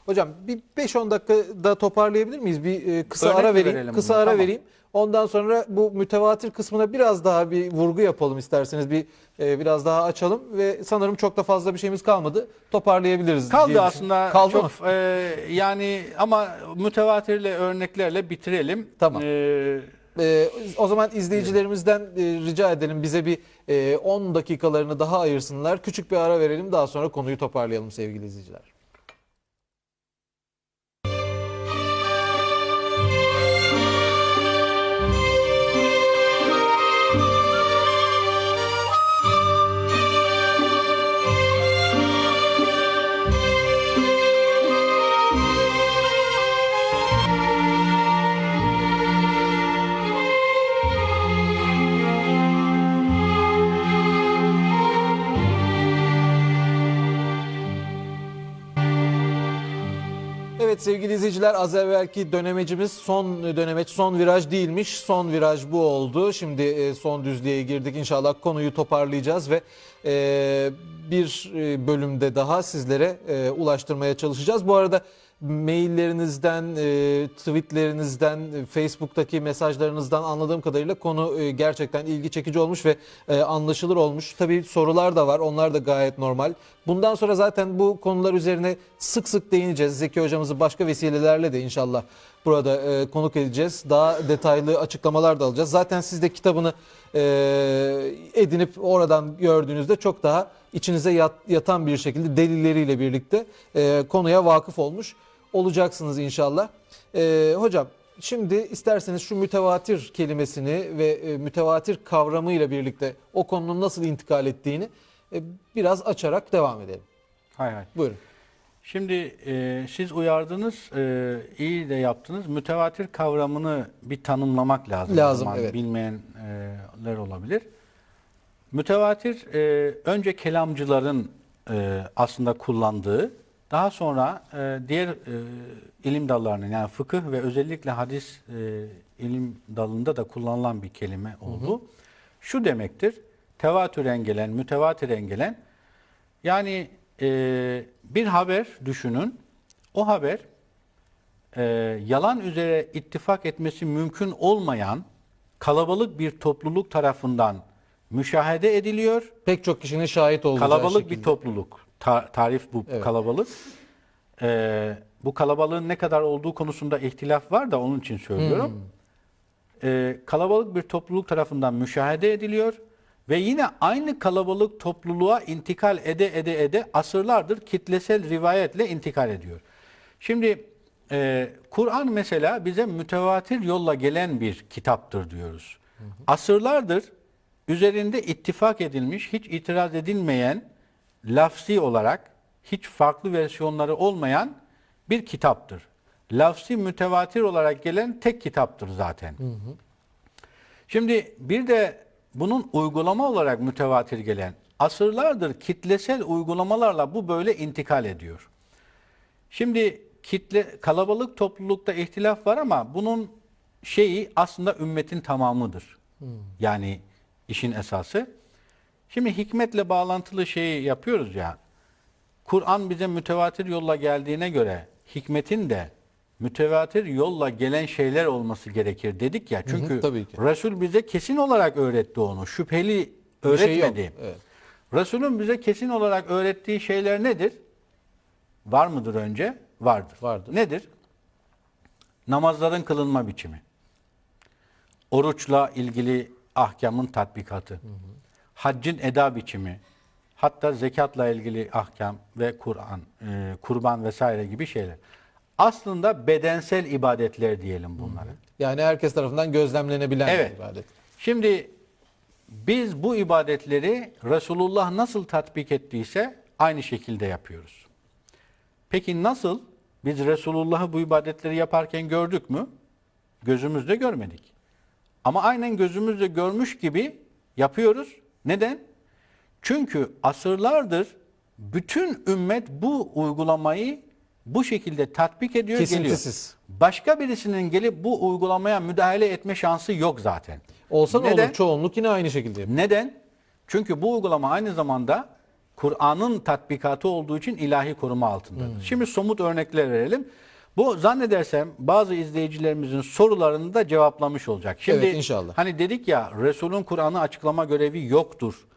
Hocam bir 5-10 dakikada toparlayabilir miyiz? Bir kısa Örnek ara mi vereyim. verelim Kısa bunu? ara Tamam. vereyim. Ondan sonra bu mütevatir kısmına biraz daha bir vurgu yapalım isterseniz. Biraz daha açalım ve sanırım çok da fazla bir şeyimiz kalmadı. Toparlayabiliriz. Kaldı diye aslında Kaldı çok mı? yani ama mütevatirle örneklerle bitirelim. Tamam. O zaman izleyicilerimizden rica edelim bize bir 10 dakikalarını daha ayırsınlar. Küçük bir ara verelim, daha sonra konuyu toparlayalım sevgili izleyiciler. Evet sevgili izleyiciler, az evvelki dönemecimiz son dönemeç, son viraj değilmiş. Son viraj bu oldu. Şimdi son düzlüğe girdik. İnşallah konuyu toparlayacağız ve bir bölümde daha sizlere ulaştırmaya çalışacağız. Bu arada maillerinizden, tweetlerinizden, Facebook'taki mesajlarınızdan anladığım kadarıyla konu gerçekten ilgi çekici olmuş ve anlaşılır olmuş. Tabii sorular da var. Onlar da gayet normal. Bundan sonra zaten bu konular üzerine sık sık değineceğiz. Zeki hocamızı başka vesilelerle de inşallah burada konuk edeceğiz. Daha detaylı açıklamalar da alacağız. Zaten siz de kitabını edinip oradan gördüğünüzde çok daha içinize yatan bir şekilde delilleriyle birlikte konuya vakıf olmuş olacaksınız inşallah. Hocam şimdi isterseniz şu mütevatir kelimesini ve mütevatir kavramıyla birlikte o konunun nasıl intikal ettiğini biraz açarak devam edelim. Hay hay. Buyurun. Şimdi siz uyardınız, iyi de yaptınız. Mütevatir kavramını bir tanımlamak lazım. Lazım, O zaman evet. bilmeyenler olabilir. Mütevatir önce kelamcıların aslında kullandığı, daha sonra diğer ilim dallarının, yani fıkıh ve özellikle hadis ilim dalında da kullanılan bir kelime oldu. Şu demektir: tevatüren gelen, mütevatiren gelen, yani bir haber düşünün, o haber yalan üzere ittifak etmesi mümkün olmayan kalabalık bir topluluk tarafından müşahede ediliyor. Pek çok kişinin şahit olduğu Kalabalık şekilde. bir topluluk. Tarif bu kalabalık. Bu kalabalığın ne kadar olduğu konusunda ihtilaf var da onun için söylüyorum. Kalabalık bir topluluk tarafından müşahede ediliyor ve yine aynı kalabalık topluluğa intikal ede asırlardır kitlesel rivayetle intikal ediyor. Şimdi Kur'an mesela bize mütevatir yolla gelen bir kitaptır diyoruz. Asırlardır üzerinde ittifak edilmiş, hiç itiraz edilmeyen, lafzi olarak hiç farklı versiyonları olmayan bir kitaptır. Lafzi mütevatir olarak gelen tek kitaptır zaten. Şimdi bir de bunun uygulama olarak mütevatir gelen, asırlardır kitlesel uygulamalarla bu böyle intikal ediyor. Şimdi kalabalık toplulukta ihtilaf var ama bunun şeyi aslında ümmetin tamamıdır. Yani işin esası. Şimdi hikmetle bağlantılı şeyi yapıyoruz ya. Kur'an bize mütevatir yolla geldiğine göre hikmetin de mütevatir yolla gelen şeyler olması gerekir dedik ya. Çünkü tabii ki. Resul bize kesin olarak öğretti onu. Şüpheli Bir şey yok. öğretmedi. Evet. Resul'ün bize kesin olarak öğrettiği şeyler nedir? Var mıdır önce? Vardır. Vardır. Nedir? Namazların kılınma biçimi. Oruçla ilgili ahkamın tatbikatı. Haccın eda biçimi. Hatta zekatla ilgili ahkam ve kurban vesaire gibi şeyler. Aslında bedensel ibadetler diyelim bunlara. Yani herkes tarafından gözlemlenebilen Evet. bir ibadet. Şimdi biz bu ibadetleri Resulullah nasıl tatbik ettiyse aynı şekilde yapıyoruz. Peki nasıl? Biz Resulullah'ı bu ibadetleri yaparken gördük mü? Gözümüzle görmedik. Ama aynen gözümüzle görmüş gibi yapıyoruz. Neden? Çünkü asırlardır bütün ümmet bu uygulamayı bu şekilde tatbik ediyor, Kesintisiz. geliyor. Başka birisinin gelip bu uygulamaya müdahale etme şansı yok zaten. Olsa ne Neden? olur? Çoğunluk yine aynı şekilde yapıyor. Neden? Çünkü bu uygulama aynı zamanda Kur'an'ın tatbikatı olduğu için ilahi koruma altındadır. Şimdi somut örnekler verelim. Bu zannedersem bazı izleyicilerimizin sorularını da cevaplamış olacak. Şimdi Evet, inşallah. hani dedik ya Resul'ün Kur'an'ı açıklama görevi yoktur.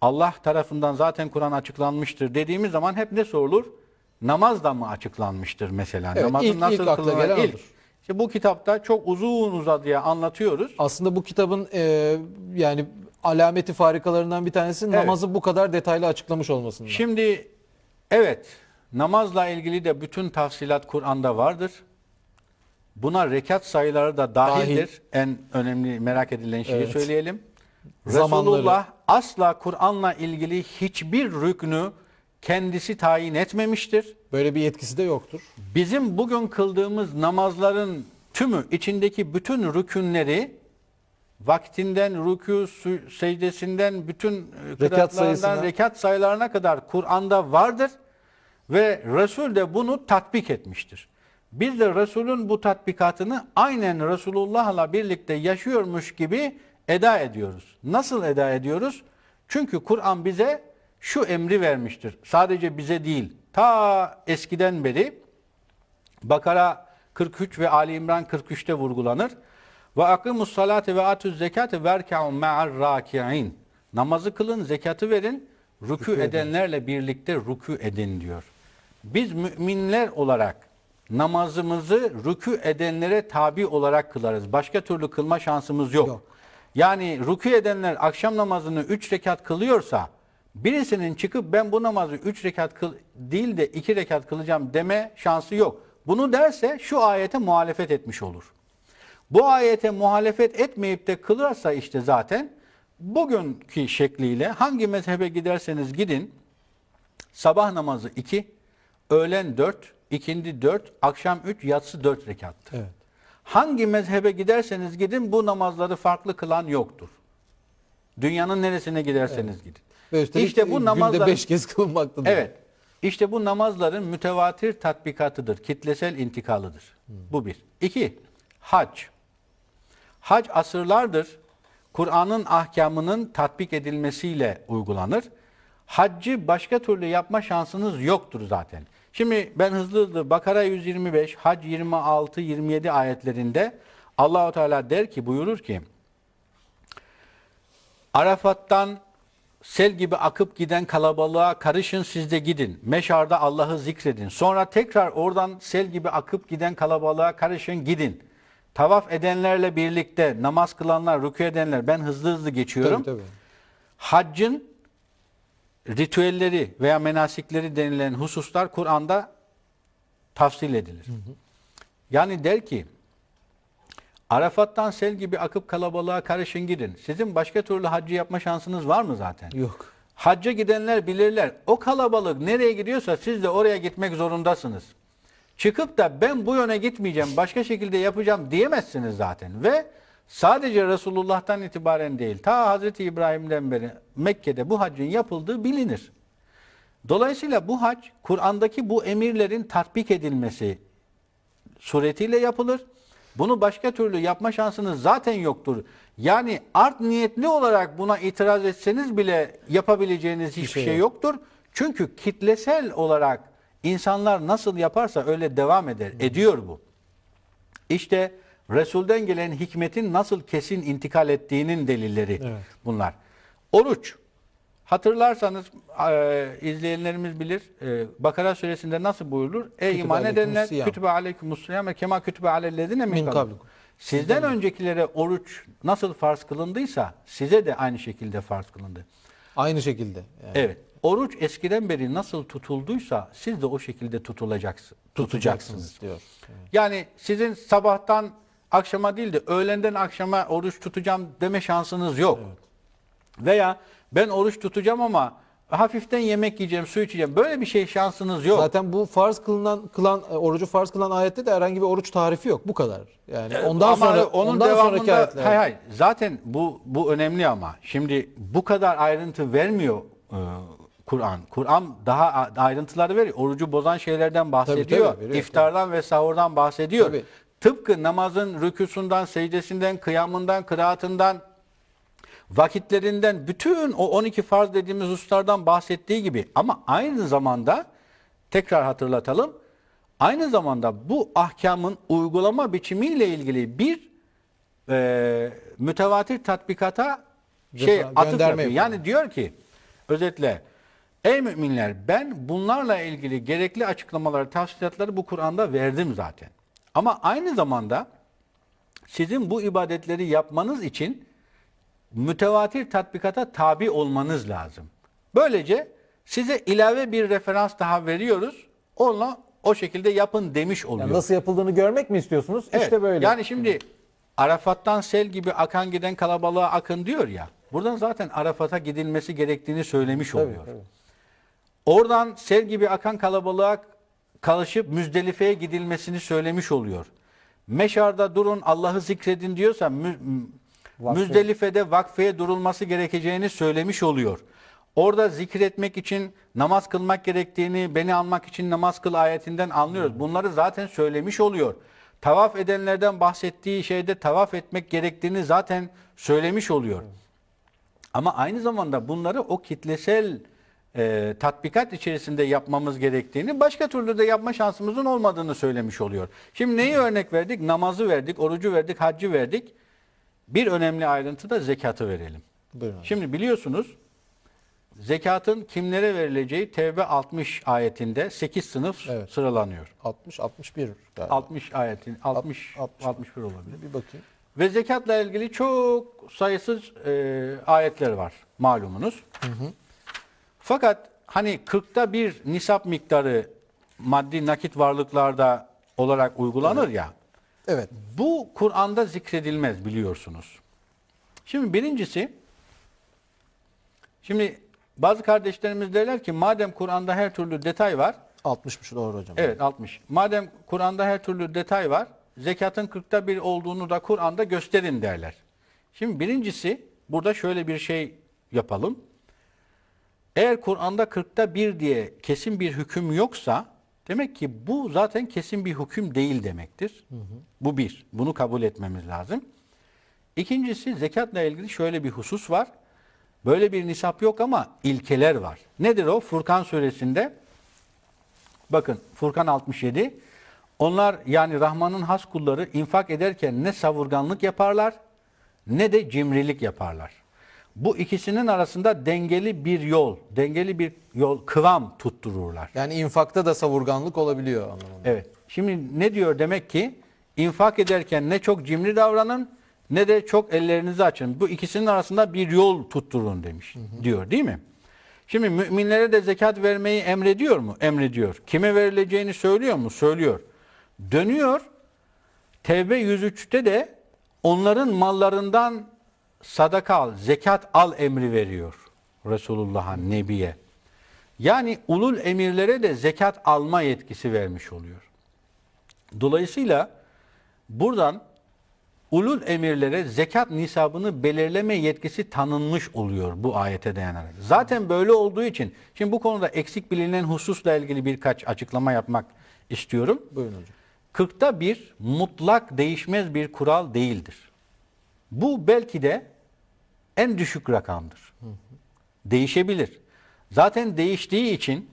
Allah tarafından zaten Kur'an açıklanmıştır dediğimiz zaman hep ne sorulur? Namaz da mı açıklanmıştır mesela? Evet, Namazın ilk akla kılınır? gelen İlk. odur. İşte bu kitapta çok uzun uzadıya anlatıyoruz. Aslında bu kitabın yani alameti farikalarından bir tanesi namazı bu kadar detaylı açıklamış olmasından. Şimdi evet, namazla ilgili de bütün tafsilat Kur'an'da vardır. Buna rekat sayıları da dahildir. Dahil. En önemli merak edilen şeyi Evet. söyleyelim. Zamanları. Resulullah asla Kur'an'la ilgili hiçbir rüknü kendisi tayin etmemiştir. Böyle bir yetkisi de yoktur. Bizim bugün kıldığımız namazların tümü içindeki bütün rükünleri vaktinden, rükû, secdesinden, bütün kıraatlarından, rekat sayılarına kadar Kur'an'da vardır ve Resul de bunu tatbik etmiştir. Biz de Resul'ün bu tatbikatını aynen Resulullah'la birlikte yaşıyormuş gibi eda ediyoruz. Nasıl eda ediyoruz? Çünkü Kur'an bize şu emri vermiştir. Sadece bize değil, ta eskiden beri Bakara 43 ve Ali İmran 43'te vurgulanır. Ve akimus salate ve atuz zekate verka'u ma'ar raki'in. Namazı kılın, zekatı verin, rükû edenlerle birlikte rükû edin diyor. Biz müminler olarak namazımızı rükû edenlere tabi olarak kılarız. Başka türlü kılma şansımız yok. Yani rükû edenler akşam namazını 3 rekat kılıyorsa birisinin çıkıp ben bu namazı 3 rekat değil de 2 rekat kılacağım deme şansı yok. Bunu derse şu ayete muhalefet etmiş olur. Bu ayete muhalefet etmeyip de kılırsa işte zaten bugünkü şekliyle hangi mezhebe giderseniz gidin sabah namazı 2, öğlen 4, ikindi 4, akşam 3, yatsı 4 rekattır. Evet. Hangi mezhebe giderseniz gidin bu namazları farklı kılan yoktur. Dünyanın neresine giderseniz gidin. Ve üstelik İşte bu günde namazların 5 kez kılınmaktadır. Evet. İşte bu namazların mütevatir tatbikatıdır. Kitlesel intikalıdır. Bu bir. 2. Hac. Hac asırlardır Kur'an'ın ahkamının tatbik edilmesiyle uygulanır. Haccı başka türlü yapma şansınız yoktur zaten. Şimdi ben hızlı Bakara 125, Hac 26, 27 ayetlerinde Allah-u Teala der ki, buyurur ki Arafat'tan sel gibi akıp giden kalabalığa karışın, siz de gidin. Meşarda Allah'ı zikredin. Sonra tekrar oradan sel gibi akıp giden kalabalığa karışın, gidin. Tavaf edenlerle birlikte namaz kılanlar, rükû edenler, ben hızlı geçiyorum. Tabii. Haccın ritüelleri veya menasikleri denilen hususlar Kur'an'da tafsil edilir. Yani der ki, Arafat'tan sel gibi akıp kalabalığa karışın gidin. Sizin başka türlü haccı yapma şansınız var mı zaten? Yok. Hacca gidenler bilirler. O kalabalık nereye gidiyorsa siz de oraya gitmek zorundasınız. Çıkıp da ben bu yöne gitmeyeceğim, başka şekilde yapacağım diyemezsiniz zaten. Ve sadece Resulullah'tan itibaren değil, ta Hazreti İbrahim'den beri Mekke'de bu haccın yapıldığı bilinir. Dolayısıyla bu hac, Kur'an'daki bu emirlerin tatbik edilmesi suretiyle yapılır. Bunu başka türlü yapma şansınız zaten yoktur. Yani art niyetli olarak buna itiraz etseniz bile yapabileceğiniz hiçbir şey yoktur. Çünkü kitlesel olarak insanlar nasıl yaparsa öyle devam ediyor bu. İşte Resul'den gelen hikmetin nasıl kesin intikal ettiğinin delilleri bunlar. Oruç. Hatırlarsanız izleyenlerimiz bilir. Bakara suresinde nasıl buyurulur? Ey iman edenler, kütübe aleykümüssiyam ve kema kütübe alellezine min kablikum. Sizden öncekilere oruç nasıl farz kılındıysa size de aynı şekilde farz kılındı. Aynı şekilde. Yani. Evet. Oruç eskiden beri nasıl tutulduysa siz de o şekilde tutacaksınız diyor. Evet. Yani sizin sabahtan akşama değil de öğlenden akşama oruç tutacağım deme şansınız yok. Evet. Veya ben oruç tutacağım ama hafiften yemek yiyeceğim, su içeceğim. Böyle bir şey şansınız yok. Zaten bu orucu farz kılan ayette de herhangi bir oruç tarifi yok. Bu kadar. Yani ondan sonra onun sonraki ayetler. Hayır. Zaten bu önemli ama şimdi bu kadar ayrıntı vermiyor Kur'an. Kur'an daha ayrıntıları veriyor. Orucu bozan şeylerden bahsediyor. Tabii, İftardan ve sahurdan bahsediyor. Tabii. Tıpkı namazın rükûsundan, secdesinden, kıyamından, kıraatından, vakitlerinden, bütün o 12 farz dediğimiz hususlardan bahsettiği gibi, ama aynı zamanda tekrar hatırlatalım, aynı zamanda bu ahkamın uygulama biçimiyle ilgili bir mütevatir tatbikata atıf yapıyor. Yani diyor ki özetle, ey müminler, ben bunlarla ilgili gerekli açıklamaları, tavsiyeleri bu Kur'an'da verdim zaten. Ama aynı zamanda sizin bu ibadetleri yapmanız için mütevatir tatbikata tabi olmanız lazım. Böylece size ilave bir referans daha veriyoruz. Onunla o şekilde yapın demiş oluyor. Yani nasıl yapıldığını görmek mi istiyorsunuz? Evet. İşte böyle. Yani şimdi Arafat'tan sel gibi akan giden kalabalığa akın diyor ya. Buradan zaten Arafat'a gidilmesi gerektiğini söylemiş oluyor. Tabii. Oradan sel gibi akan kalabalığa kalışıp Müzdelife'ye gidilmesini söylemiş oluyor. Meşarda durun, Allah'ı zikredin diyorsa Müzdelife'de vakfeye durulması gerekeceğini söylemiş oluyor. Orada zikretmek için namaz kılmak gerektiğini, beni anmak için namaz kıl ayetinden anlıyoruz. Bunları zaten söylemiş oluyor. Tavaf edenlerden bahsettiği şeyde tavaf etmek gerektiğini zaten söylemiş oluyor. Ama aynı zamanda bunları o kitlesel tatbikat içerisinde yapmamız gerektiğini, başka türlü de yapma şansımızın olmadığını söylemiş oluyor. Şimdi neyi örnek verdik? Namazı verdik, orucu verdik, haccı verdik. Bir önemli ayrıntı da zekatı verelim. Buyurun. Şimdi biliyorsunuz zekatın kimlere verileceği Tevbe 60 ayetinde 8 sınıf sıralanıyor. 61 galiba. 60 ayetin 61 olabilir. Bir bakayım. Ve zekatla ilgili çok sayısız ayetler var malumunuz. Fakat hani 40'ta bir nisap miktarı maddi nakit varlıklarda olarak uygulanır ya. Evet. Bu Kur'an'da zikredilmez biliyorsunuz. Şimdi birincisi, şimdi bazı kardeşlerimiz derler ki madem Kur'an'da her türlü detay var. 60'mış doğru hocam. Evet 60. Madem Kur'an'da her türlü detay var, zekatın 40'ta bir olduğunu da Kur'an'da gösterin derler. Şimdi birincisi burada şöyle bir şey yapalım. Eğer Kur'an'da 40'ta bir diye kesin bir hüküm yoksa demek ki bu zaten kesin bir hüküm değil demektir. Bu bir. Bunu kabul etmemiz lazım. İkincisi, zekatla ilgili şöyle bir husus var. Böyle bir nisap yok ama ilkeler var. Nedir o? Furkan suresinde, bakın Furkan 67. Onlar, yani Rahman'ın has kulları, infak ederken ne savurganlık yaparlar ne de cimrilik yaparlar. Bu ikisinin arasında dengeli bir yol, kıvam tuttururlar. Yani infakta da savurganlık olabiliyor anlamında. Evet. Şimdi ne diyor? Demek ki infak ederken ne çok cimri davranın ne de çok ellerinizi açın. Bu ikisinin arasında bir yol tutturun demiş. Diyor değil mi? Şimdi müminlere de zekat vermeyi emrediyor mu? Emrediyor. Kime verileceğini söylüyor mu? Söylüyor. Dönüyor. Tevbe 103'te de onların mallarından sadaka al, zekat al emri veriyor Resulullah'a, Nebi'ye. Yani ulul emirlere de zekat alma yetkisi vermiş oluyor. Dolayısıyla buradan ulul emirlere zekat nisabını belirleme yetkisi tanınmış oluyor bu ayete dayanarak. Zaten böyle olduğu için, şimdi bu konuda eksik bilinen hususla ilgili birkaç açıklama yapmak istiyorum. Buyurun hocam. 40'ta bir mutlak değişmez bir kural değildir. Bu belki de en düşük rakamdır. Değişebilir. Zaten değiştiği için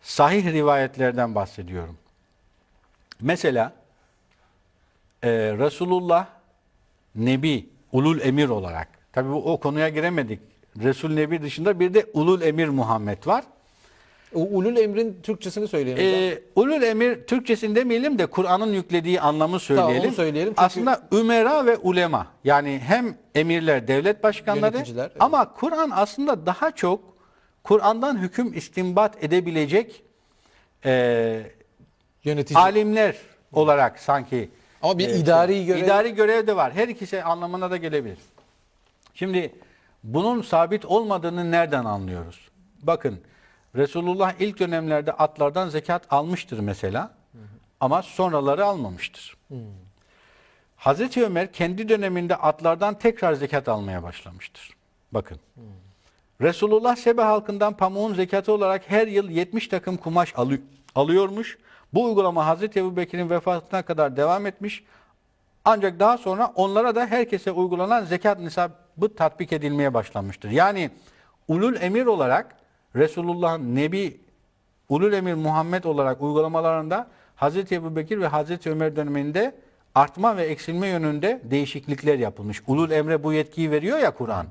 sahih rivayetlerden bahsediyorum. Mesela Resulullah Nebi, ulul emir olarak, tabi o konuya giremedik. Resul Nebi dışında bir de ulul emir Muhammed var. Ulul emrin Türkçesini söyleyelim hocam. Ulul emir Türkçesini demeyelim de Kur'an'ın yüklediği anlamı söyleyelim. Tamam, onu söyleyelim. Çünkü aslında ümera ve ulema, yani hem emirler, devlet başkanları, Yöneticiler, evet. ama Kur'an aslında daha çok Kur'an'dan hüküm istinbat edebilecek yönetici. alimler olarak sanki. Ama bir idari görev. İdari görev de var. Her ikisi anlamına da gelebilir. Şimdi bunun sabit olmadığını nereden anlıyoruz? Bakın, Resulullah ilk dönemlerde atlardan zekat almıştır mesela. Ama sonraları almamıştır. Hazreti Ömer kendi döneminde atlardan tekrar zekat almaya başlamıştır. Bakın. Resulullah Sebe halkından pamuğun zekatı olarak her yıl 70 takım kumaş alıyormuş. Bu uygulama Hazreti Ebubekir'in vefatına kadar devam etmiş. Ancak daha sonra onlara da herkese uygulanan zekat nisabı tatbik edilmeye başlanmıştır. Yani ulul emir olarak Resulullah'ın Nebi, ulul emir Muhammed olarak uygulamalarında Hazreti Ebubekir ve Hazreti Ömer döneminde artma ve eksilme yönünde değişiklikler yapılmış. Ulul emre bu yetkiyi veriyor ya Kur'an.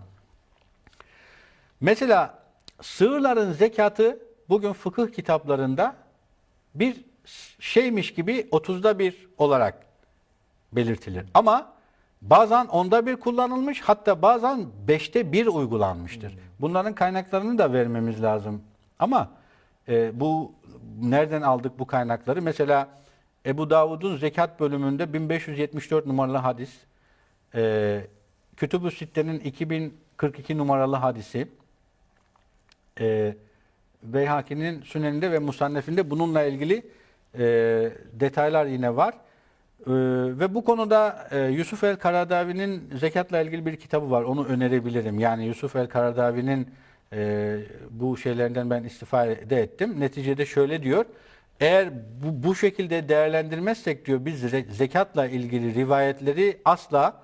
Mesela sığırların zekatı bugün fıkıh kitaplarında bir şeymiş gibi 30'da 1 olarak belirtilir. Ama bazen 10'da 1 kullanılmış, hatta bazen 5'te 1 uygulanmıştır. Bunların kaynaklarını da vermemiz lazım. Ama bu nereden aldık bu kaynakları? Mesela Ebu Davud'un zekat bölümünde 1574 numaralı hadis, Kütüb-ü Sitte'nin 2042 numaralı hadisi, Beyhaki'nin Süneninde ve Musannef'inde bununla ilgili detaylar yine var. Ve bu konuda Yusuf el-Karadavi'nin zekatla ilgili bir kitabı var. Onu önerebilirim. Yani Yusuf el-Karadavi'nin bu şeylerden ben istifade ettim. Neticede şöyle diyor. Eğer bu şekilde değerlendirmezsek diyor, biz zekatla ilgili rivayetleri asla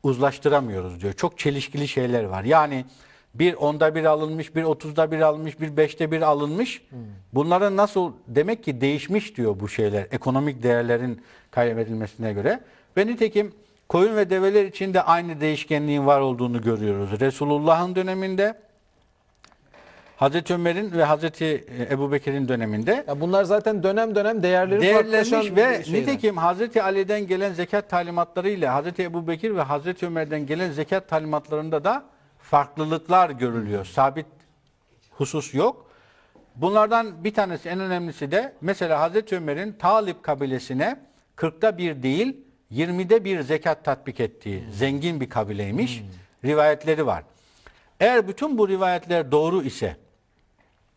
uzlaştıramıyoruz diyor. Çok çelişkili şeyler var. Yani bir 10'da 1 alınmış, bir 30'da 1 alınmış, bir 5'te 1 alınmış. Bunların nasıl, demek ki değişmiş diyor bu şeyler. Ekonomik değerlerin kaybedilmesine göre. Ve nitekim koyun ve develer için de aynı değişkenliğin var olduğunu görüyoruz. Resulullah'ın döneminde, Hazreti Ömer'in ve Hazreti Ebubekir'in döneminde. Ya bunlar zaten dönem dönem değerleri değerlenmiş ve şeyler. nitekim Hazreti Ali'den gelen zekat talimatları ile Hazreti Ebubekir ve Hazreti Ömer'den gelen zekat talimatlarında da farklılıklar görülüyor. Sabit husus yok. Bunlardan bir tanesi, en önemlisi de mesela Hazreti Ömer'in Talip kabilesine 40'da 1 değil 20'de 1 zekat tatbik ettiği zengin bir kabileymiş. Rivayetleri var. Eğer bütün bu rivayetler doğru ise,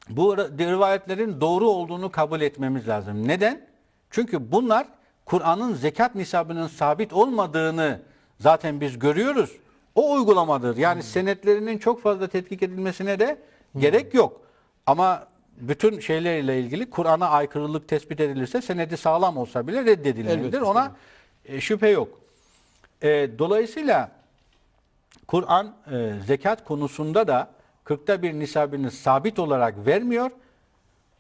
bu rivayetlerin doğru olduğunu kabul etmemiz lazım. Neden? Çünkü bunlar Kur'an'ın zekat nisabının sabit olmadığını zaten biz görüyoruz. O uygulamadır. Yani senetlerinin çok fazla tetkik edilmesine de gerek yok. Ama bütün şeylerle ilgili Kur'an'a aykırılık tespit edilirse senedi sağlam olsa bile reddedilmelidir. Elbette, ona şüphe yok. Dolayısıyla Kur'an zekat konusunda da 40'ta 1 nisabını sabit olarak vermiyor.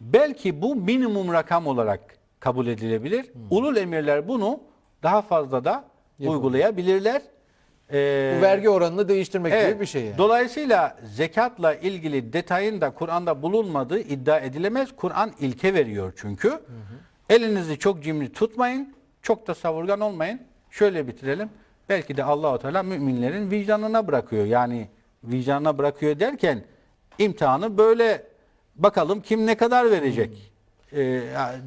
Belki bu minimum rakam olarak kabul edilebilir. Ulul emirler bunu daha fazla da uygulayabilirler. Bu vergi oranını değiştirmek Evet. gibi bir şey yani. Dolayısıyla zekatla ilgili detayın da Kur'an'da bulunmadığı iddia edilemez. Kur'an ilke veriyor çünkü. Elinizi çok cimri tutmayın, çok da savurgan olmayın. Şöyle bitirelim. Belki de Allah-u Teala müminlerin vicdanına bırakıyor. Yani vicdanına bırakıyor derken imtihanı böyle bakalım kim ne kadar verecek.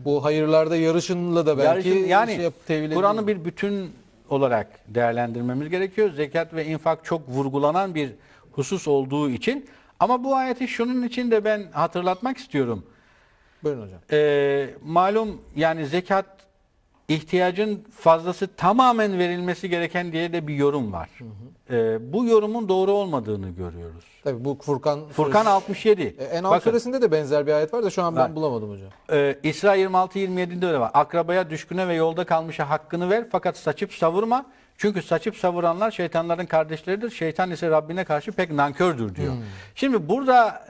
Bu hayırlarda yarışınla da belki yani tevil Kur'an'ı edilir. bir bütün olarak değerlendirmemiz gerekiyor. Zekat ve infak çok vurgulanan bir husus olduğu için. Ama bu ayeti şunun için de ben hatırlatmak istiyorum. Buyurun hocam. Malum yani zekat ihtiyacın fazlası tamamen verilmesi gereken diye de bir yorum var. Bu yorumun doğru olmadığını görüyoruz. Tabii bu Furkan Furkan 67. En'am Bakın, suresinde de benzer bir ayet var da şu an ben Var. bulamadım hocam. İsra 26-27'de öyle var. Akrabaya, düşküne ve yolda kalmışa hakkını ver fakat saçıp savurma. Çünkü saçıp savuranlar şeytanların kardeşleridir. Şeytan ise Rabbine karşı pek nankördür diyor. Şimdi burada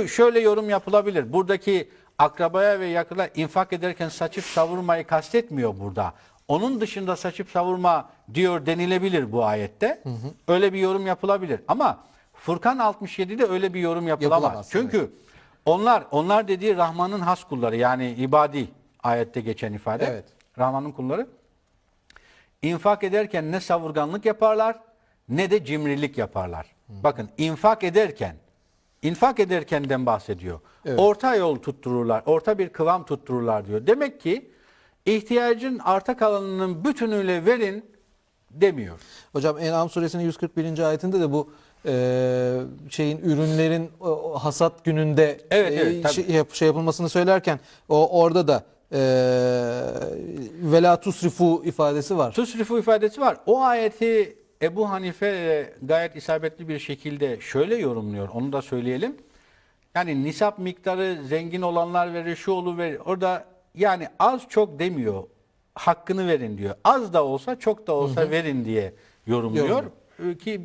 şöyle yorum yapılabilir. Buradaki akrabaya ve yakına infak ederken saçıp savurmayı kastetmiyor burada. Onun dışında saçıp savurma diyor denilebilir bu ayette. Öyle bir yorum yapılabilir. Ama Furkan 67'de öyle bir yorum yapılamaz. Çünkü onlar dediği Rahman'ın has kulları yani ibadi ayette geçen ifade. Evet. Rahman'ın kulları. İnfak ederken ne savurganlık yaparlar ne de cimrilik yaparlar. Bakın infak ederkenden bahsediyor. Evet. Orta yol tuttururlar, orta bir kıvam tuttururlar diyor. Demek ki ihtiyacın arta kalanının bütünüyle verin demiyor. Hocam En'am suresinin 141. ayetinde de bu şeyin ürünlerin hasat gününde Evet, tabii. şey yapılmasını söylerken orada da vela tusrifu ifadesi var. Tusrifu ifadesi var. O ayeti Ebu Hanife gayet isabetli bir şekilde şöyle yorumluyor. Onu da söyleyelim. Yani nisap miktarı zengin olanlar verir, şu olur verir. Orada yani az çok demiyor. Hakkını verin diyor. Az da olsa çok da olsa verin diye yorumluyor. Ki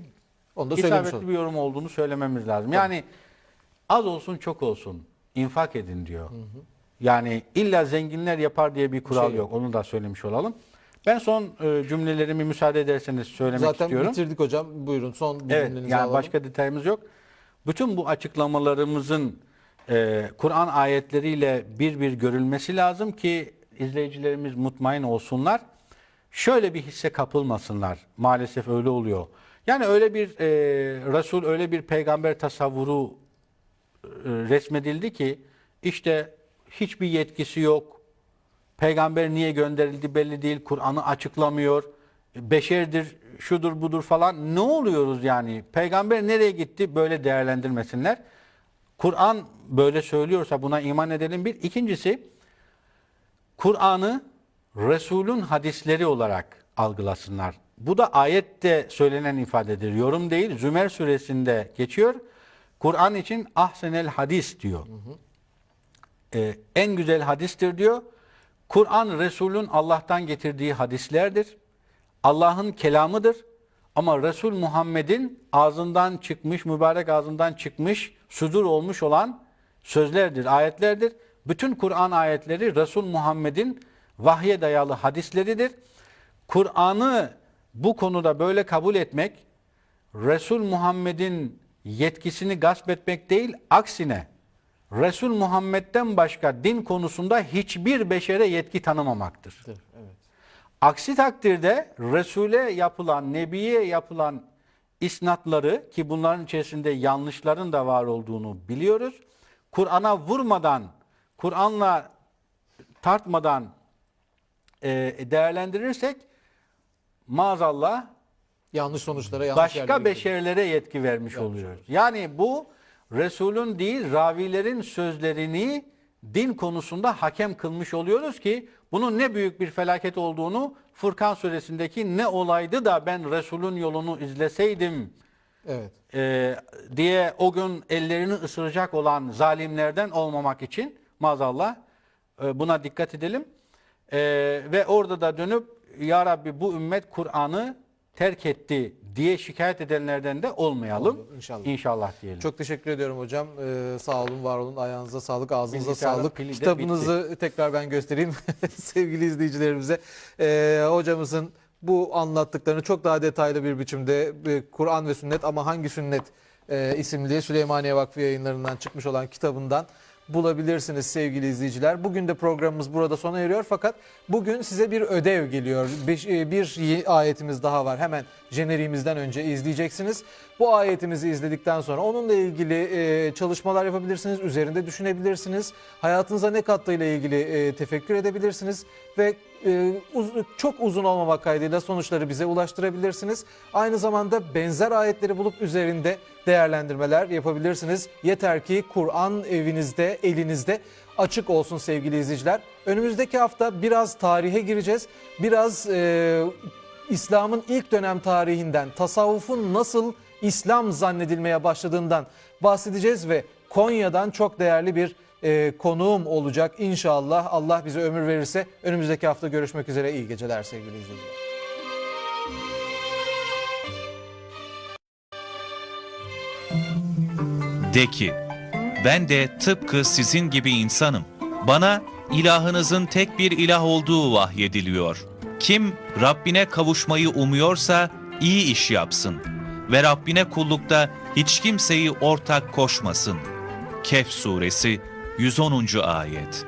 Onu da söylemiş isabetli olduk. bir yorum olduğunu söylememiz lazım. Yani az olsun çok olsun infak edin diyor. Yani illa zenginler yapar diye bir kural şey yok. Onu da söylemiş olalım. Ben son cümlelerimi müsaade ederseniz söylemek Zaten istiyorum. bitirdik hocam. Buyurun son bir Evet, cümlenizi yani alalım. başka detayımız yok. Bütün bu açıklamalarımızın Kur'an ayetleriyle bir bir görülmesi lazım ki izleyicilerimiz mutmain olsunlar. Şöyle bir hisse kapılmasınlar. Maalesef öyle oluyor. Yani öyle bir Resul, öyle bir peygamber tasavvuru resmedildi ki işte hiçbir yetkisi yok. Peygamber niye gönderildi belli değil. Kur'an'ı açıklamıyor. Beşerdir, şudur budur falan. Ne oluyoruz yani? Peygamber nereye gitti? Böyle değerlendirmesinler. Kur'an böyle söylüyorsa buna iman edelim bir. İkincisi, Kur'an'ı Resul'ün hadisleri olarak algılasınlar. Bu da ayette söylenen ifadedir. Yorum değil. Zümer suresinde geçiyor. Kur'an için ahsenel hadis diyor. En güzel hadistir diyor. Kur'an Resul'ün Allah'tan getirdiği hadislerdir. Allah'ın kelamıdır. Ama Resul Muhammed'in ağzından çıkmış, mübarek ağzından çıkmış, sudur olmuş olan sözlerdir, ayetlerdir. Bütün Kur'an ayetleri Resul Muhammed'in vahye dayalı hadisleridir. Kur'an'ı bu konuda böyle kabul etmek, Resul Muhammed'in yetkisini gasp etmek değil, aksine Resul Muhammed'den başka din konusunda hiçbir beşere yetki tanımamaktır. Evet. Aksi takdirde Resul'e yapılan, Nebi'ye yapılan isnatları ki bunların içerisinde yanlışların da var olduğunu biliyoruz. Kur'an'a vurmadan, Kur'an'la tartmadan değerlendirirsek maazallah Yanlış sonuçlara yanlış başka yerlere beşerlere yetki vermiş oluyoruz. Yani bu Resul'ün değil ravilerin sözlerini din konusunda hakem kılmış oluyoruz ki bunun ne büyük bir felaket olduğunu Furkan suresindeki ne olaydı da ben Resul'ün yolunu izleseydim Evet. diye o gün ellerini ısıracak olan zalimlerden olmamak için maazallah buna dikkat edelim. Ve orada da dönüp ya Rabbi bu ümmet Kur'an'ı terk etti diye şikayet edenlerden de olmayalım. İnşallah. İnşallah diyelim. Çok teşekkür ediyorum hocam. Sağ olun, var olun. Ayağınıza sağlık, ağzınıza Bilgisayarın sağlık. pili de Kitabınızı tekrar ben göstereyim sevgili izleyicilerimize. Hocamızın bu anlattıklarını çok daha detaylı bir biçimde Kur'an ve Sünnet ama hangi sünnet isimli Süleymaniye Vakfı yayınlarından çıkmış olan kitabından bulabilirsiniz sevgili izleyiciler. Bugün de programımız burada sona eriyor fakat bugün size bir ödev geliyor. Bir ayetimiz daha var. Hemen jeneriğimizden önce izleyeceksiniz. Bu ayetimizi izledikten sonra onunla ilgili çalışmalar yapabilirsiniz. Üzerinde düşünebilirsiniz. Hayatınıza ne kattığıyla ilgili tefekkür edebilirsiniz ve çok uzun olmamak kaydıyla sonuçları bize ulaştırabilirsiniz. Aynı zamanda benzer ayetleri bulup üzerinde değerlendirmeler yapabilirsiniz. Yeter ki Kur'an evinizde, elinizde açık olsun sevgili izleyiciler. Önümüzdeki hafta biraz tarihe gireceğiz. Biraz İslam'ın ilk dönem tarihinden, tasavvufun nasıl İslam zannedilmeye başladığından bahsedeceğiz ve Konya'dan çok değerli bir konuğum olacak inşallah. Allah bize ömür verirse önümüzdeki hafta görüşmek üzere. İyi geceler sevgili izleyiciler. De ki, ben de tıpkı sizin gibi insanım. Bana ilahınızın tek bir ilah olduğu vahyediliyor. Kim Rabbine kavuşmayı umuyorsa iyi iş yapsın ve Rabbine kullukta hiç kimseyi ortak koşmasın. Kehf suresi 110. ayet.